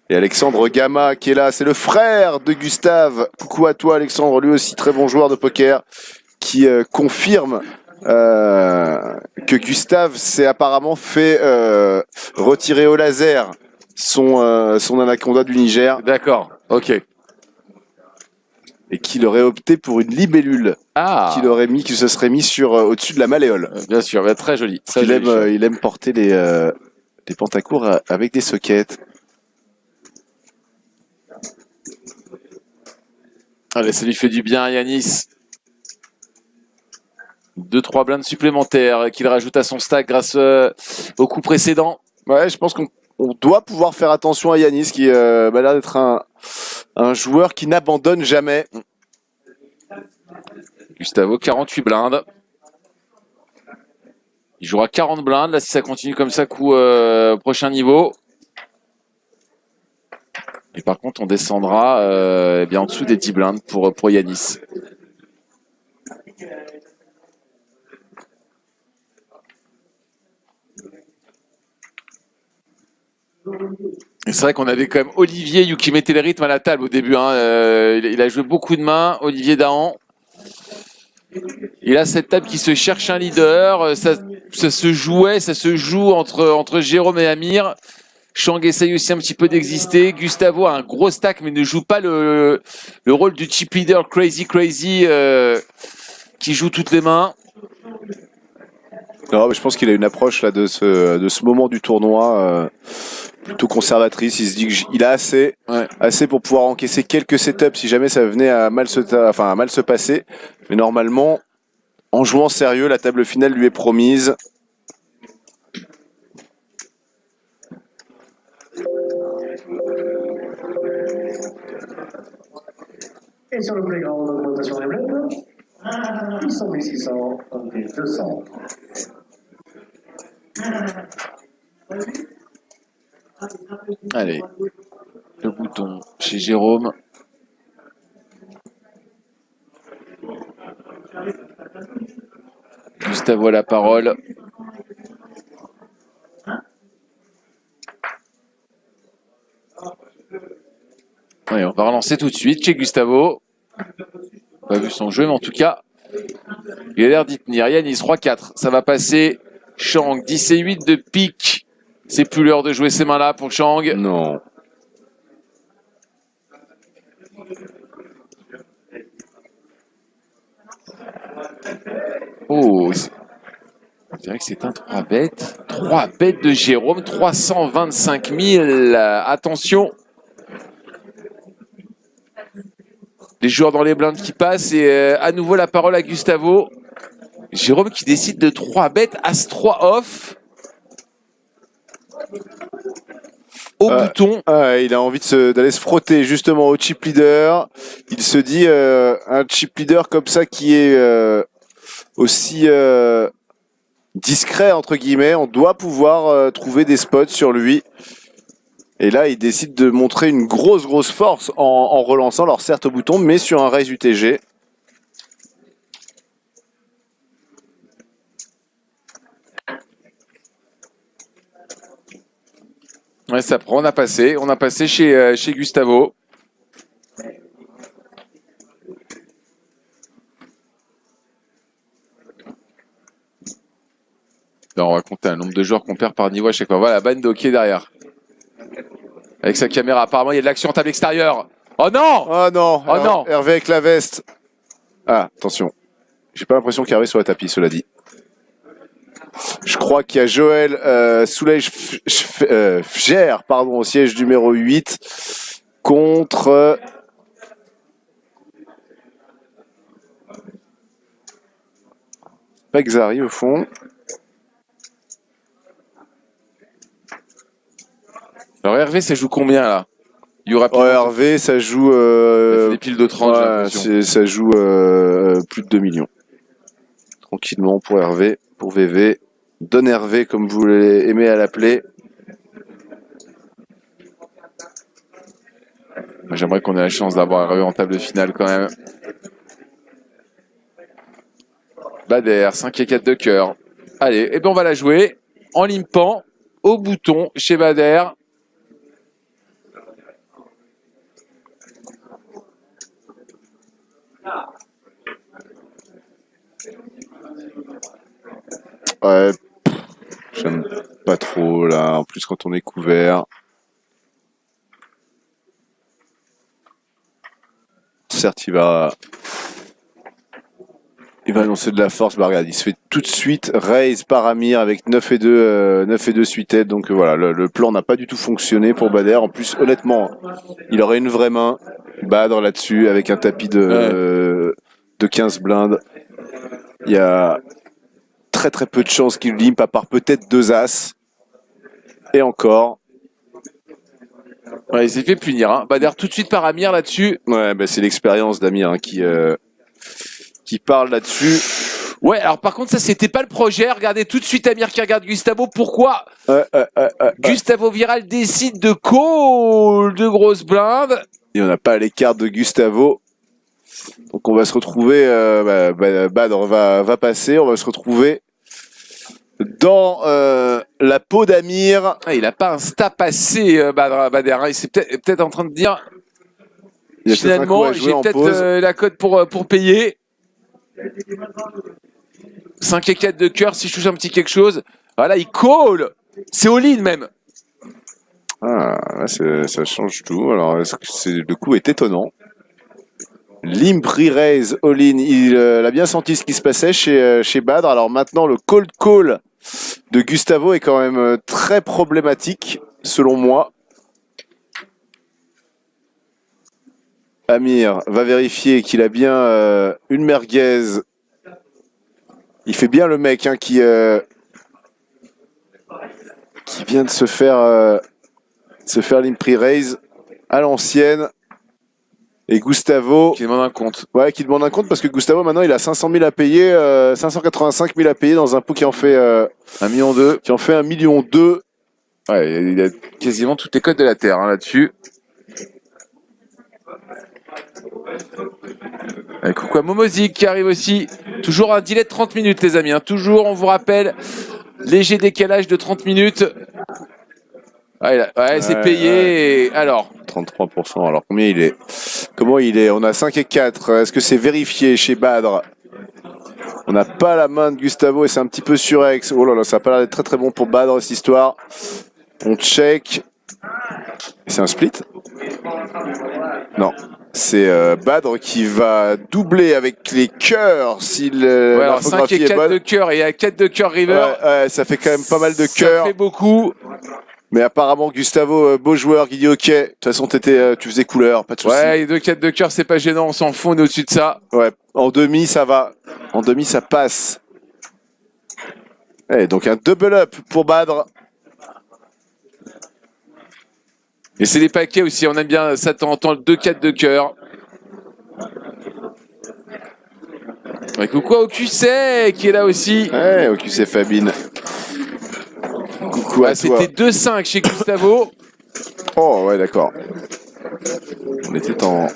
[SPEAKER 1] Et Alexandre Gama qui est là, c'est le frère de Gustave. Coucou à toi Alexandre, lui aussi très bon joueur de poker, qui confirme que Gustave s'est apparemment fait retirer au laser son anaconda du Niger.
[SPEAKER 2] D'accord, ok.
[SPEAKER 1] Et qu'il aurait opté pour une libellule. Qui se serait mis sur au-dessus de la malléole.
[SPEAKER 2] Bien sûr, très joli. Très
[SPEAKER 1] il
[SPEAKER 2] joli.
[SPEAKER 1] aime porter des pantacours avec des sockets.
[SPEAKER 2] Allez, ça lui fait du bien, Yanis. 2-3 blindes supplémentaires qu'il rajoute à son stack grâce au coup précédent.
[SPEAKER 1] Ouais, je pense qu'on doit pouvoir faire attention à Yanis qui a l'air d'être un joueur qui n'abandonne jamais.
[SPEAKER 2] Gustavo, 48 blindes. Il jouera 40 blindes. Là, si ça continue comme ça, coup prochain niveau. Et par contre, on descendra bien en dessous des 10 blindes pour Yanis. Et c'est vrai qu'on avait quand même Olivier qui mettait le rythme à la table au début. Hein. Il a joué beaucoup de mains, Olivier Dahan. Et là, cette table qui se cherche un leader, ça se joue entre Jérôme et Amir. Chang essaye aussi un petit peu d'exister. Gustavo a un gros stack, mais ne joue pas le rôle du chip leader crazy qui joue toutes les mains.
[SPEAKER 1] Non, mais je pense qu'il a une approche là de ce moment du tournoi plutôt conservatrice. Il se dit qu'il a assez pour pouvoir encaisser quelques setups si jamais ça venait à mal se passer. Mais normalement, en jouant sérieux, la table finale lui est promise.
[SPEAKER 3] Et sur le playground, augmentation des bleds, ils sont 1600, 200.
[SPEAKER 2] Allez, le bouton chez Jérôme. Gustavo a la parole. Oui, on va relancer tout de suite chez Gustavo. Pas vu son jeu, mais en tout cas, il a l'air d'y tenir. Yanis, Roi 4, ça va passer. Chang, 10 et 8 de pique. C'est plus l'heure de jouer ces mains-là pour Chang.
[SPEAKER 1] Non.
[SPEAKER 2] Oh, je dirais que c'est un 3 bêtes. 3 bêtes de Jérôme, 325 000. Attention. Les joueurs dans les blindes qui passent et à nouveau la parole à Gustavo. Jérôme qui décide de 3 bêtes, As 3 off. au bouton.
[SPEAKER 1] Il a envie d'aller se frotter justement au chip leader. Il se dit un chip leader comme ça qui est aussi discret entre guillemets, on doit pouvoir trouver des spots sur lui. Et là, il décide de montrer une grosse force en relançant, alors certes au bouton, mais sur un raise UTG.
[SPEAKER 2] Ouais, ça prend, on a passé chez Gustavo. Là, on va compter un nombre de joueurs qu'on perd par niveau à chaque fois. Voilà, Bando qui est derrière. Avec sa caméra, apparemment il y a de l'action en table extérieure. Oh non!
[SPEAKER 1] Oh non!
[SPEAKER 2] Oh non!
[SPEAKER 1] Hervé avec la veste. Ah, attention. J'ai pas l'impression qu'Hervé soit à tapis, cela dit. Je crois qu'il y a Joël Fger, au siège numéro 8 contre Pexari au fond.
[SPEAKER 2] Alors Hervé, ça joue combien là? Il y aura
[SPEAKER 1] Hervé, ça joue.
[SPEAKER 2] Des piles de 30,
[SPEAKER 1] ça joue plus de 2 millions. Tranquillement pour Hervé, pour VV. Don Hervé, comme vous l'aimez à l'appeler.
[SPEAKER 2] J'aimerais qu'on ait la chance d'avoir Hervé en table finale quand même. Bader, 5 et 4 de cœur. Allez, et ben on va la jouer en limpant au bouton chez Bader.
[SPEAKER 1] Ouais, j'aime pas trop là. En plus, quand on est couvert. Certes, il va annoncer de la force. Bah, regarde, il se fait tout de suite raise par Amir avec 9 et 2 suited. Donc voilà, le plan n'a pas du tout fonctionné pour Bader. En plus, honnêtement, il aurait une vraie main. Badr là-dessus avec un tapis de 15 blindes. Il y a très peu de chances qu'il limpe, à part peut-être 2 as. Et encore.
[SPEAKER 2] Ouais, il s'est fait punir. Hein. Bader tout de suite par Amir là-dessus.
[SPEAKER 1] Ouais, bah, c'est l'expérience d'Amir hein, qui parle là-dessus.
[SPEAKER 2] Ouais, alors par contre, ça, c'était pas le projet. Regardez tout de suite Amir qui regarde Gustavo. Pourquoi Gustavo Viral décide de call de grosses blindes.
[SPEAKER 1] Et on n'a pas les cartes de Gustavo. Donc on va se retrouver, Badr va passer, on va se retrouver dans la peau d'Amir.
[SPEAKER 2] Ah, il n'a pas un stat passé, Bader. Il s'est peut-être en train de dire, finalement, j'ai peut-être la cote pour payer. 5 et 4 de cœur, si je touche un petit quelque chose. Voilà, il call. C'est all-in même.
[SPEAKER 1] Ah, là, ça change tout. Alors, le coup est étonnant. Limp re-raise all-in. Il a bien senti ce qui se passait chez Badr. Alors maintenant, le cold call de Gustavo est quand même très problématique, selon moi. Amir va vérifier qu'il a bien une merguez. Il fait bien le mec hein, qui vient de se faire limp re-raise à l'ancienne. Et Gustavo...
[SPEAKER 2] Qui demande un compte.
[SPEAKER 1] Ouais, qui demande un compte parce que Gustavo, maintenant, il a 500 000 à payer, 585 000 à payer dans un pot qui en fait...
[SPEAKER 2] 1,2 million.
[SPEAKER 1] Qui en fait 1,2 million.
[SPEAKER 2] Ouais, il a quasiment toutes les cotes de la Terre hein, là-dessus. Et coucou à Momozik qui arrive aussi. Toujours un délai de 30 minutes, les amis. Hein. Toujours, on vous rappelle, léger décalage de 30 minutes. Ouais, c'est payé. Et alors
[SPEAKER 1] 33%. Alors, combien il est? Comment il est? On a 5 et 4. Est-ce que c'est vérifié chez Badr? On n'a pas la main de Gustavo et c'est un petit peu surex. Oh là là, ça n'a pas l'air d'être très bon pour Badr, cette histoire. On check. C'est un split? Non. C'est Badr qui va doubler avec les cœurs s'il
[SPEAKER 2] alors 5 et 4 de cœur et à 4 de cœur river.
[SPEAKER 1] Ouais, ça fait quand même pas mal de cœurs.
[SPEAKER 2] Ça fait beaucoup.
[SPEAKER 1] Mais apparemment Gustavo, beau joueur, qui dit ok, de toute façon tu faisais couleur, pas de soucis.
[SPEAKER 2] Ouais, les 2-4 de cœur, c'est pas gênant, on s'en fout, on est au-dessus de ça.
[SPEAKER 1] Ouais, en demi ça va. En demi ça passe. Et donc un double up pour Badr.
[SPEAKER 2] Et c'est les paquets aussi, on aime bien ça de temps en temps, le 2-4 de cœur. Ouais, coucou au QC qui est là aussi.
[SPEAKER 1] Ouais, au QC Fabine. Coucou à toi.
[SPEAKER 2] C'était 2-5 chez Gustavo.
[SPEAKER 1] Oh ouais, d'accord. On était en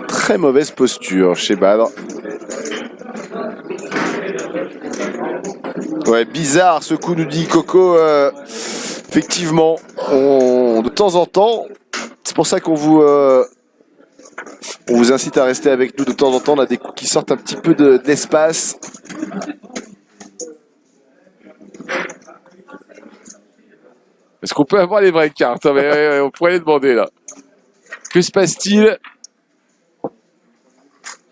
[SPEAKER 1] très mauvaise posture chez Badr. Ouais, bizarre ce coup, nous dit Coco. Effectivement, de temps en temps, c'est pour ça qu'on vous incite à rester avec nous de temps en temps. On a des coups qui sortent un petit peu d'espace.
[SPEAKER 2] Est-ce qu'on peut avoir les vraies cartes? On pourrait les demander là. Que se passe-t-il?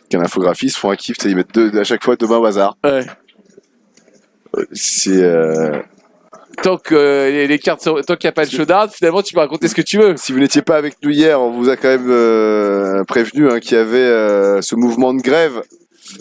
[SPEAKER 1] Qu'un infographiste font un kiff, ils mettent à chaque fois deux mains au hasard.
[SPEAKER 2] Ouais.
[SPEAKER 1] C'est
[SPEAKER 2] tant que les cartes, tant qu'il n'y a pas de chaudarde, finalement tu peux raconter ce que tu veux.
[SPEAKER 1] Si vous n'étiez pas avec nous hier, on vous a quand même prévenu qu'il y avait ce mouvement de grève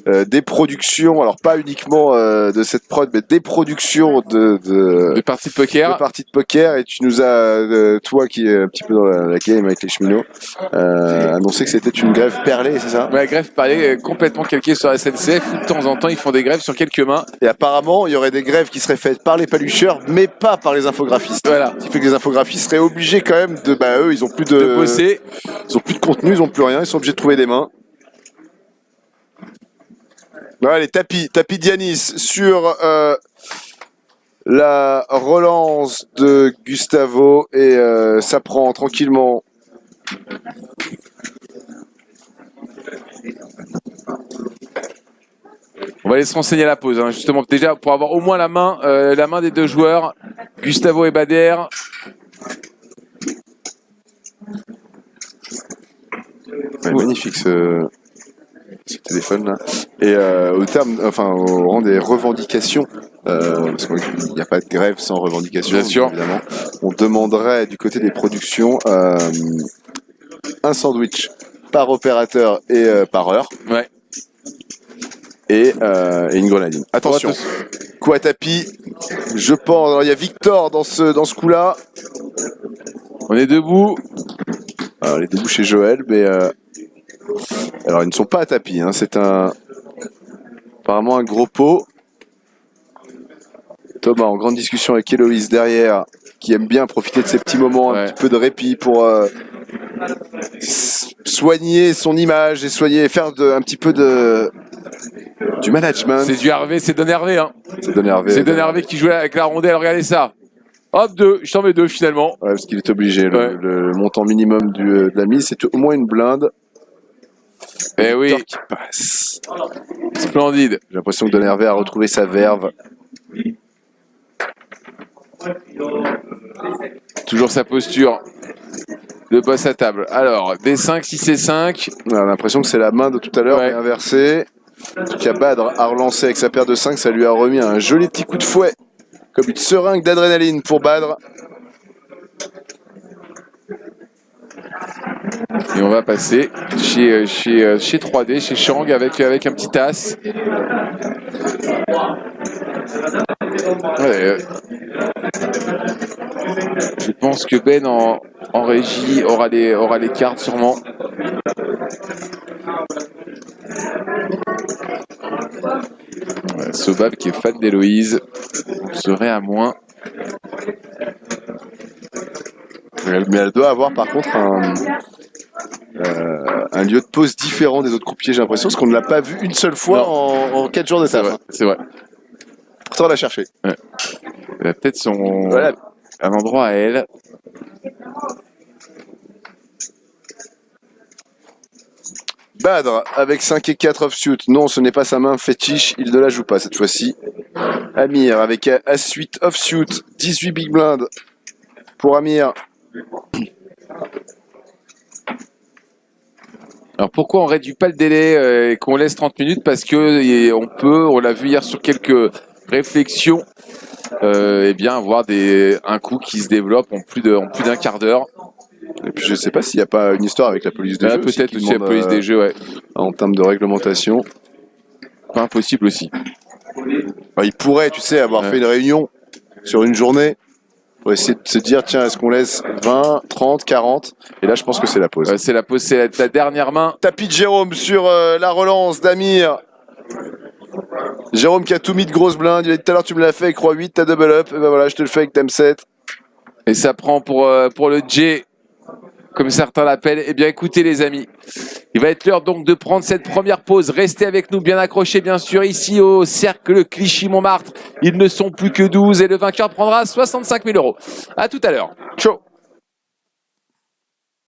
[SPEAKER 1] des productions, alors pas uniquement de cette prod, mais des productions de
[SPEAKER 2] parties de poker.
[SPEAKER 1] De parties de poker, et tu nous as, toi qui es un petit peu dans la game avec les cheminots, annoncé que c'était une grève perlée, c'est ça?
[SPEAKER 2] Ouais, grève perlée complètement calquée sur la SNCF, où de temps en temps ils font des grèves sur quelques mains.
[SPEAKER 1] Et apparemment, il y aurait des grèves qui seraient faites par les palucheurs, mais pas par les infographistes.
[SPEAKER 2] Voilà.
[SPEAKER 1] Ce qui fait que les infographistes seraient obligés quand même de, eux, ils ont plus de
[SPEAKER 2] bosser.
[SPEAKER 1] Ils ont plus de contenu, ils ont plus rien, ils sont obligés de trouver des mains. Allez, tapis Dianis sur la relance de Gustavo, et ça prend tranquillement.
[SPEAKER 2] On va aller se renseigner à la pause, justement, déjà pour avoir au moins la main des deux joueurs, Gustavo et Bader.
[SPEAKER 1] Ouais, magnifique ce téléphone là. Et au rang des revendications, parce qu'il n'y a pas de grève sans revendication,
[SPEAKER 2] bien sûr,
[SPEAKER 1] évidemment, on demanderait du côté des productions un sandwich par opérateur et par heure.
[SPEAKER 2] Ouais.
[SPEAKER 1] Et une grenadine. Attention, coup à tapis, je pense. Alors, il y a Victor dans ce coup-là.
[SPEAKER 2] On est debout.
[SPEAKER 1] Alors, les debout chez Joël, mais alors ils ne sont pas à tapis. C'est apparemment un gros pot. Thomas en grande discussion avec Héloïse derrière, qui aime bien profiter de ces petits moments, un petit peu de répit pour soigner son image et faire un petit peu du management.
[SPEAKER 2] C'est du Hervé, c'est Don Hervé.
[SPEAKER 1] C'est Don Hervé.
[SPEAKER 2] C'est Don Hervé qui jouait avec la rondelle, regardez ça. Hop, 2, je t'en mets 2 finalement.
[SPEAKER 1] Ouais, parce qu'il est obligé. Le montant minimum de la mise, c'est au moins une blinde.
[SPEAKER 2] Eh oui.
[SPEAKER 1] Qui passe.
[SPEAKER 2] Splendide.
[SPEAKER 1] J'ai l'impression que Don Hervé a retrouvé sa verve.
[SPEAKER 2] Toujours sa posture de boss à table. Alors, D5, 6 et 5.
[SPEAKER 1] On a l'impression que c'est la main de tout à l'heure, mais inversée. En tout cas, Badr a relancé avec sa paire de 5, ça lui a remis un joli petit coup de fouet, comme une seringue d'adrénaline pour Badr.
[SPEAKER 2] Et on va passer chez 3D, chez Shang, avec un petit as. Ouais, je pense que Ben en régie aura les cartes sûrement. Ouais, Sobab qui est fan d'Héloïse serait à moins.
[SPEAKER 1] Mais elle doit avoir par contre un lieu de pause différent des autres croupiers, j'ai l'impression, parce qu'on ne l'a pas vu une seule fois en 4 jours de taf.
[SPEAKER 2] C'est vrai.
[SPEAKER 1] Pourtant on l'a cherché.
[SPEAKER 2] Ouais. Elle a peut-être un endroit à elle.
[SPEAKER 1] Badr avec 5 et 4 offsuit. Non, ce n'est pas sa main fétiche, il ne la joue pas cette fois-ci. Amir avec As-8 offsuit, 18 big blind pour Amir.
[SPEAKER 2] Alors pourquoi on réduit pas le délai et qu'on laisse 30 minutes? Parce que on l'a vu hier sur quelques réflexions, avoir un coup qui se développe en plus d'un quart d'heure.
[SPEAKER 1] Et puis je sais pas s'il n'y a pas une histoire avec la police des jeux.
[SPEAKER 2] Peut-être aussi la police des jeux, ouais.
[SPEAKER 1] En termes de réglementation.
[SPEAKER 2] Pas impossible aussi.
[SPEAKER 1] Il pourrait, tu sais, avoir fait une réunion sur une journée pour essayer de se dire, tiens, est-ce qu'on laisse 20, 30, 40? Et là, je pense que c'est la pause.
[SPEAKER 2] C'est la pause, c'est ta dernière main.
[SPEAKER 1] Tapis de Jérôme sur la relance d'Amir. Jérôme qui a tout mis de grosse blinde. Il a dit tout à l'heure, tu me l'as fait avec Roi 8, t'as double up. Et ben voilà, je te le fais avec Dame 7.
[SPEAKER 2] Et ça prend pour le J, comme certains l'appellent. Eh bien, écoutez, les amis, il va être l'heure donc de prendre cette première pause. Restez avec nous, bien accrochés, bien sûr, ici au cercle Clichy-Montmartre. Ils ne sont plus que 12 et le vainqueur prendra 65 000 €. À tout à l'heure.
[SPEAKER 1] Ciao.